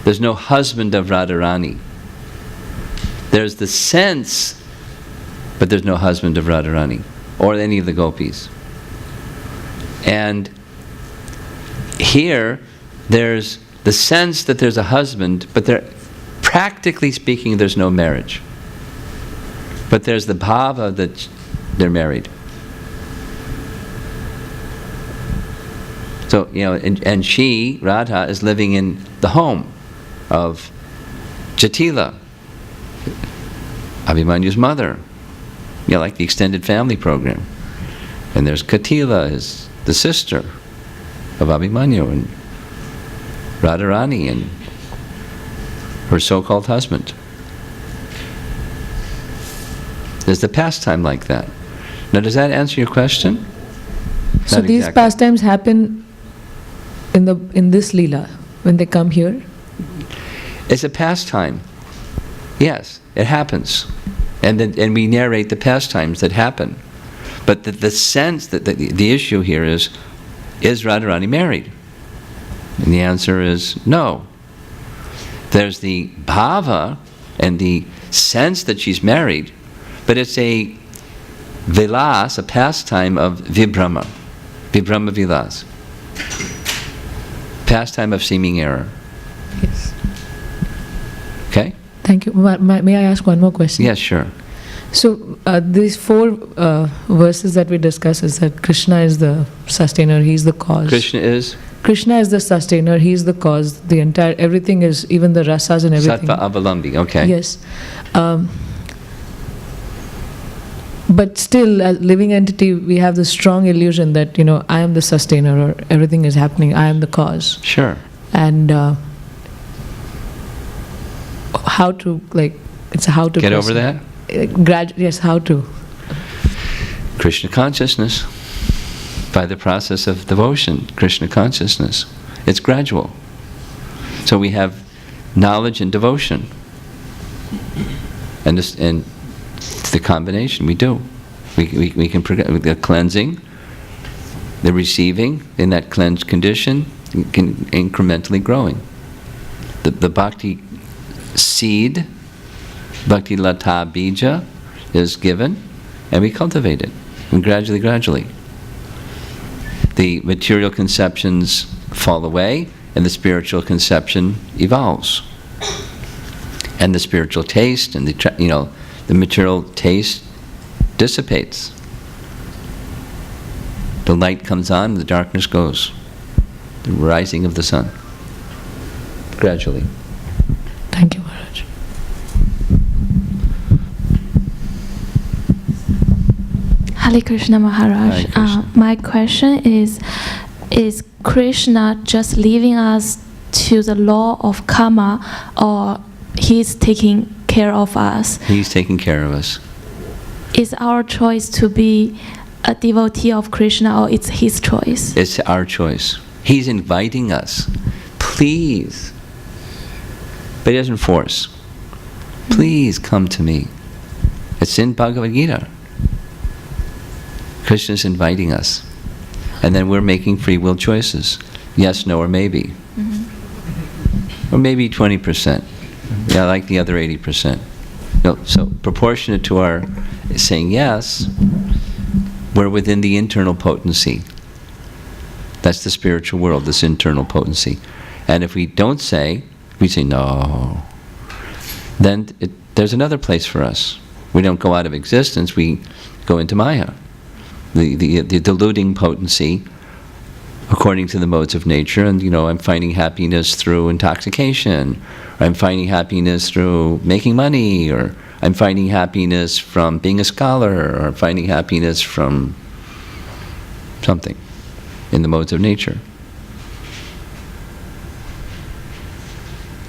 There's no husband of Radharani. There's the sense, but there's no husband of Radharani or any of the gopis. And here, there's the sense that there's a husband, but practically speaking, there's no marriage. But there's the bhava that they're married. So, and she, Radha, is living in the home of Jatila, Abhimanyu's mother. Like the extended family program. And there's Katila, the sister of Abhimanyu, and Radharani and her so-called husband. There's the pastime like that. Now, does that answer your question? So these pastimes happen in this Leela, when they come here? It's a pastime. Yes, it happens. And we narrate the pastimes that happen. But the sense that the issue here is Radharani married? And the answer is no. There's the bhava and the sense that she's married, but it's a vilas, a pastime of Vibrahma vilas. Pastime of seeming error. Yes. Okay? Thank you. May I ask one more question? Yes, sure. So these 4 verses that we discuss is that Krishna is the sustainer, he's the cause. Krishna is? Krishna is the sustainer, he's the cause. The entire, everything is, even the rasas and everything. Sattva avalambi, okay. Yes. But still, as living entity, we have this strong illusion that, I am the sustainer, or everything is happening, I am the cause. Sure. And how to, it's how to... Get over that? Yes, how to? Krishna consciousness. By the process of devotion, Krishna consciousness. It's gradual. So we have knowledge and devotion. And the combination, we do. We can progress. The cleansing, the receiving, in that cleansed condition, can incrementally growing. The bhakti seed, bhakti lata bija, is given, and we cultivate it, and gradually. The material conceptions fall away, and the spiritual conception evolves. And the spiritual taste and the material taste dissipates. The light comes on, the darkness goes. The rising of the sun. Gradually. Thank you, Maharaj. Hare Krishna, Maharaj. Hare Krishna. My question is Krishna just leaving us to the law of karma, or He's taking care of us? He's taking care of us. Is our choice to be a devotee of Krishna, or it's His choice? It's our choice. He's inviting us. Please. But He doesn't force. Please come to me. It's in Bhagavad Gita. Krishna's inviting us. And then we're making free will choices. Yes, no, or maybe. Or maybe 20%. Yeah, I like the other 80%. No, so proportionate to our saying yes, we're within the internal potency. That's the spiritual world, this internal potency. And if we don't say, we say no, then there's another place for us. We don't go out of existence, we go into Maya. The deluding potency according to the modes of nature, and I'm finding happiness through intoxication, or I'm finding happiness through making money, or I'm finding happiness from being a scholar, or I'm finding happiness from something in the modes of nature.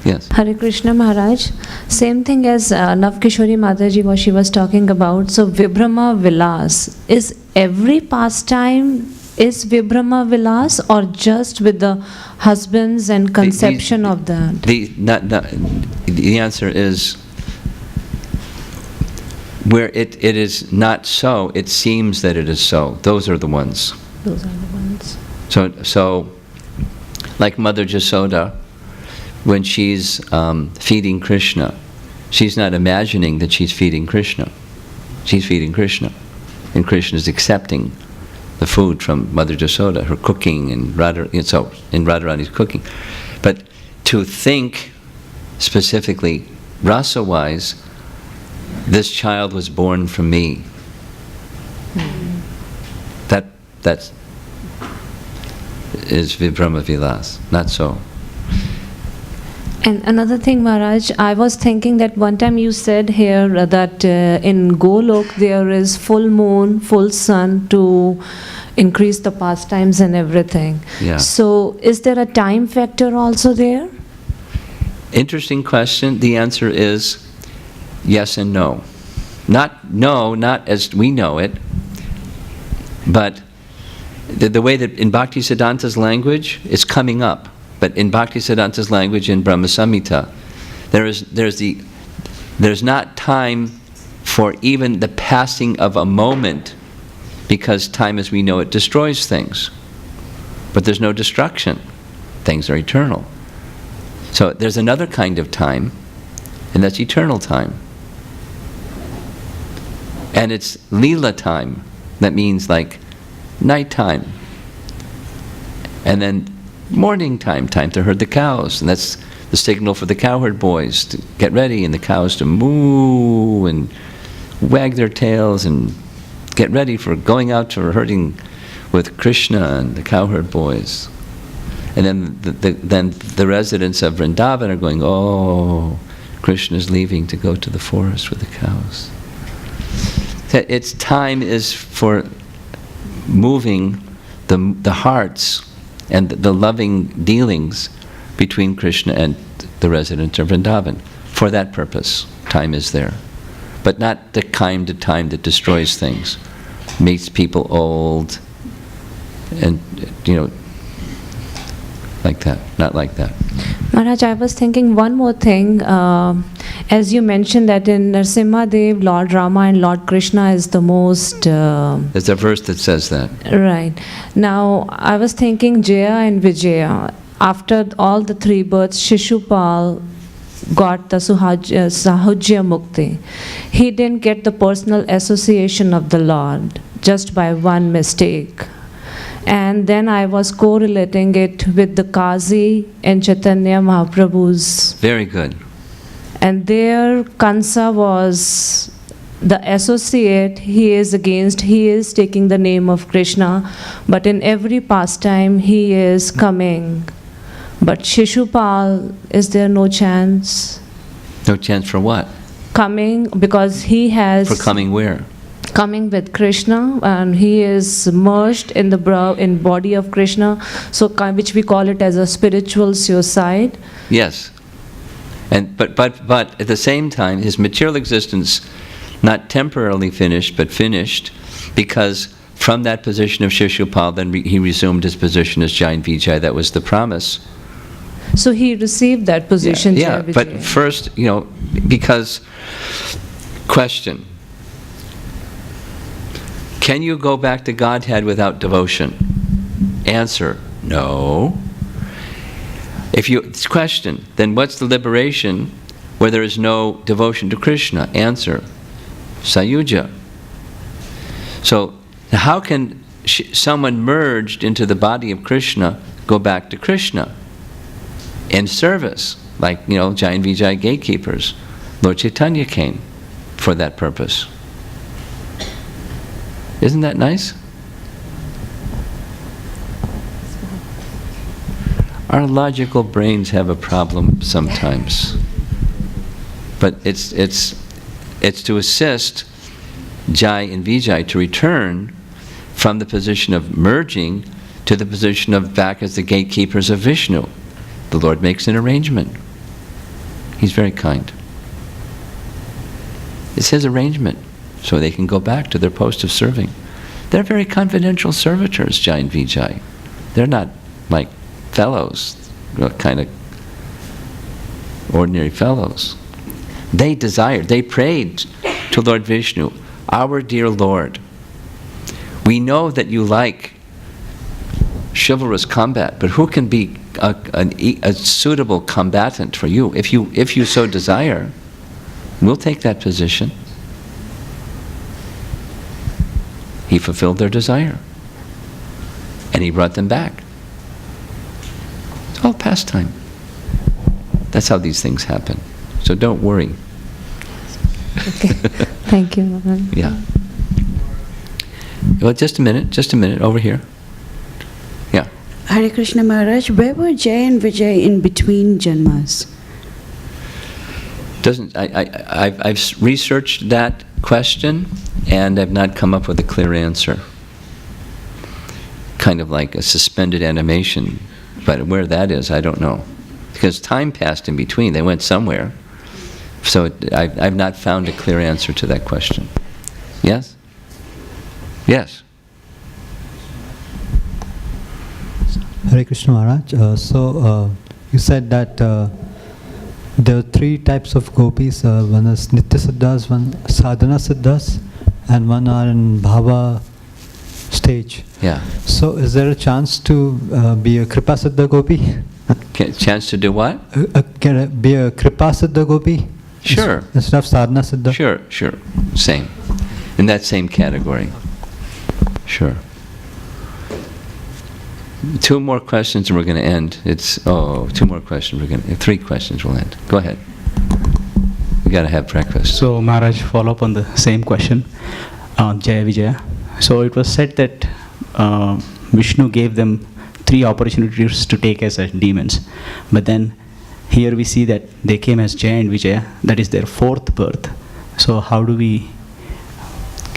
Yes. Hare Krishna, Maharaj. Same thing as Navkishori Mataji, what she was talking about. So Vibhrama Vilas, is every pastime is Vibhrama Vilas, or just with the husbands and conception of that? The answer is, where it is not so, it seems that it is so. Those are the ones. Those are the ones. So like Mother Jasoda, when she's feeding Krishna, she's not imagining that she's feeding Krishna. She's feeding Krishna. And Krishna is accepting the food from Mother Jasoda, her cooking, and Radharani's cooking. But to think specifically, rasa-wise, this child was born from me. That is Vibhrama Vilas, not so. And another thing, Maharaj, I was thinking that one time you said here that in Golok there is full moon, full sun to increase the pastimes and everything. Yeah. So is there a time factor also there? Interesting question. The answer is yes and no. Not as we know it, but the way that in Bhaktisiddhanta's language, it's coming up. But in Bhaktisiddhanta's language in Brahma Samhita, there's not time for even the passing of a moment, because time as we know it destroys things. But there's no destruction. Things are eternal. So there's another kind of time, and that's eternal time. And it's Leela time. That means like nighttime. And then morning time to herd the cows. And that's the signal for the cowherd boys to get ready, and the cows to moo and wag their tails and get ready for going out to herding with Krishna and the cowherd boys. And then the residents of Vrindavan are going, oh, Krishna's leaving to go to the forest with the cows. Its time is for moving the hearts and the loving dealings between Krishna and the residents of Vrindavan. For that purpose, time is there. But not the kind of time that destroys things, makes people old, and, like that, not like that. Maharaj, I was thinking one more thing. As you mentioned that in Narasimha Dev, Lord Rama and Lord Krishna is the most... There's a verse that says that. Right. Now, I was thinking Jaya and Vijaya. After all the three births, Shishupal got the Sahajya Mukti. He didn't get the personal association of the Lord just by one mistake. And then I was correlating it with the Kazi and Chaitanya Mahaprabhu's. Very good. And there Kansa was the associate, he is taking the name of Krishna, but in every pastime he is coming. But Shishupal, is there no chance? No chance for what? Coming, because he has... For coming where? Coming with Krishna, and he is merged in the body of Krishna, so which we call it as a spiritual suicide. Yes. But at the same time, his material existence not temporarily finished, but finished, because from that position of Shishupal, then he resumed his position as Jai and Vijay. That was the promise. So he received that position. Yeah, but first, because, question, can you go back to Godhead without devotion? Answer, no. Question, then what's the liberation where there is no devotion to Krishna? Answer, Sayuja. So how can someone merged into the body of Krishna go back to Krishna in service? Like, Jai and Vijay gatekeepers. Lord Chaitanya came for that purpose. Isn't that nice? Our logical brains have a problem sometimes. But it's to assist Jai and Vijay to return from the position of merging to the position of back as the gatekeepers of Vishnu. The Lord makes an arrangement. He's very kind. It's His arrangement, so they can go back to their post of serving. They're very confidential servitors, Jai and Vijay. They're not like fellows, kind of ordinary fellows. They prayed to Lord Vishnu, our dear Lord, we know that you like chivalrous combat, but who can be a suitable combatant for you? If you so desire, we'll take that position. He fulfilled their desire, and he brought them back. It's all pastime. That's how these things happen. So don't worry. Okay. Thank you. Yeah. Well, just a minute, over here. Yeah. Hare Krishna Maharaj, where were Jai and Vijay in between Janmas? I've researched that question, and I've not come up with a clear answer. Kind of like a suspended animation, but where that is, I don't know. Because time passed in between, they went somewhere. So I've not found a clear answer to that question. Yes? Yes. Hare Krishna Maharaj, you said that there are three types of gopis. One is Nitya Siddhas, one Sadhana Siddhas, and one are in Bhava stage. Yeah. So is there a chance to be a Kripa Siddha gopi? Chance to do what? Can it be a Kripa Siddha gopi? Sure. Instead of Sadhana Siddha? Sure. Same. In that same category. Sure. 2 more questions and we're going to end. 2 more questions. 3 questions we'll end. Go ahead. We got to have breakfast. So Maharaj, follow up on the same question on Jaya Vijaya. So it was said that Vishnu gave them 3 opportunities to take as demons. But then here we see that they came as Jaya and Vijaya. That is their 4th birth. So how do we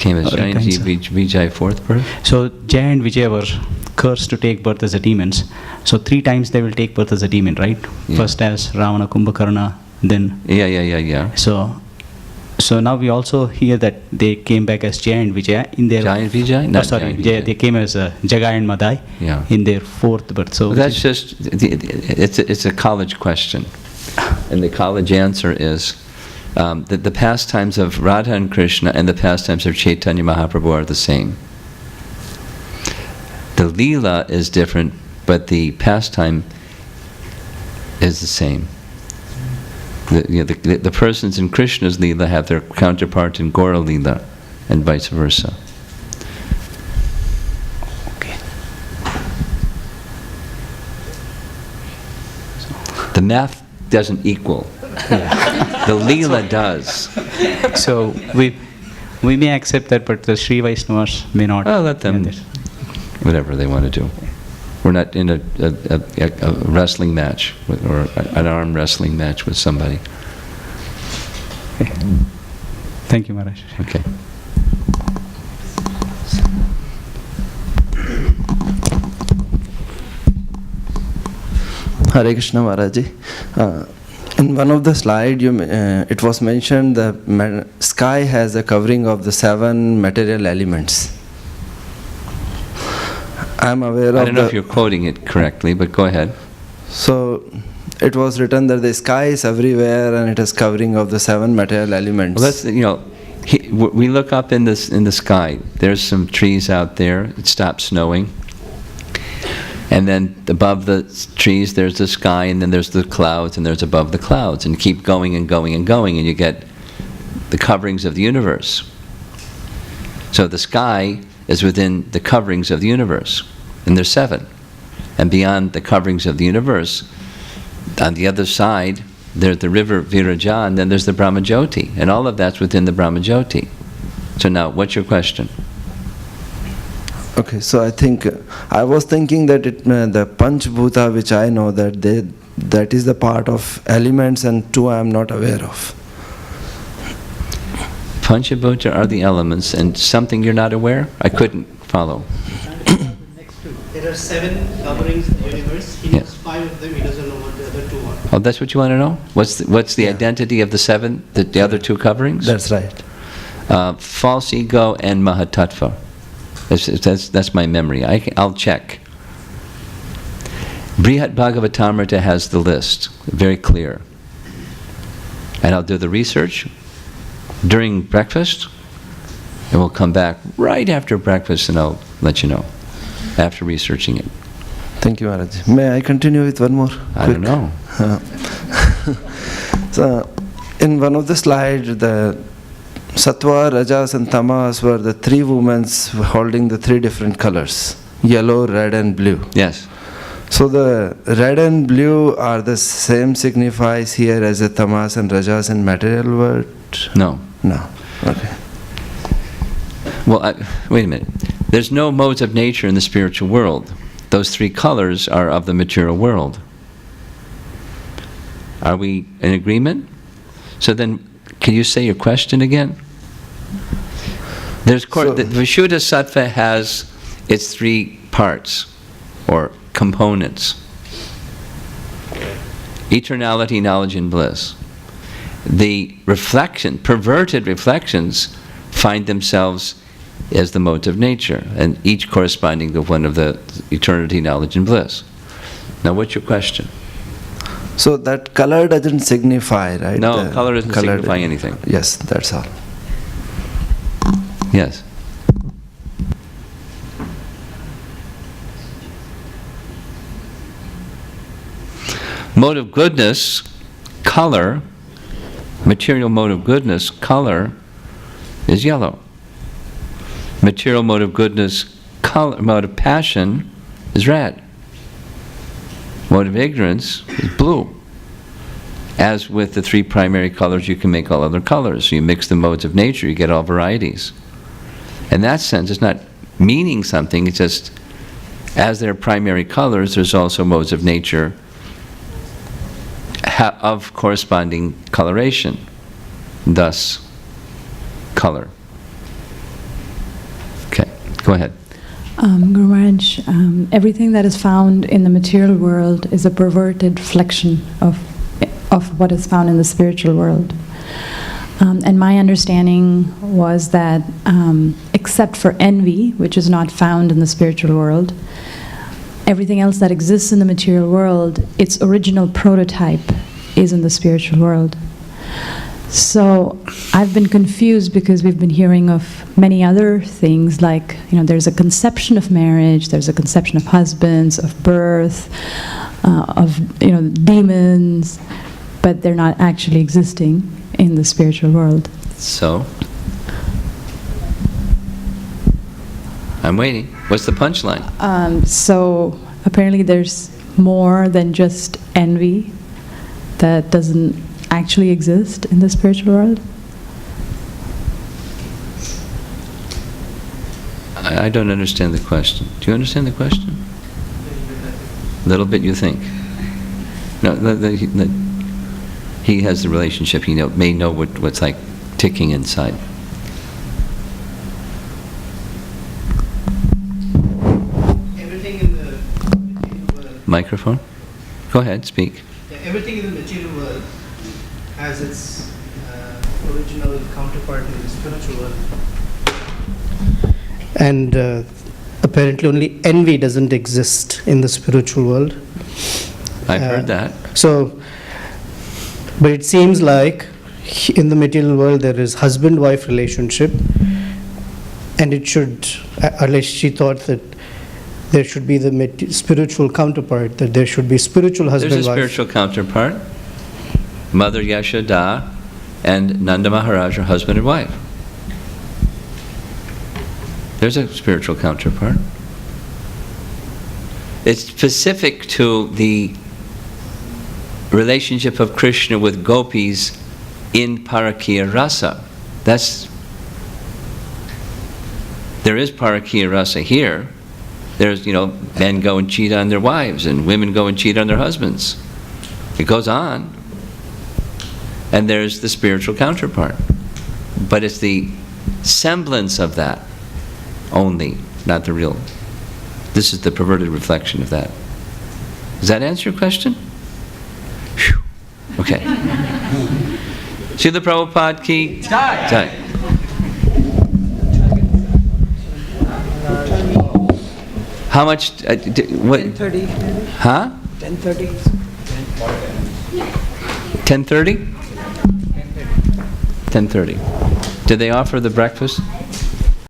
Came as Jai and Vijay fourth birth? So Jai and Vijay were cursed to take birth as the demons. So 3 times they will take birth as a demon, right? Yeah. First as Ravana, Kumbhakarna, then... Yeah. So now we also hear that they came back as Jai and Vijay in their... Jai and Vijay? Not sorry, Jai and Vijay. They came as Jagai and Madai in their 4th birth. So well, that's just, it's a college question. And the college answer is that the pastimes of Radha and Krishna and the pastimes of Chaitanya Mahaprabhu are the same. The Leela is different, but the pastime is the same. The persons in Krishna's Leela have their counterpart in Gora Leela, and vice versa. Okay. The math doesn't equal. The Leela does. So we may accept that, but the Sri Vaishnavas may not. Oh, let them, whatever they want to do. We're not in a wrestling match or an arm wrestling match with somebody. Okay. Thank you, Maharaj. Okay. Hare Krishna Maharaji. In one of the slides, it was mentioned the sky has a covering of the 7 material elements. I'm aware of I don't know if you're quoting it correctly, but go ahead. So, it was written that the sky is everywhere and it is covering of the 7 material elements. Well, we look up in the sky. There's some trees out there. It stops snowing. And then above the trees, there's the sky, and then there's the clouds, and there's above the clouds. And you keep going and going and going, and you get the coverings of the universe. So the sky is within the coverings of the universe, and there's 7. And beyond the coverings of the universe, on the other side, there's the river Viraja, and then there's the Brahma Jyoti, and all of that's within the Brahma Jyoti. So now, what's your question? Okay, so I think, I was thinking that the Panch Bhuta, which I know that is the part of elements, and 2 I am not aware of. Panchabhuta are the elements, and something you're not aware? I couldn't follow. There are 7 coverings in the universe. He knows 5 of them. He doesn't know what the other 2 are. Oh, that's what you want to know? What's the identity of the 7, the other 2 coverings? That's right. False ego and Mahatattva. That's my memory. I'll check. Brihat Bhagavatamrita has the list, very clear. And I'll do the research during breakfast, and we'll come back right after breakfast, and I'll let you know, after researching it. Thank you, Maharaj. May I continue with one more? I don't know. So, in one of the slides, the Sattva, Rajas and Tamas were the 3 women holding the 3 different colors, yellow, red and blue. Yes. So the red and blue are the same signifies here as the Tamas and Rajas in material world? No. No. Okay. Well, wait a minute. There's no modes of nature in the spiritual world. Those 3 colors are of the material world. Are we in agreement? So then, can you say your question again? The Vishuddha Sattva has its 3 parts, or components. Eternality, knowledge, and bliss. The perverted reflections find themselves as the modes of nature, and each corresponding to one of the eternity, knowledge, and bliss. Now, what's your question? So that color doesn't signify, right? No, color doesn't signify anything. Yes, that's all. Yes. Mode of goodness, color, material mode of goodness, color, is yellow. Material mode of goodness, color, mode of passion, is red. Mode of ignorance is blue. As with the 3 primary colors, you can make all other colors. So you mix the modes of nature, you get all varieties. In that sense, it's not meaning something, it's just, as there are primary colors, there's also modes of nature of corresponding coloration, thus color. Go ahead. Guru Maharaj, everything that is found in the material world is a perverted reflection of what is found in the spiritual world. And my understanding was that except for envy, which is not found in the spiritual world, everything else that exists in the material world, its original prototype is in the spiritual world. So I've been confused because we've been hearing of many other things like, there's a conception of marriage, there's a conception of husbands, of birth, of demons, but they're not actually existing in the spiritual world. So? I'm waiting. What's the punchline? So apparently there's more than just envy that doesn't actually exist in the spiritual world. I don't understand the question. Do you understand the question? A little bit, you think? No, he has the relationship. He may know what's like ticking inside. Everything in the material world. Microphone? Go ahead, speak. Yeah, everything in the material world has its original counterpart in the spiritual world. And apparently only envy doesn't exist in the spiritual world. I've heard that. So, but it seems like in the material world there is husband-wife relationship, and it should, at least she thought that there should be the spiritual counterpart, that there should be spiritual husband-wife. There's a spiritual counterpart. Mother Yashoda and Nanda Maharaj are husband and wife. There's a spiritual counterpart. It's specific to the relationship of Krishna with gopis in Parakiya Rasa. There is Parakiya Rasa here. There's, men go and cheat on their wives and women go and cheat on their husbands. It goes on. And there's the spiritual counterpart. But it's the semblance of that only, not the real. This is the perverted reflection of that. Does that answer your question? Whew. Okay. Srila Prabhupada ki Jai. How much? What? 10:30. Huh? 10:30. 10:30? 10:30. Did they offer the breakfast?